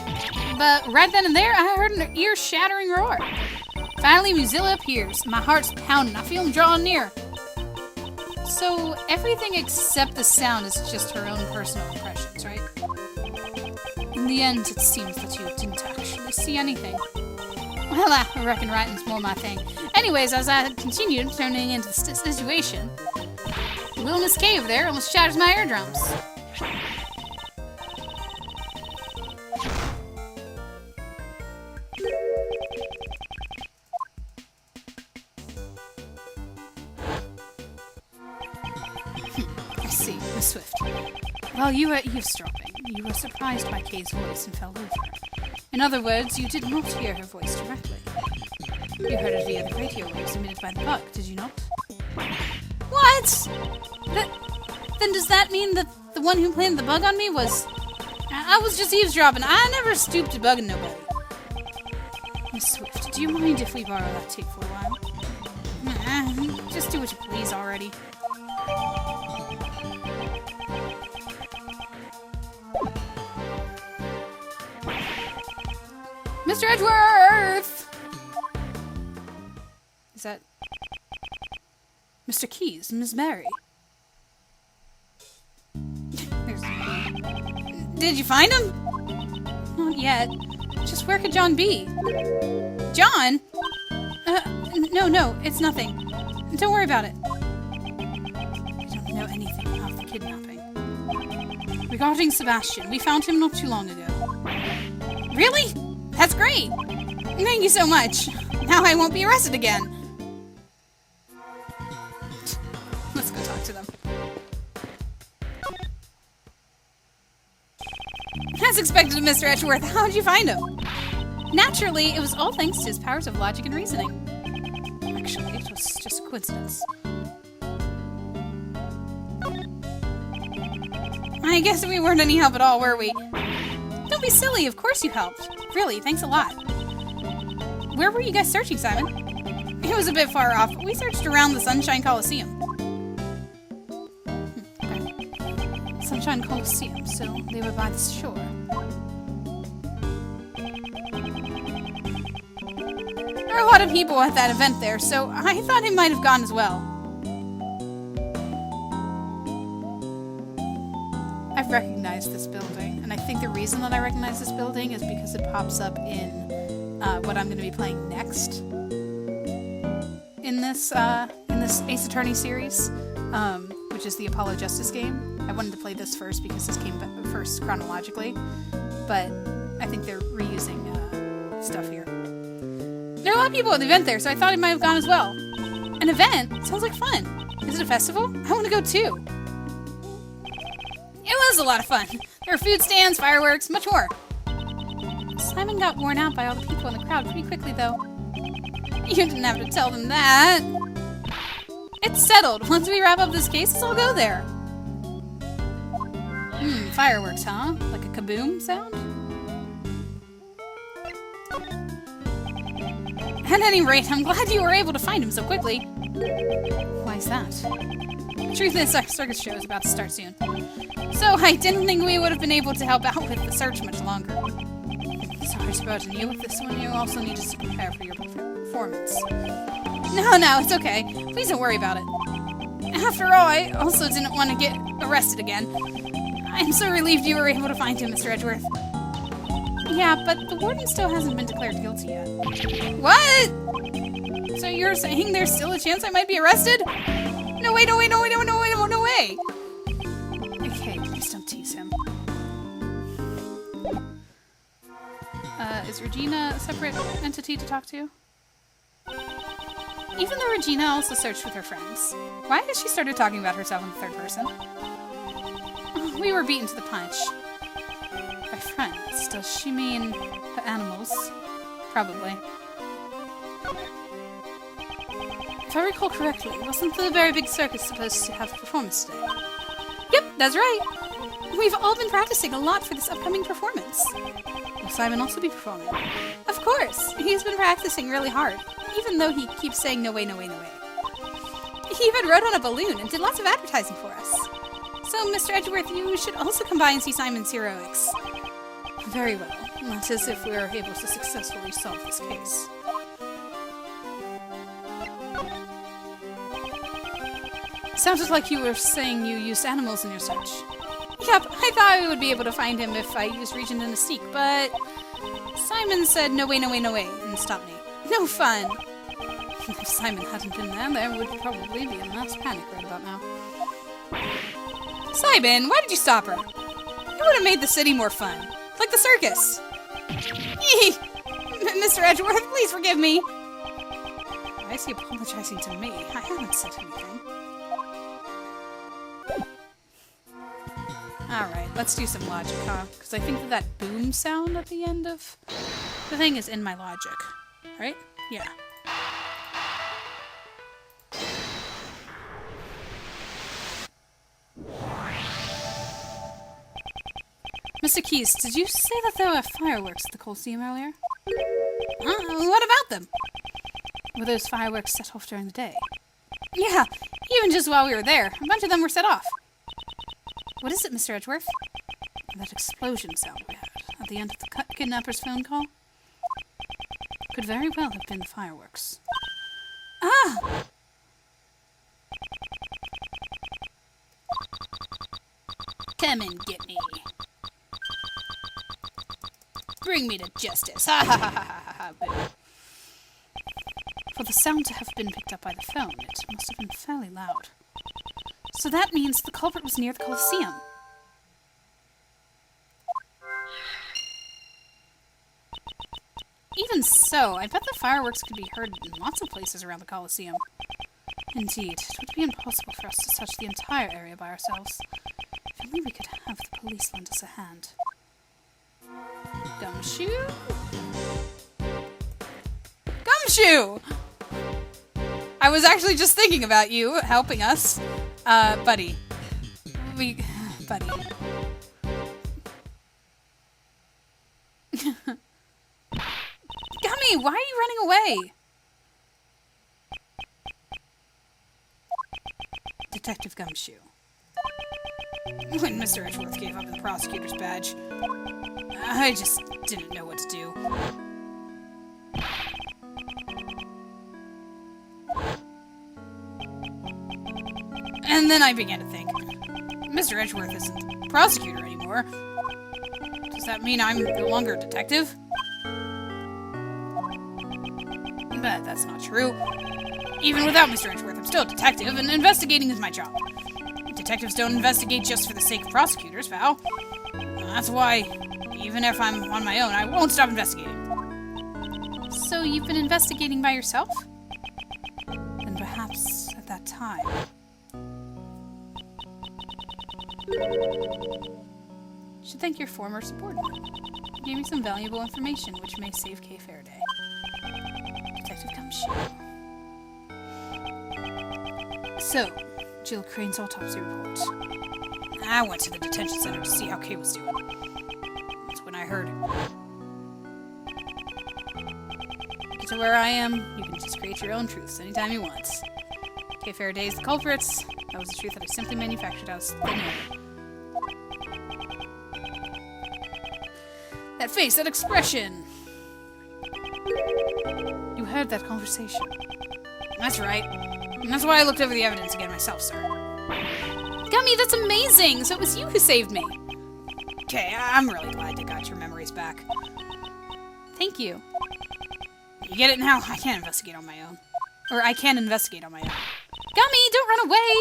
But right then and there, I heard an ear-shattering roar. Finally, Muzilla appears. My heart's pounding. I feel him drawing near. So, everything except the sound is just her own personal impressions, right? In the end, it seems that you didn't actually see anything. Well, I reckon writing's more my thing. Anyways, as I continued turning into the situation, little Miss Cave there almost shatters my eardrums. Miss Swift, while you were eavesdropping, you were surprised by Kay's voice and fell over. In other words, you did not hear her voice directly. You heard it via the radio waves emitted by the bug, did you not? What? Then does that mean that the one who planted the bug on me was... I was just eavesdropping. I never stooped to bugging nobody. Miss Swift, do you mind if we borrow that tape for a while? Just do what you please already. Mr. Edgeworth! Is that... Mr. Keys, Miss Mary? There's Did you find him? Not yet. Just where could John be? John? No, it's nothing. Don't worry about it. I don't know anything about the kidnapping. Regarding Sebastian, we found him not too long ago. Really? That's great! Thank you so much. Now I won't be arrested again. Let's go talk to them. As expected of Mr. Edgeworth, how'd you find him? Naturally, it was all thanks to his powers of logic and reasoning. Actually, it was just a coincidence. I guess we weren't any help at all, were we? Don't be silly, of course you helped. Really, thanks a lot. Where were you guys searching, Simon? It was a bit far off, but we searched around the Sunshine Coliseum. Okay. Sunshine Coliseum, so they were by the shore. There are a lot of people at that event there, so I thought he might have gone as well. I've recognized this building, and I think the reason that I recognize this building is because it pops up in what I'm going to be playing next in this Ace Attorney series, which is the Apollo Justice game. I wanted to play this first because this came first chronologically, but I think they're reusing stuff here. There are a lot of people at the event there, so I thought he might have gone as well. An event? Sounds like fun. Is it a festival? I want to go too. It was a lot of fun. There were food stands, fireworks, much more. Simon got worn out by all the people in the crowd pretty quickly, though. You didn't have to tell them that. It's settled. Once we wrap up this case, let's all go there. Fireworks, huh? Like a kaboom sound? At any rate, I'm glad you were able to find him so quickly. Why's that? The truth is, our circus show is about to start soon. So I didn't think we would have been able to help out with the search much longer. Sorry to burden you with this one. You also need us to prepare for your performance. No, it's okay. Please don't worry about it. After all, I also didn't want to get arrested again. I'm so relieved you were able to find him, Mr. Edgeworth. Yeah, but the warden still hasn't been declared guilty yet. What? So you're saying there's still a chance I might be arrested? No way. Okay, please don't tease him. Is Regina a separate entity to talk to? Even though Regina also searched with her friends, why has she started talking about herself in the third person? We were beaten to the punch. By friends, does she mean her animals? Probably. If I recall correctly, wasn't the very big circus supposed to have a performance today? Yep, that's right. We've all been practicing a lot for this upcoming performance. Will Simon also be performing? Of course! He's been practicing really hard, even though he keeps saying no way. He even rode on a balloon and did lots of advertising for us. So, Mr. Edgeworth, you should also come by and see Simon's heroics. Very well. That's as if we were able to successfully solve this case. Sounded like you were saying you used animals in your search. Yep, I thought I would be able to find him if I used Regent and Mystique, but Simon said no way, and stopped me. No fun! If Simon hadn't been there would probably be a mass panic right about now. Simon, why did you stop her? It would have made the city more fun. Like the circus. Mr. Edgeworth, please forgive me. Why is he apologizing to me? I haven't said anything. Alright, let's do some logic, huh? Because I think that boom sound at the end of the thing is in my logic. Right? Yeah. Mr. Keys, did you say that there were fireworks at the Coliseum earlier? What about them? Were those fireworks set off during the day? Yeah, even just while we were there, a bunch of them were set off. What is it, Mr. Edgeworth? That explosion sound we had at the end of the kidnapper's phone call? Could very well have been the fireworks. Ah! Come and get me. Bring me to justice. Ha ha ha ha ha ha. For the sound to have been picked up by the phone, it must have been fairly loud. So that means the culprit was near the Coliseum. Even so, I bet the fireworks could be heard in lots of places around the Coliseum. Indeed, it would be impossible for us to search the entire area by ourselves. If only we could have the police lend us a hand. Gumshoe? Gumshoe! I was actually just thinking about you helping us. Buddy. Buddy. Gummy, why are you running away? Detective Gumshoe. When Mr. Edgeworth gave up the prosecutor's badge, I just didn't know what to do. And then I began to think, Mr. Edgeworth isn't prosecutor anymore. Does that mean I'm no longer a detective? But that's not true. Even without Mr. Edgeworth, I'm still a detective, and investigating is my job. Detectives don't investigate just for the sake of prosecutors, Val. That's why, even if I'm on my own, I won't stop investigating. So you've been investigating by yourself? Then perhaps at that time... should thank your former subordinate. He gave me some valuable information which may save Kay Faraday. Detective Gumshoe. So, Jill Crane's autopsy report. I went to the detention center to see how Kay was doing. That's when I heard. Get to where I am, you can just create your own truths anytime you want. Kay Faraday's the culprits. That was the truth that I simply manufactured out of thin air. That face, that expression! You heard that conversation. That's right. And that's why I looked over the evidence again myself, sir. Gummy, that's amazing! So it was you who saved me! Okay, I'm really glad I got your memories back. Thank you. You get it now? I can't investigate on my own. Or I can investigate on my own. Gummy, don't run away!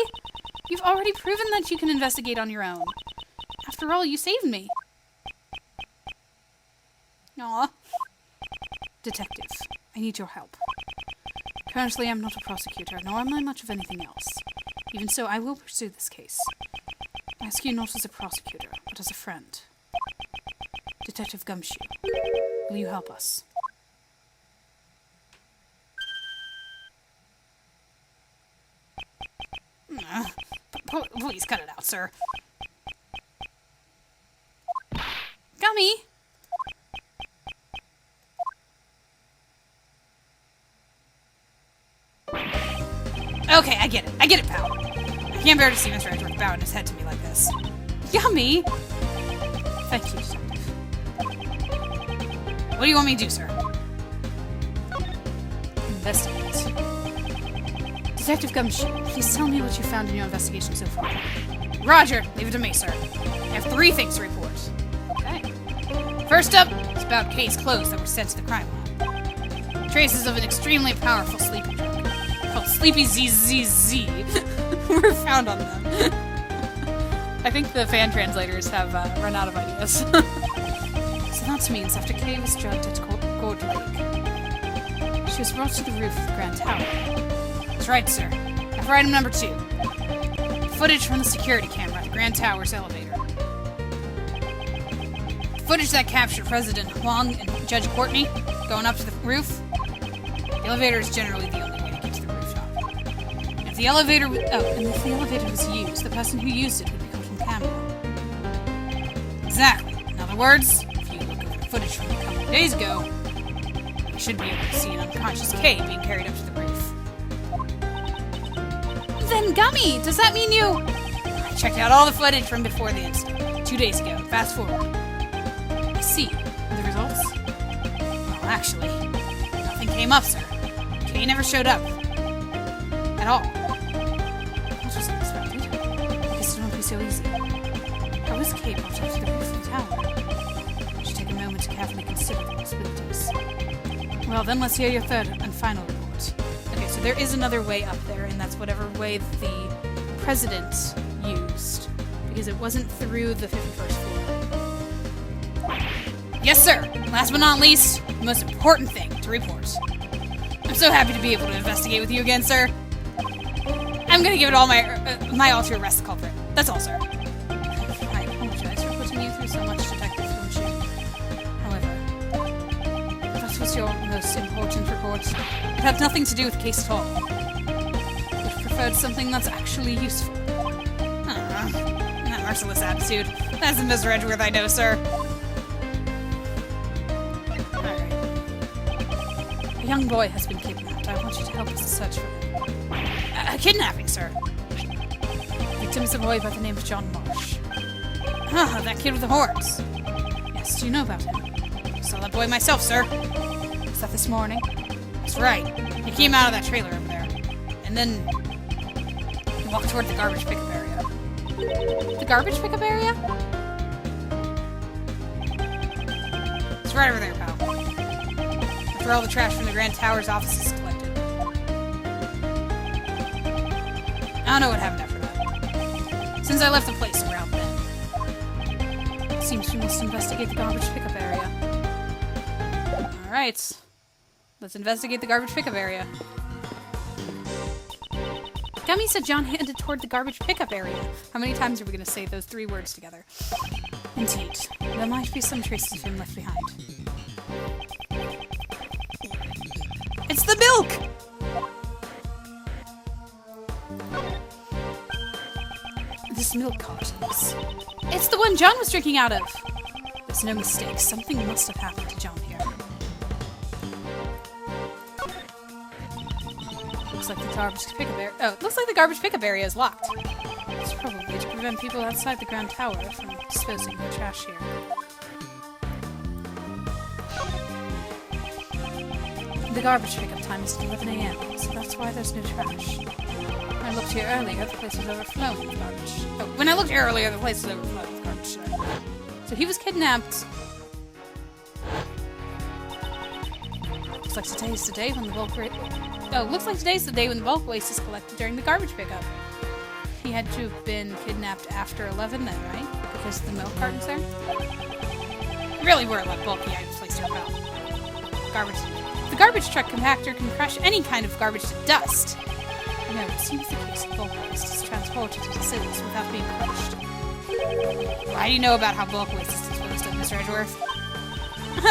You've already proven that you can investigate on your own. After all, you saved me. Aw. Detective, I need your help. Currently, I'm not a prosecutor, nor am I much of anything else. Even so, I will pursue this case. I ask you not as a prosecutor, but as a friend. Detective Gumshoe, will you help us? Please cut it out, sir. Gummy! Okay, I get it, pal. I can't bear to see Mr. Edgeworth bowing his head to me like this. Yummy! Thank you, Detective. What do you want me to do, sir? Investigate. Detective Gumshoe, please tell me what you found in your investigation so far. Roger! Leave it to me, sir. I have 3 things to report. Okay. First up, it's about Kay's clothes that were sent to the crime lab. Traces of an extremely powerful sleeping drug called Sleepy ZZZ were found on them. I think the fan translators have run out of ideas. So that means after Kay was drugged at Gold Lake, she was brought to the roof of the Grand Tower. That's right, sir. Now for item number 2. Footage from the security camera at the Grand Tower's elevator. footage that captured President Huang and Judge Courtney going up to the roof. The elevator is generally the only way to get to the rooftop. If the elevator was used, the person who used it would be caught on camera. Exactly. In other words, if you look over the footage from a couple of days ago, you should be able to see an unconscious Kay being carried up to the roof. Then, Gummy, does that mean you... I checked out all the footage from before the incident, 2 days ago. Fast forward. I see. And the results? Well, actually, nothing came up, sir. Kay never showed up. At all. That was unexpected. I guess it won't be so easy. How was Kay brought up to the roof of the tower? I should take a moment to carefully consider the possibilities. Well, then let's hear your third and final report. Okay, so there is another way up there, and that's whatever way the president used. Because it wasn't through the 51st floor. Yes, sir! Last but not least, the most important thing to report. I'm so happy to be able to investigate with you again, sir. I'm gonna give it all my all to arrest the culprit. That's all, sir. I apologize for putting you through so much, Detective Fumshi. However, That was your most important report. It had nothing to do with the case at all. I would have preferred something that's actually useful. That merciless attitude. That's the Mr. Edgeworth I know, sir. Alright. A young boy has been kidnapped. I want you to help us search for him. A kidnapping, sir. The victim is a boy by the name of John Marsh. Ah, that kid with the horns. Yes, do you know about him? I saw that boy myself, sir. Was that this morning? That's right. He came out of that trailer over there. And then he walked toward the garbage pickup area. the garbage pickup area? It's right over there, pal. After all the trash from the Grand Tower's office is collected. I don't know what happened after that. Since I left the place around then. Seems we must investigate the garbage pickup area. Alright. Let's investigate the garbage pickup area. Gummy said John headed toward the garbage pickup area. How many times are we going to say those three words together? Indeed. There might be some traces of him left behind. It's the milk! This milk carton is... It's the one John was drinking out of! There's no mistake. Something must have happened to John here. Looks like the garbage pickup area... Oh, it looks like the garbage pickup area is locked. It's probably to prevent people outside the Grand Tower from disposing of the trash here. The garbage pickup time is at 11 AM, so that's why there's no trash. When I looked here earlier, the place was overflowing with garbage. Oh, when I looked earlier, the place was overflowing with garbage. So he was kidnapped. Looks like today's the day when the bulk waste is collected during the garbage pickup. He had to have been kidnapped after 11 then, right? Because the milk cartons there? Really were a lot bulky items placed here, pal. The garbage truck compactor can crush any kind of garbage to dust. No, it seems the case of bulk waste is transported to facilities without being crushed. Why do you know about how bulk waste is disposed of, Mr. Edgeworth?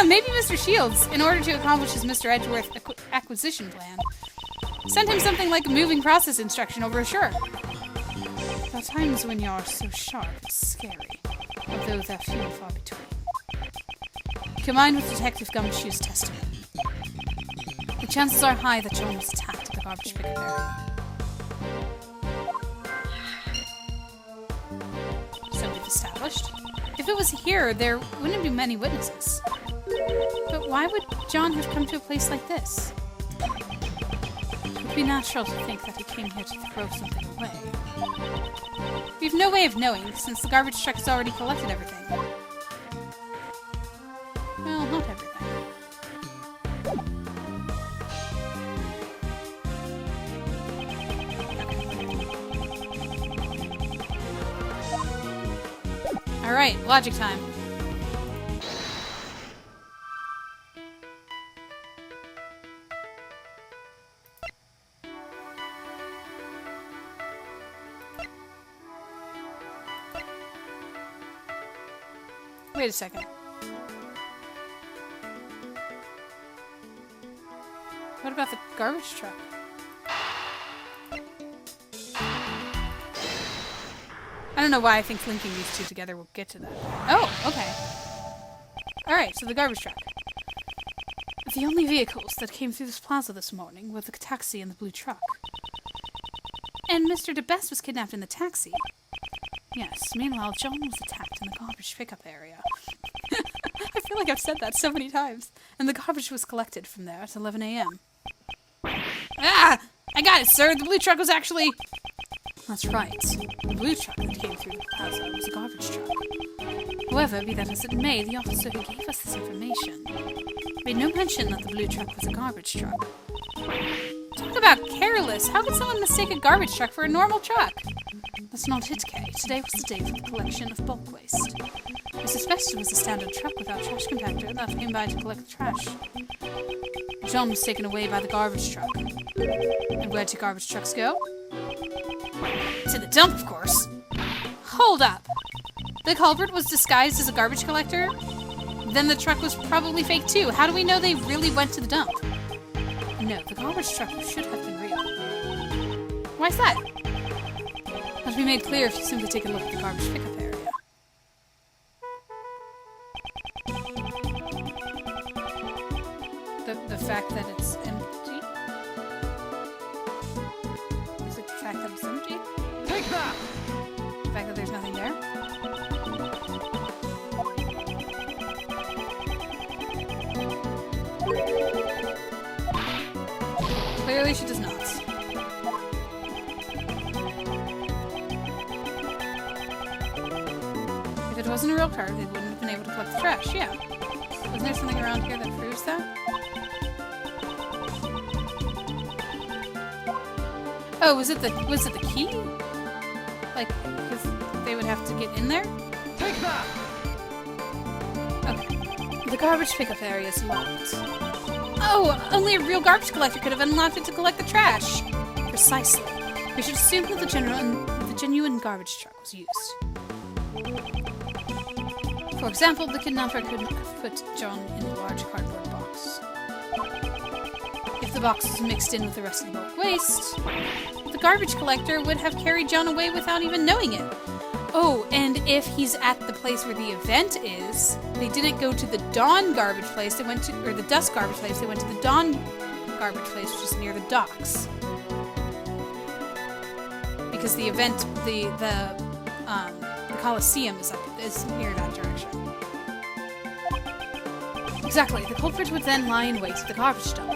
Maybe Mr. Shields, in order to accomplish his Mr. Edgeworth acquisition plan, sent him something like a moving process instruction over a shirt. There are times when you're so sharp, it's scary, although they're few and far between. Combined with Detective Gumshoe's testimony, the chances are high that John was attacked at the garbage pickup area. So we've established. If it was here, there wouldn't be many witnesses. But why would John have come to a place like this? It would be natural to think that he came here to throw something away. We have no way of knowing, since the garbage truck has already collected everything. Well, not everything. Alright, logic time. Wait a second. about the garbage truck? I don't know why I think linking these two together will get to that. Oh, okay. Alright, so the garbage truck. The only vehicles that came through this plaza this morning were the taxi and the blue truck. And Mr. DeBest was kidnapped in the taxi. Yes, meanwhile, John was attacked in the garbage pickup area. I feel like I've said that so many times. And the garbage was collected from there at 11 a.m. Ah! I got it, sir! The blue truck was actually... That's right. The blue truck that came through the plaza was a garbage truck. However, be that as it may, the officer who gave us this information made no mention that the blue truck was a garbage truck. Talk about careless! How could someone mistake a garbage truck for a normal truck? That's not it, Kay. Today was the day for the collection of bulk waste. I suspected it was a standard truck without trash compactor that came by to collect the trash. John was taken away by the garbage truck. And where do garbage trucks go? To the dump, of course. Hold up! The culprit was disguised as a garbage collector? Then the truck was probably fake too. How do we know they really went to the dump? No, the garbage truck should have been real. Why's that? That'll be made clear if you simply take a look at the garbage pickup area. The fact that it's empty? Is it the fact that it's empty? Take that! The fact that there's nothing there? Clearly she does not. If it wasn't a real car, they wouldn't have been able to collect the trash, yeah. Wasn't there something around here that proves that? Oh, was it the key? Like, because they would have to get in there? Take that! Okay. The garbage pickup area is locked. Oh, only a real garbage collector could have unlocked it to collect the trash. Precisely. We should assume that the genuine garbage truck was used. For example, the kidnapper could have put John in a large cardboard box. If the box was mixed in with the rest of the bulk waste, the garbage collector would have carried John away without even knowing it. Oh, and if he's at the place where the event is, they didn't go to the dawn garbage place, they went to, or the dusk garbage place, they went to the dawn garbage place, which is near the docks. Because the event, the Colosseum is near that direction. Exactly, the culprit would then lie in wait at the garbage dump.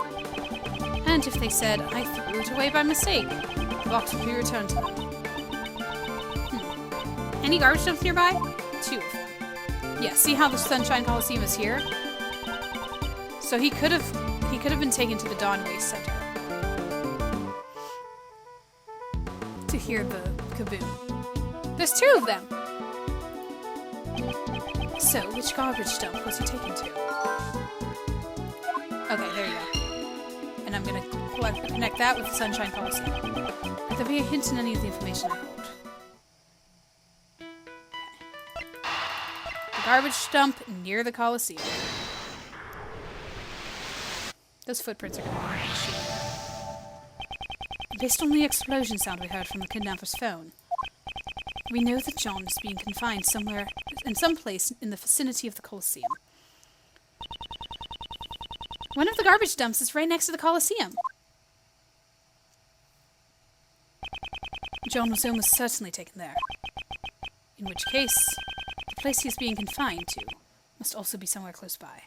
And if they said, I threw it away by mistake, the box would be returned to them. Any garbage dumps nearby? 2 of them. Yeah, see how the Sunshine Coliseum is here? So he could have been taken to the Dawn Waste Center to hear the kaboom. There's 2 of them! So, which garbage dump was he taken to? Okay, there you go. And I'm gonna connect that with the Sunshine Coliseum. Could there be a hint in any of the information I hold? Garbage dump near the Coliseum. Those footprints are going to be an issue. Based on the explosion sound we heard from the kidnapper's phone, we know that John is being confined somewhere, in some place in the vicinity of the Coliseum. One of the garbage dumps is right next to the Coliseum. John was almost certainly taken there. In which case, the place he is being confined to must also be somewhere close by.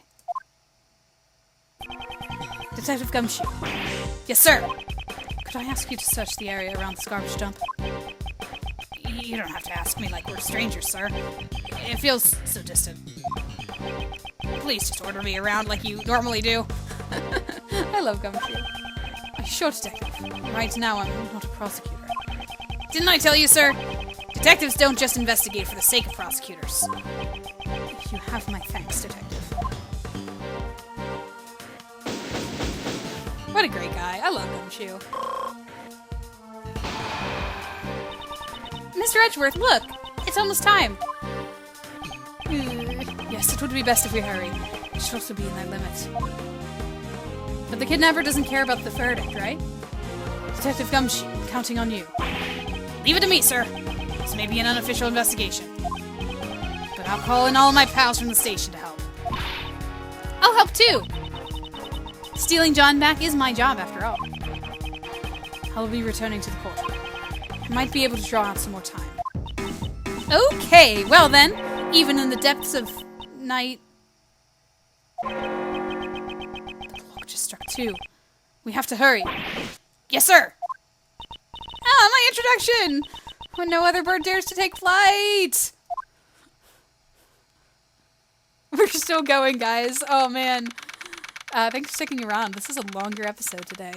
Detective Gumshoe. Yes, sir! Could I ask you to search the area around this garbage dump? You don't have to ask me like we're strangers, sir. It feels so distant. Please just order me around like you normally do. I love Gumshoe. Are you sure, Detective? Right now I'm not a prosecutor. Didn't I tell you, sir? Detectives don't just investigate for the sake of prosecutors. You have my thanks, Detective. What a great guy. I love Gumshoe. Mr. Edgeworth, look! It's almost time! Yes, it would be best if we hurry. It should also be in their limit. But the kidnapper doesn't care about the verdict, right? Detective Gumshoe, I'm counting on you. Leave it to me, sir. This may be an unofficial investigation. But I'll call in all of my pals from the station to help. I'll help too! Stealing John back is my job, after all. I'll be returning to the court. I might be able to draw out some more time. Okay, well then, even in the depths of night... The clock just struck 2. We have to hurry. Yes, sir! Ah, my introduction! When no other bird dares to take flight! We're still going, guys. Oh, man. Thanks for sticking around. This is a longer episode today.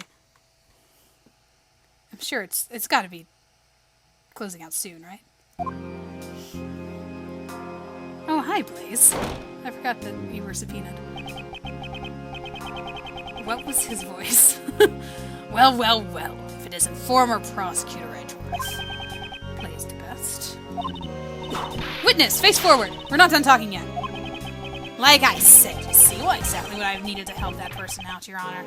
I'm sure it's got to be closing out soon, right? Oh, hi, Blaze. I forgot that you were subpoenaed. What was his voice? Well, well, well. If it isn't former prosecutor Edgeworth. Blaze the best. Witness, face forward. We're not done talking yet. Like I said, you see, well, exactly what I've needed to help that person out, Your Honor.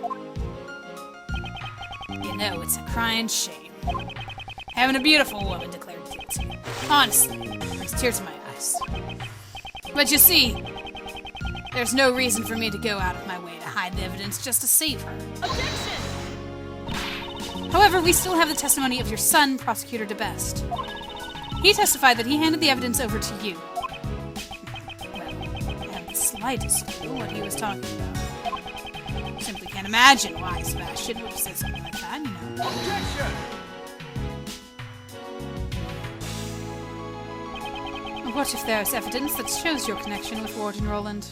You know, it's a crying shame. Having a beautiful woman declared guilty. Honestly, brings tears to my eyes. But you see, there's no reason for me to go out of my way to hide the evidence just to save her. Objection! However, we still have the testimony of your son, Prosecutor DeBest. He testified that he handed the evidence over to you. Slightest clue what he was talking about. Simply can't imagine why Sebastian would have said something like that, you know. Objection! What if there's evidence that shows your connection with Warden Roland?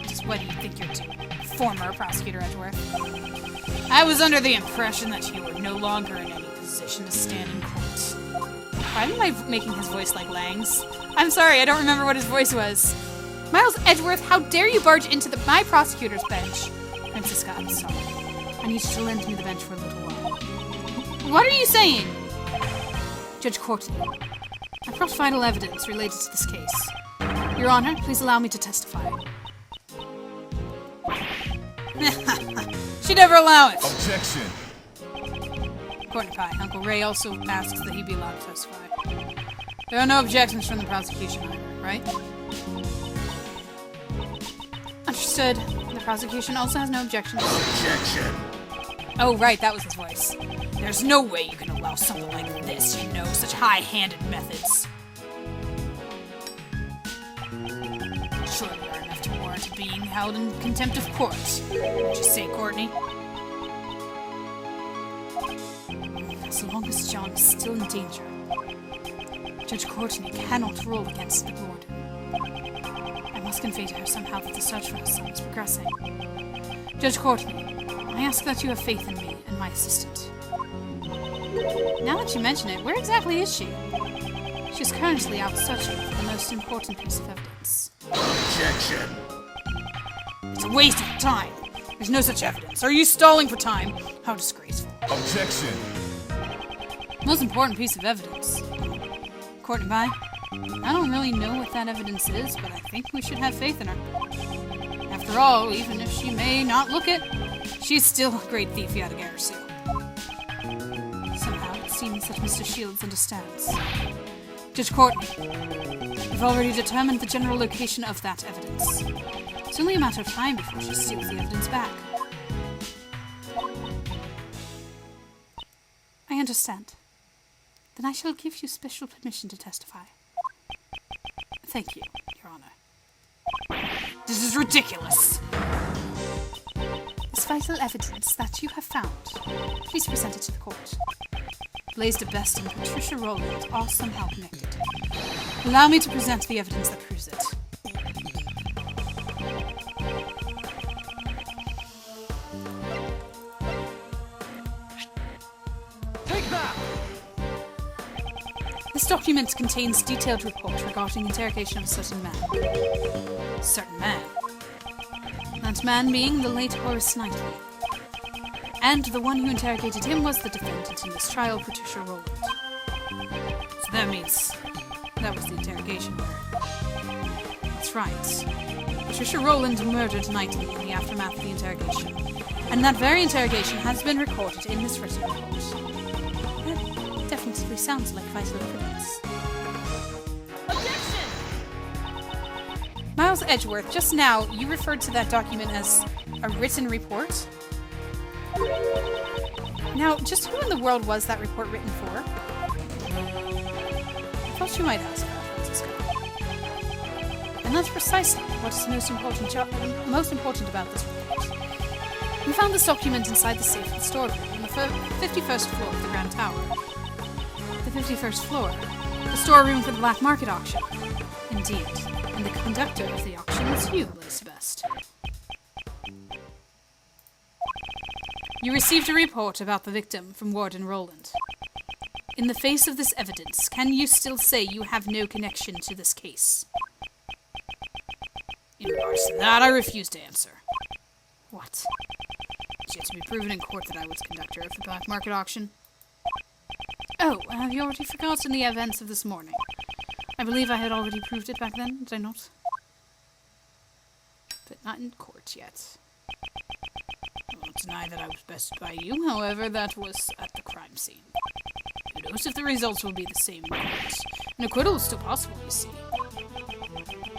Just what do you think you're doing, former Prosecutor Edgeworth? I was under the impression that you were no longer in any position to stand in court. Why am I making his voice like Lang's? I'm sorry, I don't remember what his voice was. Miles Edgeworth, how dare you barge into my prosecutor's bench? Francisca, I'm sorry. I need you to lend me the bench for a little while. What are you saying? Judge Courtney, I brought final evidence related to this case. Your Honor, please allow me to testify. She'd never allow it. Objection! Courtney Pye, Uncle Ray also asks that he be allowed to testify. There are no objections from the prosecution either, right? Understood. The prosecution also has no objections. Objection! Oh, right, that was his voice. There's no way you can allow something like this, you know, such high-handed methods. Surely they are enough to warrant being held in contempt of court. What'd you say, Courtney? As long as John is still in danger, Judge Courtney cannot rule against the warden. I must convey to her somehow that the search for her son is progressing. Judge Courtney, I ask that you have faith in me and my assistant. Now that you mention it, where exactly is she? She's currently out searching for the most important piece of evidence. Objection! It's a waste of time. There's no such evidence. Are you stalling for time? How disgraceful. Objection! Most important piece of evidence. Courtney Pye, I don't really know what that evidence is, but I think we should have faith in her. After all, even if she may not look it, she's still a great thief yet again, Sue. Somehow it seems that Mr. Shields understands. Judge Courtney, we've already determined the general location of that evidence. It's only a matter of time before she steals the evidence back. I understand. Then I shall give you special permission to testify. Thank you, Your Honor. This is ridiculous. This vital evidence that you have found, please present it to the court. Blaze DeBest and Patricia Rowland are somehow connected. Allow me to present the evidence that proves it. Take that! This document contains detailed report regarding interrogation of a certain man. Certain man? That man being the late Horace Knightley. And the one who interrogated him was the defendant in this trial, Patricia Rowland. So that means that was the interrogation order. That's right. Patricia Rowland murdered Knightley in the aftermath of the interrogation. And that very interrogation has been recorded in this written report. That definitely sounds like vital evidence. Miles Edgeworth, just now you referred to that document as a written report. Now, just who in the world was that report written for? I thought you might ask that, Francisco. And that's precisely what is most important about this report. We found this document inside the safe in the storeroom on the 51st floor of the Grand Tower. The 51st floor? The storeroom for the black market auction. Indeed. And the conductor of the auction is you, Lacebest. You received a report about the victim from Warden Rowland. In the face of this evidence, can you still say you have no connection to this case? In regards to that, I refuse to answer. What? It's yet to be proven in court that I was conductor of the black market auction. Oh, have you already forgotten the events of this morning? I believe I had already proved it back then, did I not? But not in court yet. I won't deny that I was bested by you, however, that was at the crime scene. Who knows if the results will be the same in court? An acquittal is still possible, you see.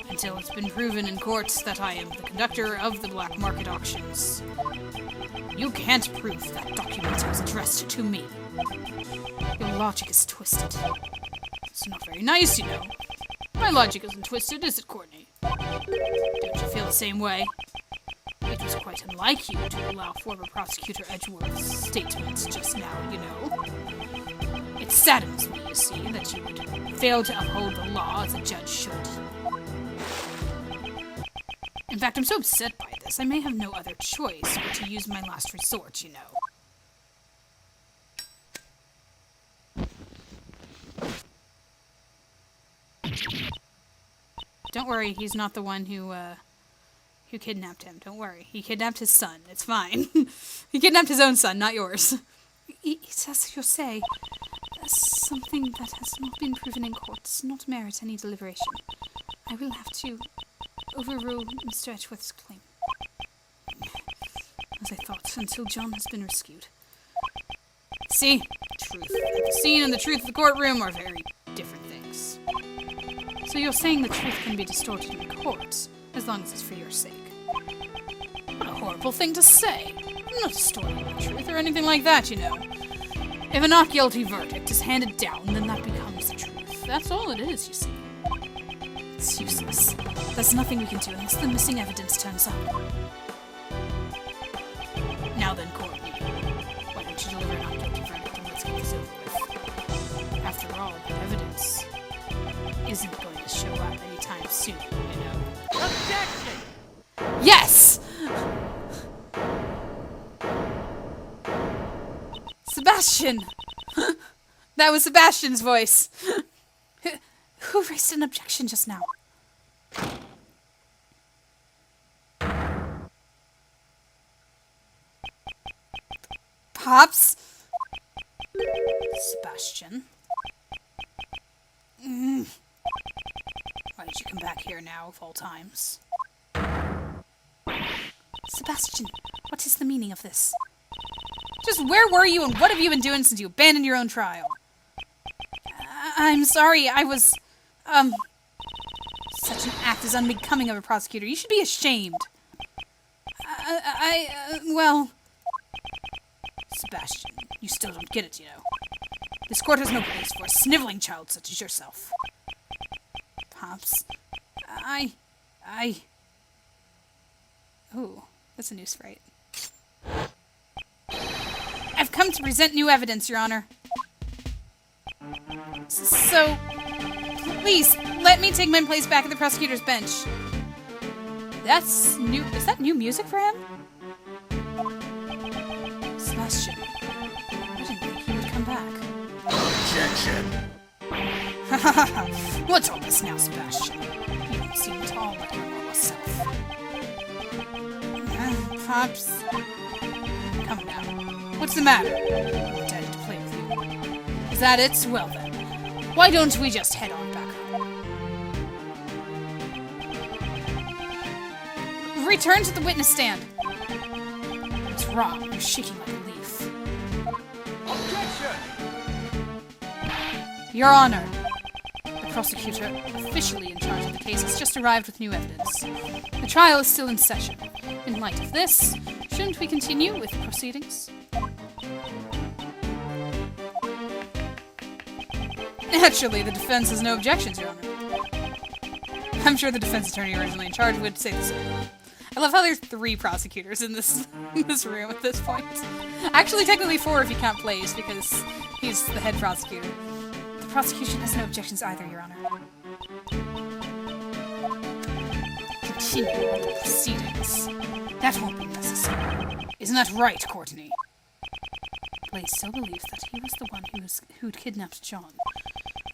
Until it's been proven in court that I am the conductor of the black market auctions. You can't prove that document was addressed to me. Your logic is twisted. It's not very nice, you know. My logic isn't twisted, is it, Courtney? Don't you feel the same way? It was quite unlike you to allow former Prosecutor Edgeworth's statements just now, you know. It saddens me, you see, that you would fail to uphold the law as a judge should. In fact, I'm so upset by this, I may have no other choice but to use my last resort, you know. Don't worry, he's not the one who kidnapped him. Don't worry. He kidnapped his son. It's fine. He kidnapped his own son, not yours. It's as you say. Something that has not been proven in court does not merit any deliberation. I will have to overrule Mr. Edgeworth's claim. As I thought, until John has been rescued. See, truth at the scene and the truth of the courtroom are very different things. So you're saying the truth can be distorted in court, as long as it's for your sake. What a horrible thing to say. I'm not distorting the truth or anything like that, you know. If a not guilty verdict is handed down, then that becomes the truth. That's all it is, you see. It's useless. There's nothing we can do unless the missing evidence turns up. Now then, Courtney, why don't you deliver a not guilty verdict and let's get this over with? After all, the evidence isn't going to show up anytime soon, you know. Objection! Yes! Sebastian! That was Sebastian's voice. Who raised an objection just now? Pops? Sebastian? Why did you come back here now, of all times? Sebastian, what is the meaning of this? Just where were you and what have you been doing since you abandoned your own trial? I'm sorry, I was, such an act is unbecoming of a prosecutor. You should be ashamed. Well... Sebastian, you still don't get it, you know. This court has no place for a sniveling child such as yourself. Pops, Ooh, that's a new sprite. I've come to present new evidence, Your Honor. So, please, let me take my place back at the prosecutor's bench. That's new. Is that new music for him? Sebastian, I didn't think he would come back. Objection! What's all this now, Sebastian? You don't seem at all like your normal self. Pops, come now. What's the matter? I'm ready to play with you. Is that it? Well then, why don't we just head on back home? return to the witness stand. It's raw. You're shaking like a leaf. Objection! Your Honor. The prosecutor, officially in charge of the case, has just arrived with new evidence. The trial is still in session. In light of this, shouldn't we continue with proceedings? Naturally, the defense has no objections, Your Honor. I'm sure the defense attorney originally in charge would say the same. I love how there's 3 prosecutors in this room at this point. Actually, technically 4 if you count Blaze, because he's the head prosecutor. The prosecution has no objections either, Your Honor. Continue with the proceedings. That won't be necessary. Isn't that right, Courtney? Blaze still believes that he was the one who'd kidnapped John.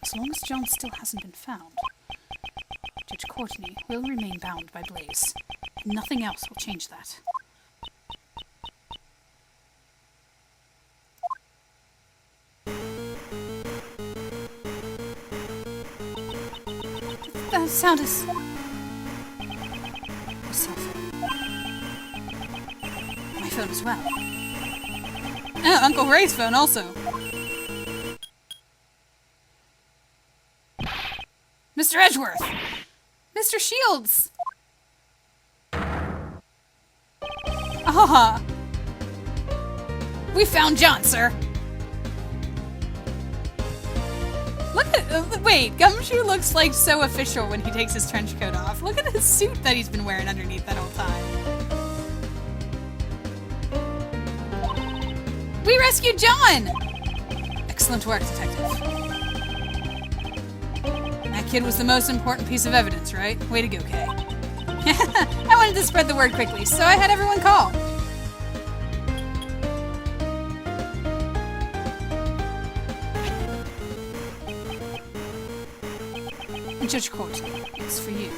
As long as John still hasn't been found, Judge Courtney will remain bound by Blaze. Nothing else will change that. That sound is... your cell phone. My phone as well. Oh, Uncle Ray's phone also. Mr. Edgeworth! Mr. Shields! Ah! We found John, sir! Look at... wait, Gumshoe looks like so official when he takes his trench coat off. Look at his suit that he's been wearing underneath that whole time. We rescued John! Excellent work, Detective. That kid was the most important piece of evidence, right? Way to go, Kay. I wanted to spread the word quickly, so I had everyone call. Judge Courtney, it's for you.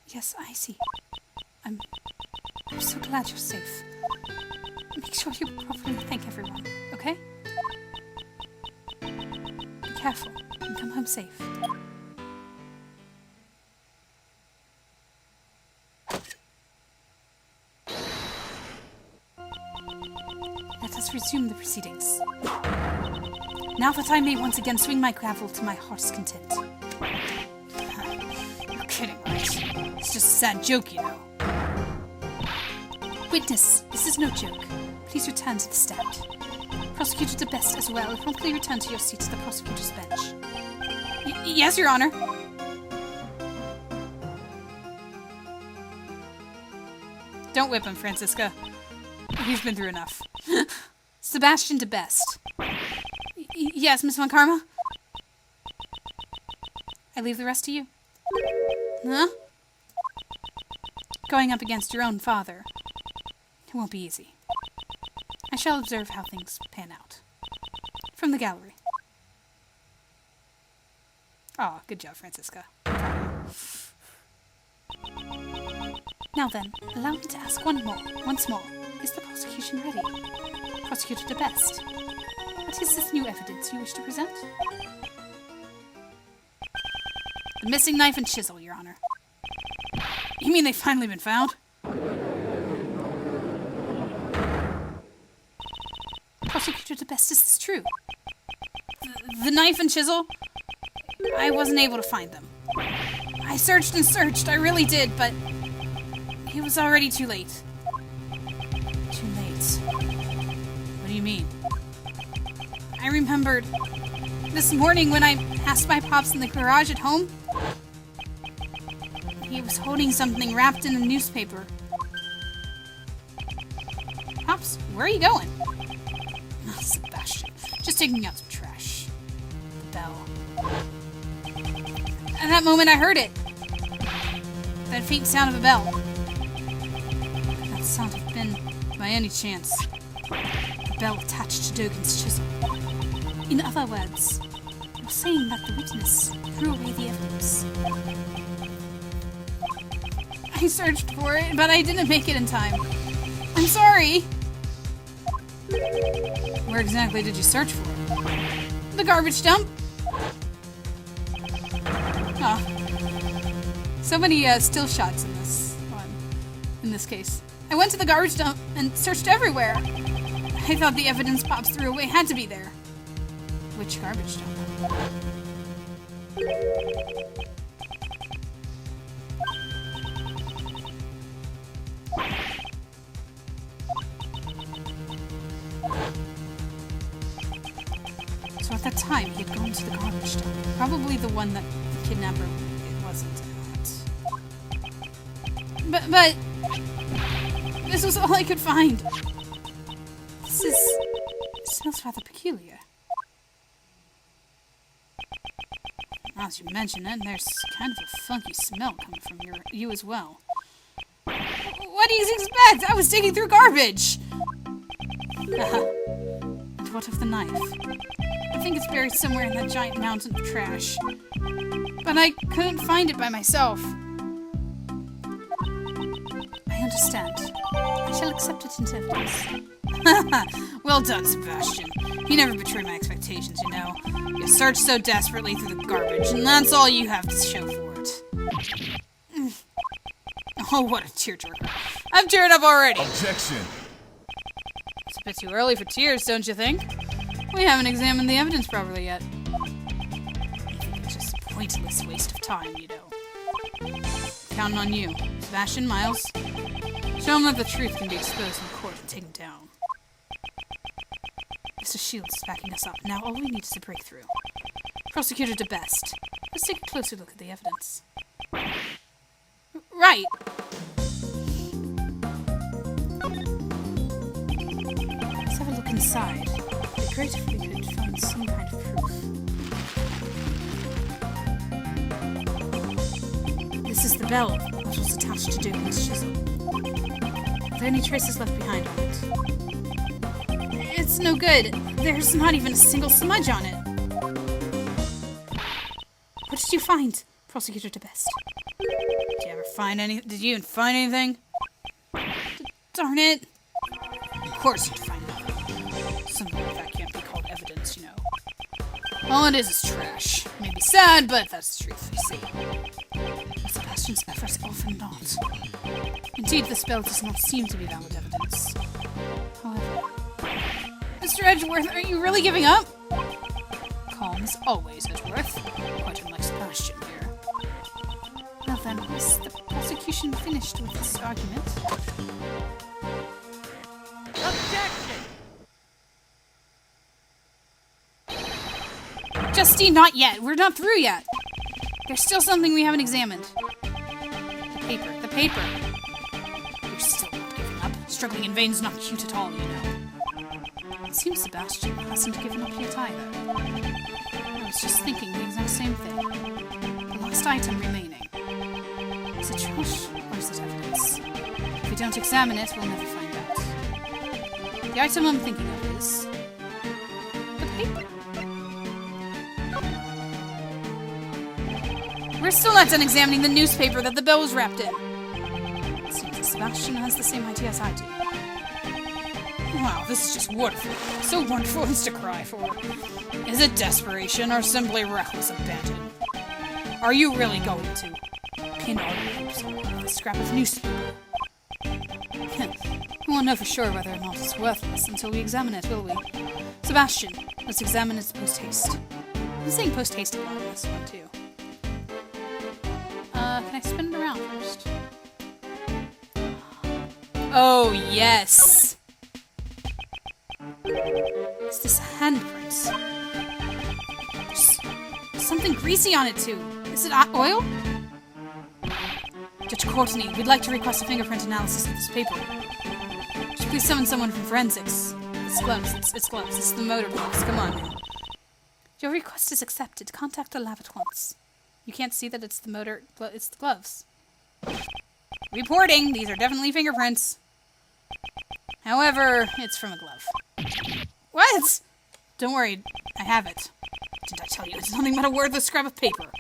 Yes, I see. I'm so glad you're safe. Make sure you properly thank everyone, okay? Be careful and come home safe. Let us resume the proceedings. Now that I may once again swing my gavel to my heart's content. You're kidding, right? It's just a sad joke, you know. Witness, this is no joke. Please return to the stand. Prosecutor De Best as well. Promptly return to your seat at the prosecutor's bench. Yes, Your Honor. Don't whip him, Francisca. He's been through enough. Sebastian De Best. Yes, Miss Von Karma? I leave the rest to you. Huh? Going up against your own father. It won't be easy. I shall observe how things pan out. From the gallery. Aw, good job, Francisca. Now then, allow me to ask once more. Is the prosecution ready? Prosecutor De Best, what is this new evidence you wish to present? The missing knife and chisel, Your Honor. You mean they've finally been found? Prosecutor De Best, is this true? The knife and chisel? I wasn't able to find them. I searched and searched, I really did, but it was already too late. Too late? What do you mean? I remembered this morning when I asked my pops in the garage at home. He was holding something wrapped in a newspaper. Pops, where are you going? Oh, Sebastian, just taking out some trash. The bell. At that moment I heard it. That faint sound of a bell. Could that sound have been, by any chance, the bell attached to Dogen's chisel? In other words, you're saying that the witness threw away the evidence. I searched for it, but I didn't make it in time. I'm sorry! Where exactly did you search for it? The garbage dump! So many still shots in this one. In this case. I went to the garbage dump and searched everywhere. I thought the evidence Pops threw away had to be there. Which garbage dump? So at that time, he had gone to the garbage dump. Probably the one that the kidnapper wasn't at. But this was all I could find. It smells rather peculiar. As you mention it, there's kind of a funky smell coming from you as well. What do you expect? I was digging through garbage! And what of the knife? I think it's buried somewhere in that giant mountain of trash. But I couldn't find it by myself. I understand. I shall accept it into evidence. Well done, Sebastian. You never betrayed my expectations, you know. You searched so desperately through the garbage, and that's all you have to show for it. Oh, what a tearjerker. I'm tearing up already. Objection. It's a bit too early for tears, don't you think? We haven't examined the evidence properly yet. I think it's just a pointless waste of time, you know. Counting on you. Sebastian, Miles. Show them that the truth can be exposed in court and taken down. Mr. Shields is backing us up. Now all we need is a breakthrough. Prosecutor DeBest, let's take a closer look at the evidence. Right! Let's have a look inside. It'd be great if we could find some kind of proof. This is the bell that was attached to Douglas chisel. Are there any traces left behind on it? It's no good. There's not even a single smudge on it. What did you find, Prosecutor DeBest? Did you even find anything? Darn it. Of course you'd find nothing. Something like that can't be called evidence, you know. All it is trash. Maybe sad, but that's the truth, you see. Sebastian's efforts all for naught. Indeed, the spell does not seem to be valid evidence. However... Mr. Edgeworth, are you really giving up? Calm as always, Edgeworth. Quite unlike Sebastian here. Well then, is the prosecution finished with this argument? Objection. Justine, not yet. We're not through yet. There's still something we haven't examined. The paper. You're still not giving up. Struggling in vain's not cute at all, you know. It seems Sebastian hasn't given up yet either. I was just thinking the exact same thing. The last item remaining. Is it trash or is it evidence? If we don't examine it, we'll never find out. The item I'm thinking of is... the paper. We're still not done examining the newspaper that the bell was wrapped in. It seems that Sebastian has the same idea as I do. Wow, this is just wonderful. So wonderful it's to cry for. Is it desperation or simply reckless abandon? Are you really going to pin all your hopes on this scrap of newspaper? We won't know for sure whether or not it's worthless until we examine it, will we? Sebastian, let's examine it post-haste. I'm saying post-haste a lot in this one, too. Can I spin it around first? Oh, yes! It's this handprint. There's something greasy on it, too. Is it oil? Judge Courtney, we'd like to request a fingerprint analysis of this paper. Would you please summon someone from forensics? It's gloves. It's gloves. It's the motor gloves. Come on. Your request is accepted. Contact the lab at once. You can't see that it's the motor... it's the gloves. Reporting! These are definitely fingerprints. However, it's from a glove. What? Don't worry, I have it. Didn't I tell you it's nothing but a worthless scrap of paper?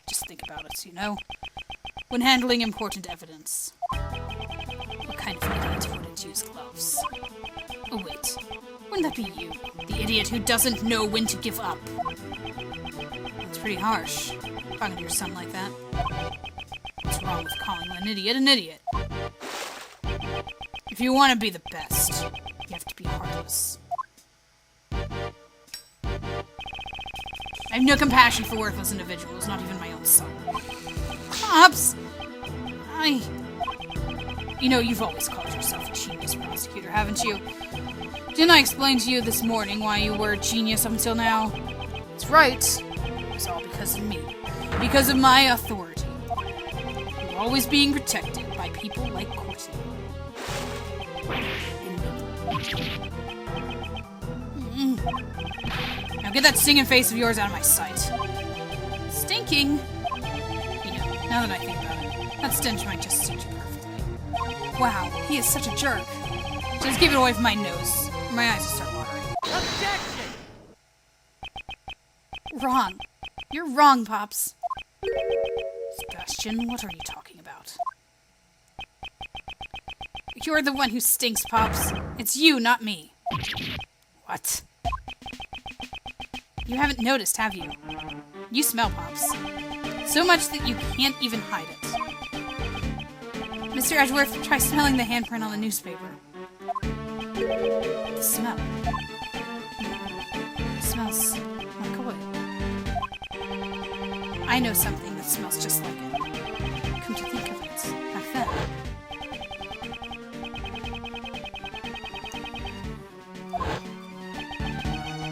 Just think about it, you know? When handling important evidence. What kind of idiot wouldn't use gloves? Oh wait, wouldn't that be you? The idiot who doesn't know when to give up. It's pretty harsh. talking to your son like that. What's wrong with calling an idiot an idiot? If you want to be the best, you have to be heartless. I have no compassion for worthless individuals, not even my own son. Pops! You know, you've always called yourself a genius prosecutor, haven't you? Didn't I explain to you this morning why you were a genius up until now? That's right. It was all because of me. Because of my authority. You're always being protected by people like Courtney. Now get that stinging face of yours out of my sight. Stinking? You know, now that I think about it, that stench might just suit you perfectly. Wow, he is such a jerk. Just keep it away from my nose, or my eyes will start watering. Objection! Wrong. You're wrong, Pops. Sebastian, what are you talking about? You're the one who stinks, Pops. It's you, not me. What? You haven't noticed, have you? You smell, Pops. So much that you can't even hide it. Mr. Edgeworth, try smelling the handprint on the newspaper. The smell. It smells like oil. I know something that smells just like it. Come to think of it, like that.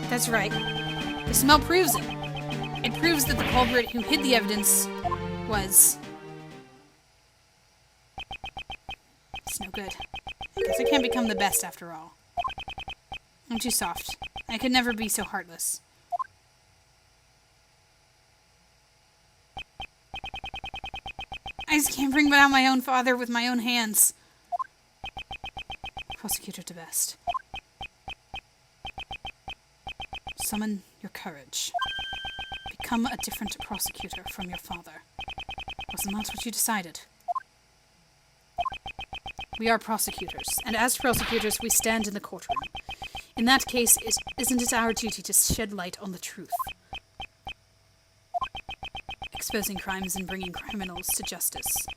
That's right. The smell proves it. It proves that the culprit who hid the evidence was... It's no good. I guess I can't become the best after all. I'm too soft. I could never be so heartless. I just can't bring down my own father with my own hands. Prosecutor DeBest. Summon your courage. Become a different prosecutor from your father. Wasn't that what you decided? We are prosecutors, and as prosecutors we stand in the courtroom. In that case, isn't it our duty to shed light on the truth? Exposing crimes and bringing criminals to justice.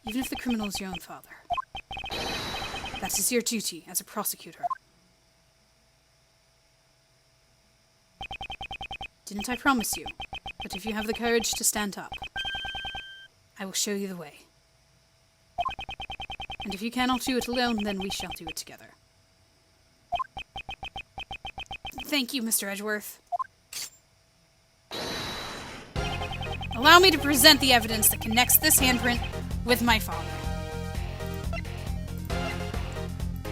Even if the criminal is your own father. That is your duty as a prosecutor. Didn't I promise you that if you have the courage to stand up, I will show you the way. And if you cannot do it alone, then we shall do it together. Thank you, Mr. Edgeworth. Allow me to present the evidence that connects this handprint with my father.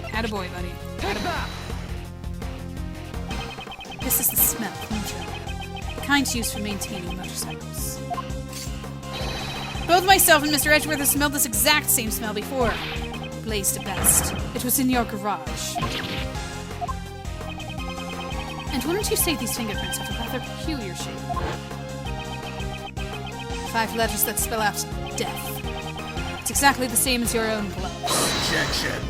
Attaboy, buddy. Attaboy. This is the smell from the trailer. The kind used for maintaining motorcycles. Both myself and Mr. Edgeworth have smelled this exact same smell before. Blaze DeBest. It was in your garage. And wouldn't you say these fingerprints have a rather peculiar shape? 5 letters that spell out death. It's exactly the same as your own gloves. Objection!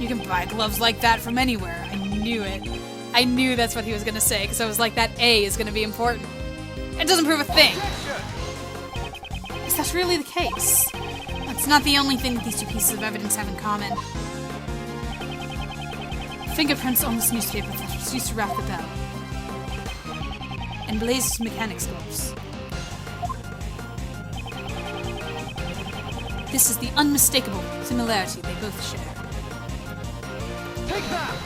You can buy gloves like that from anywhere. I knew it. I knew that's what he was going to say, because I was like, that A is going to be important. It doesn't prove a thing. Is that really the case? That's not the only thing that these two pieces of evidence have in common. Fingerprints on this newspaper that was used to wrap the bell. And Blaze's mechanic's gloves. This is the unmistakable similarity they both share. Take that!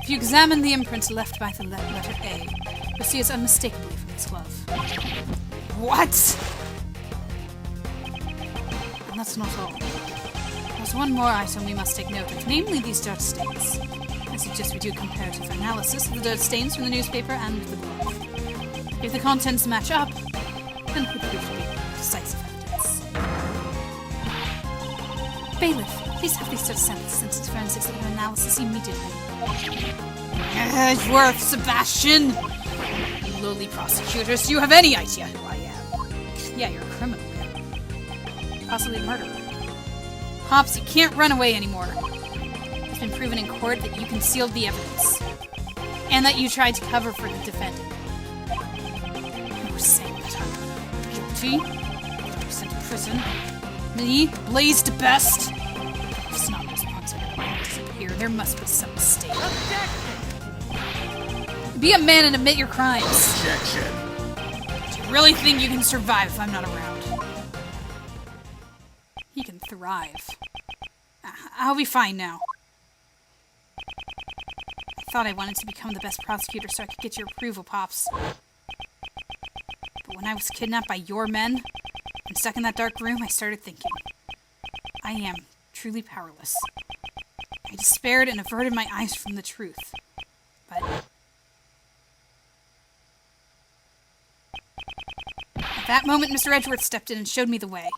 If you examine the imprint left by the letter A, you'll see it's unmistakably from this glove. What? And that's not all. There's one more item we must take note of, namely these dirt stains. I suggest we do a comparative analysis of the dirt stains from the newspaper and the glove. If the contents match up, then it would prove to be decisive evidence. Bailiff, please have these dirt samples sent to forensics for analysis immediately. Edgeworth, Sebastian! You lowly prosecutors, do you have any idea who I am? Yeah, you're a criminal, man. Possibly a murderer. Pops, you can't run away anymore. It's been proven in court that you concealed the evidence. and that you tried to cover for the defendant. You were saying that I'm guilty? You were sent to prison? Me, Blaze the Best? It's not responsible. Disappear. There must be some mistake. Be a man and admit your crimes. Objection. Do you really think you can survive if I'm not around? He can thrive. I'll be fine now. I thought I wanted to become the best prosecutor so I could get your approval, Pops. But when I was kidnapped by your men and stuck in that dark room, I started thinking, I am truly powerless. I despaired and averted my eyes from the truth. But at that moment, Mr. Edgeworth stepped in and showed me the way.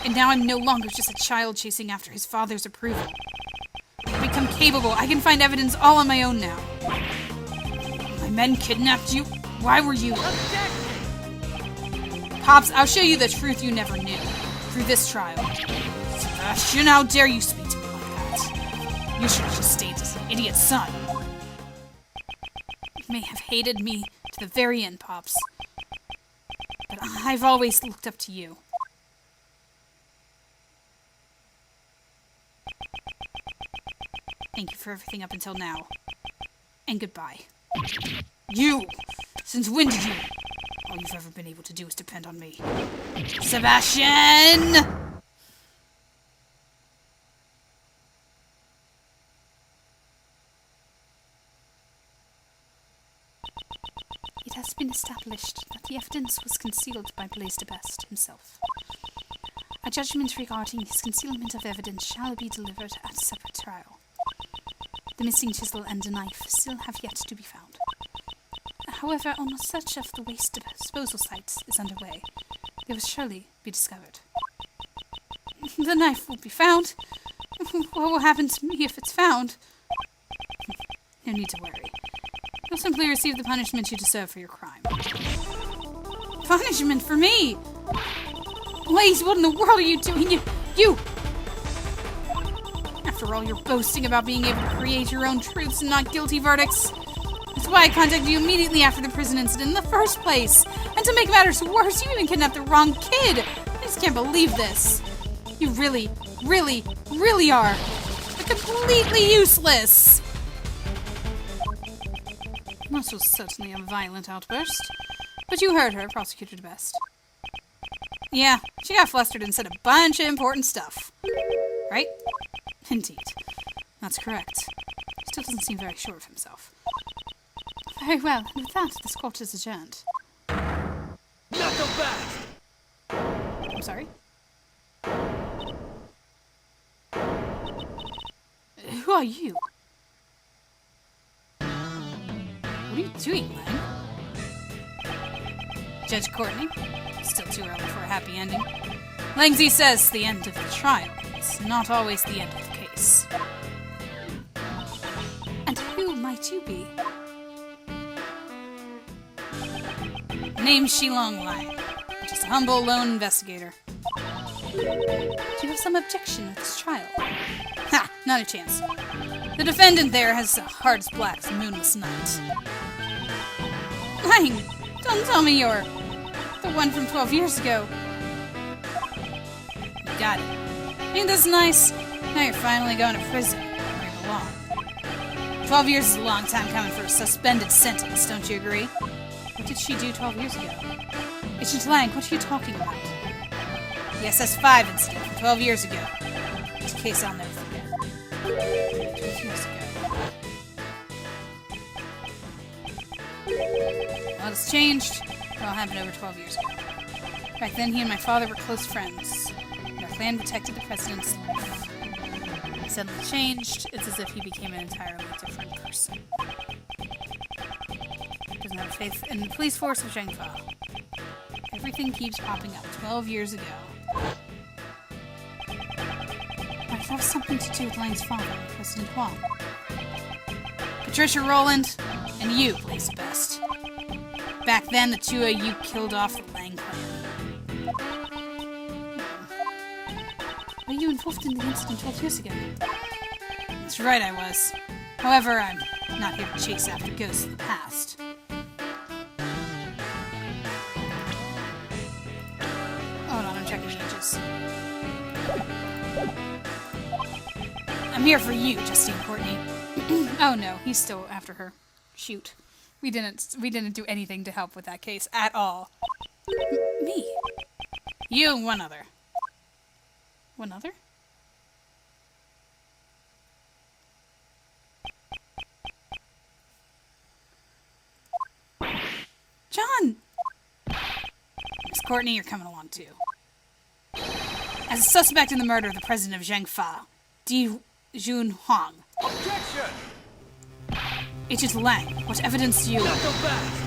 And now I'm no longer just a child chasing after his father's approval. I've become capable. I can find evidence all on my own now. My men kidnapped you. Why were you... Pops, I'll show you the truth you never knew. Through this trial. Sebastian, how dare you speak to me like that? You should have just stayed as an idiot's son. You may have hated me to the very end, Pops. But I've always looked up to you. Thank you for everything up until now. And goodbye. You! Since when did you... All you've ever been able to do is depend on me. Sebastian! It has been established that the evidence was concealed by Blaze the Best himself. A judgment regarding his concealment of evidence shall be delivered at a separate trial. The missing chisel and a knife still have yet to be found. However, on a search of the waste disposal sites is underway, they will surely be discovered. The knife will be found. What will happen to me if it's found? No need to worry. You'll simply receive the punishment you deserve for your crime. Punishment for me? Blaze, what in the world are you doing? You! After all your boasting about being able to create your own truths and not guilty verdicts. That's why I contacted you immediately after the prison incident in the first place. And to make matters worse, you even kidnapped the wrong kid. I just can't believe this. You really, really, really are completely useless. This was certainly a violent outburst. But you heard her, Prosecutor the Best. Yeah, she got flustered and said a bunch of important stuff. Right? Indeed. That's correct. He still doesn't seem very sure of himself. Very well, and with that, this court is adjourned. Not so fast! I'm sorry? Who are you? What are you doing, Lang? Judge Courtney? Still too early for a happy ending. Langzy says the end of the trial is not always the end of the case. And who might you be? Name's Shilong Lang. Just a humble, lone investigator. Do you have some objection with this trial? Ha! Not a chance. The defendant there has a heart as black as a moonless night. Lang! Don't tell me you're the one from 12 years ago. You got it. Ain't this nice? Now you're finally going to prison, where you belong. 12 years is a long time coming for a suspended sentence, don't you agree? What did she do 12 years ago? Agent Lang, what are you talking about? The SS5 incident from 12 years ago. It's a case I'll never forget. 12 years ago. Well, it's changed. It all happened over 12 years ago. Back then, he and my father were close friends. Our clan protected the president's life. He suddenly changed. It's as if he became an entirely different person. Doesn't have faith in the police force of Zhengfa. Everything keeps popping up 12 years ago. Might have something to do with Lang's father, President Huang. Patricia Rowland, and you, Blaze the Best. Back then, the two of you killed off the Lang clan. Were you involved in the incident 12 years ago? That's right, I was. However, I'm not here to chase after ghosts of the past. Hold on, I'm checking ages. I'm here for you, Justine Courtney. Oh no, he's still after her. Shoot. We didn't do anything to help with that case at all. Me? You and one other. One other? John! Miss Courtney, you're coming along too. As a suspect in the murder of the president of Zhengfa, Di Junhuang. Objection! Agent Lang, what evidence do you... Not so fast!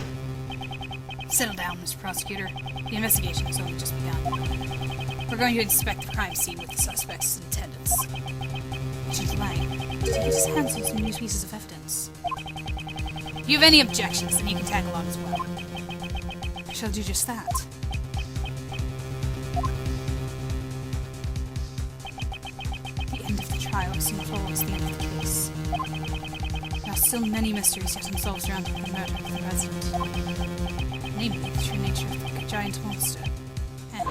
Settle down, Mr. Prosecutor. The investigation has only just begun. We're going to inspect the crime scene with the suspects in attendance. Agent Lang, did he get his hands on some new pieces of evidence? If you have any objections, then you can tag along as well. I shall do just that. The end of the trial soon follows the end of the case. There are still many mysteries yet unsolved surrounding the murder of the president. Namely, the true nature of the giant monster. And...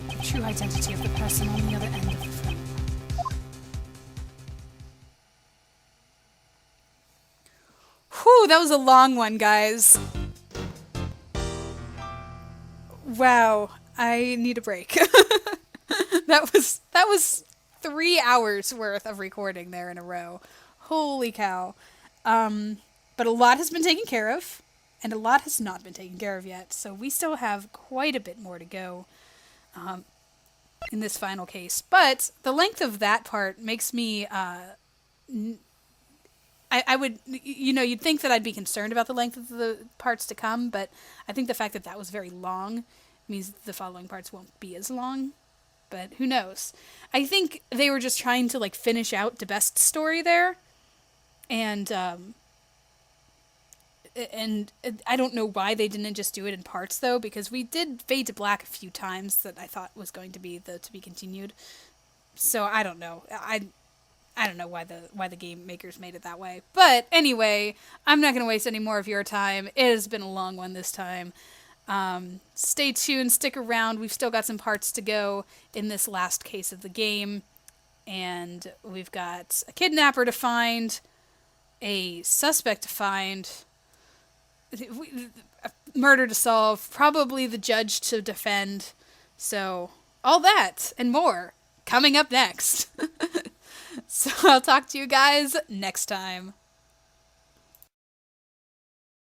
the true identity of the person on the other end of the phone. Whew, that was a long one, guys. Wow, I need a break. That was 3 hours worth of recording there in a row. Holy cow. But a lot has been taken care of, and a lot has not been taken care of yet. So we still have quite a bit more to go in this final case. But the length of that part makes me... I would, you know, you'd think that I'd be concerned about the length of the parts to come, but I think the fact that that was very long means the following parts won't be as long. But who knows? I think they were just trying to, like, finish out the best story there. And I don't know why they didn't just do it in parts, though, because we did fade to black a few times that I thought was going to be the to be continued. So I don't know. I don't know why the game makers made it that way. But anyway, I'm not going to waste any more of your time. It has been a long one this time. Stay tuned, stick around. We've still got some parts to go in this last case of the game. And we've got a kidnapper to find, a suspect to find, a murder to solve, probably the judge to defend. So, all that and more coming up next. So I'll talk to you guys next time.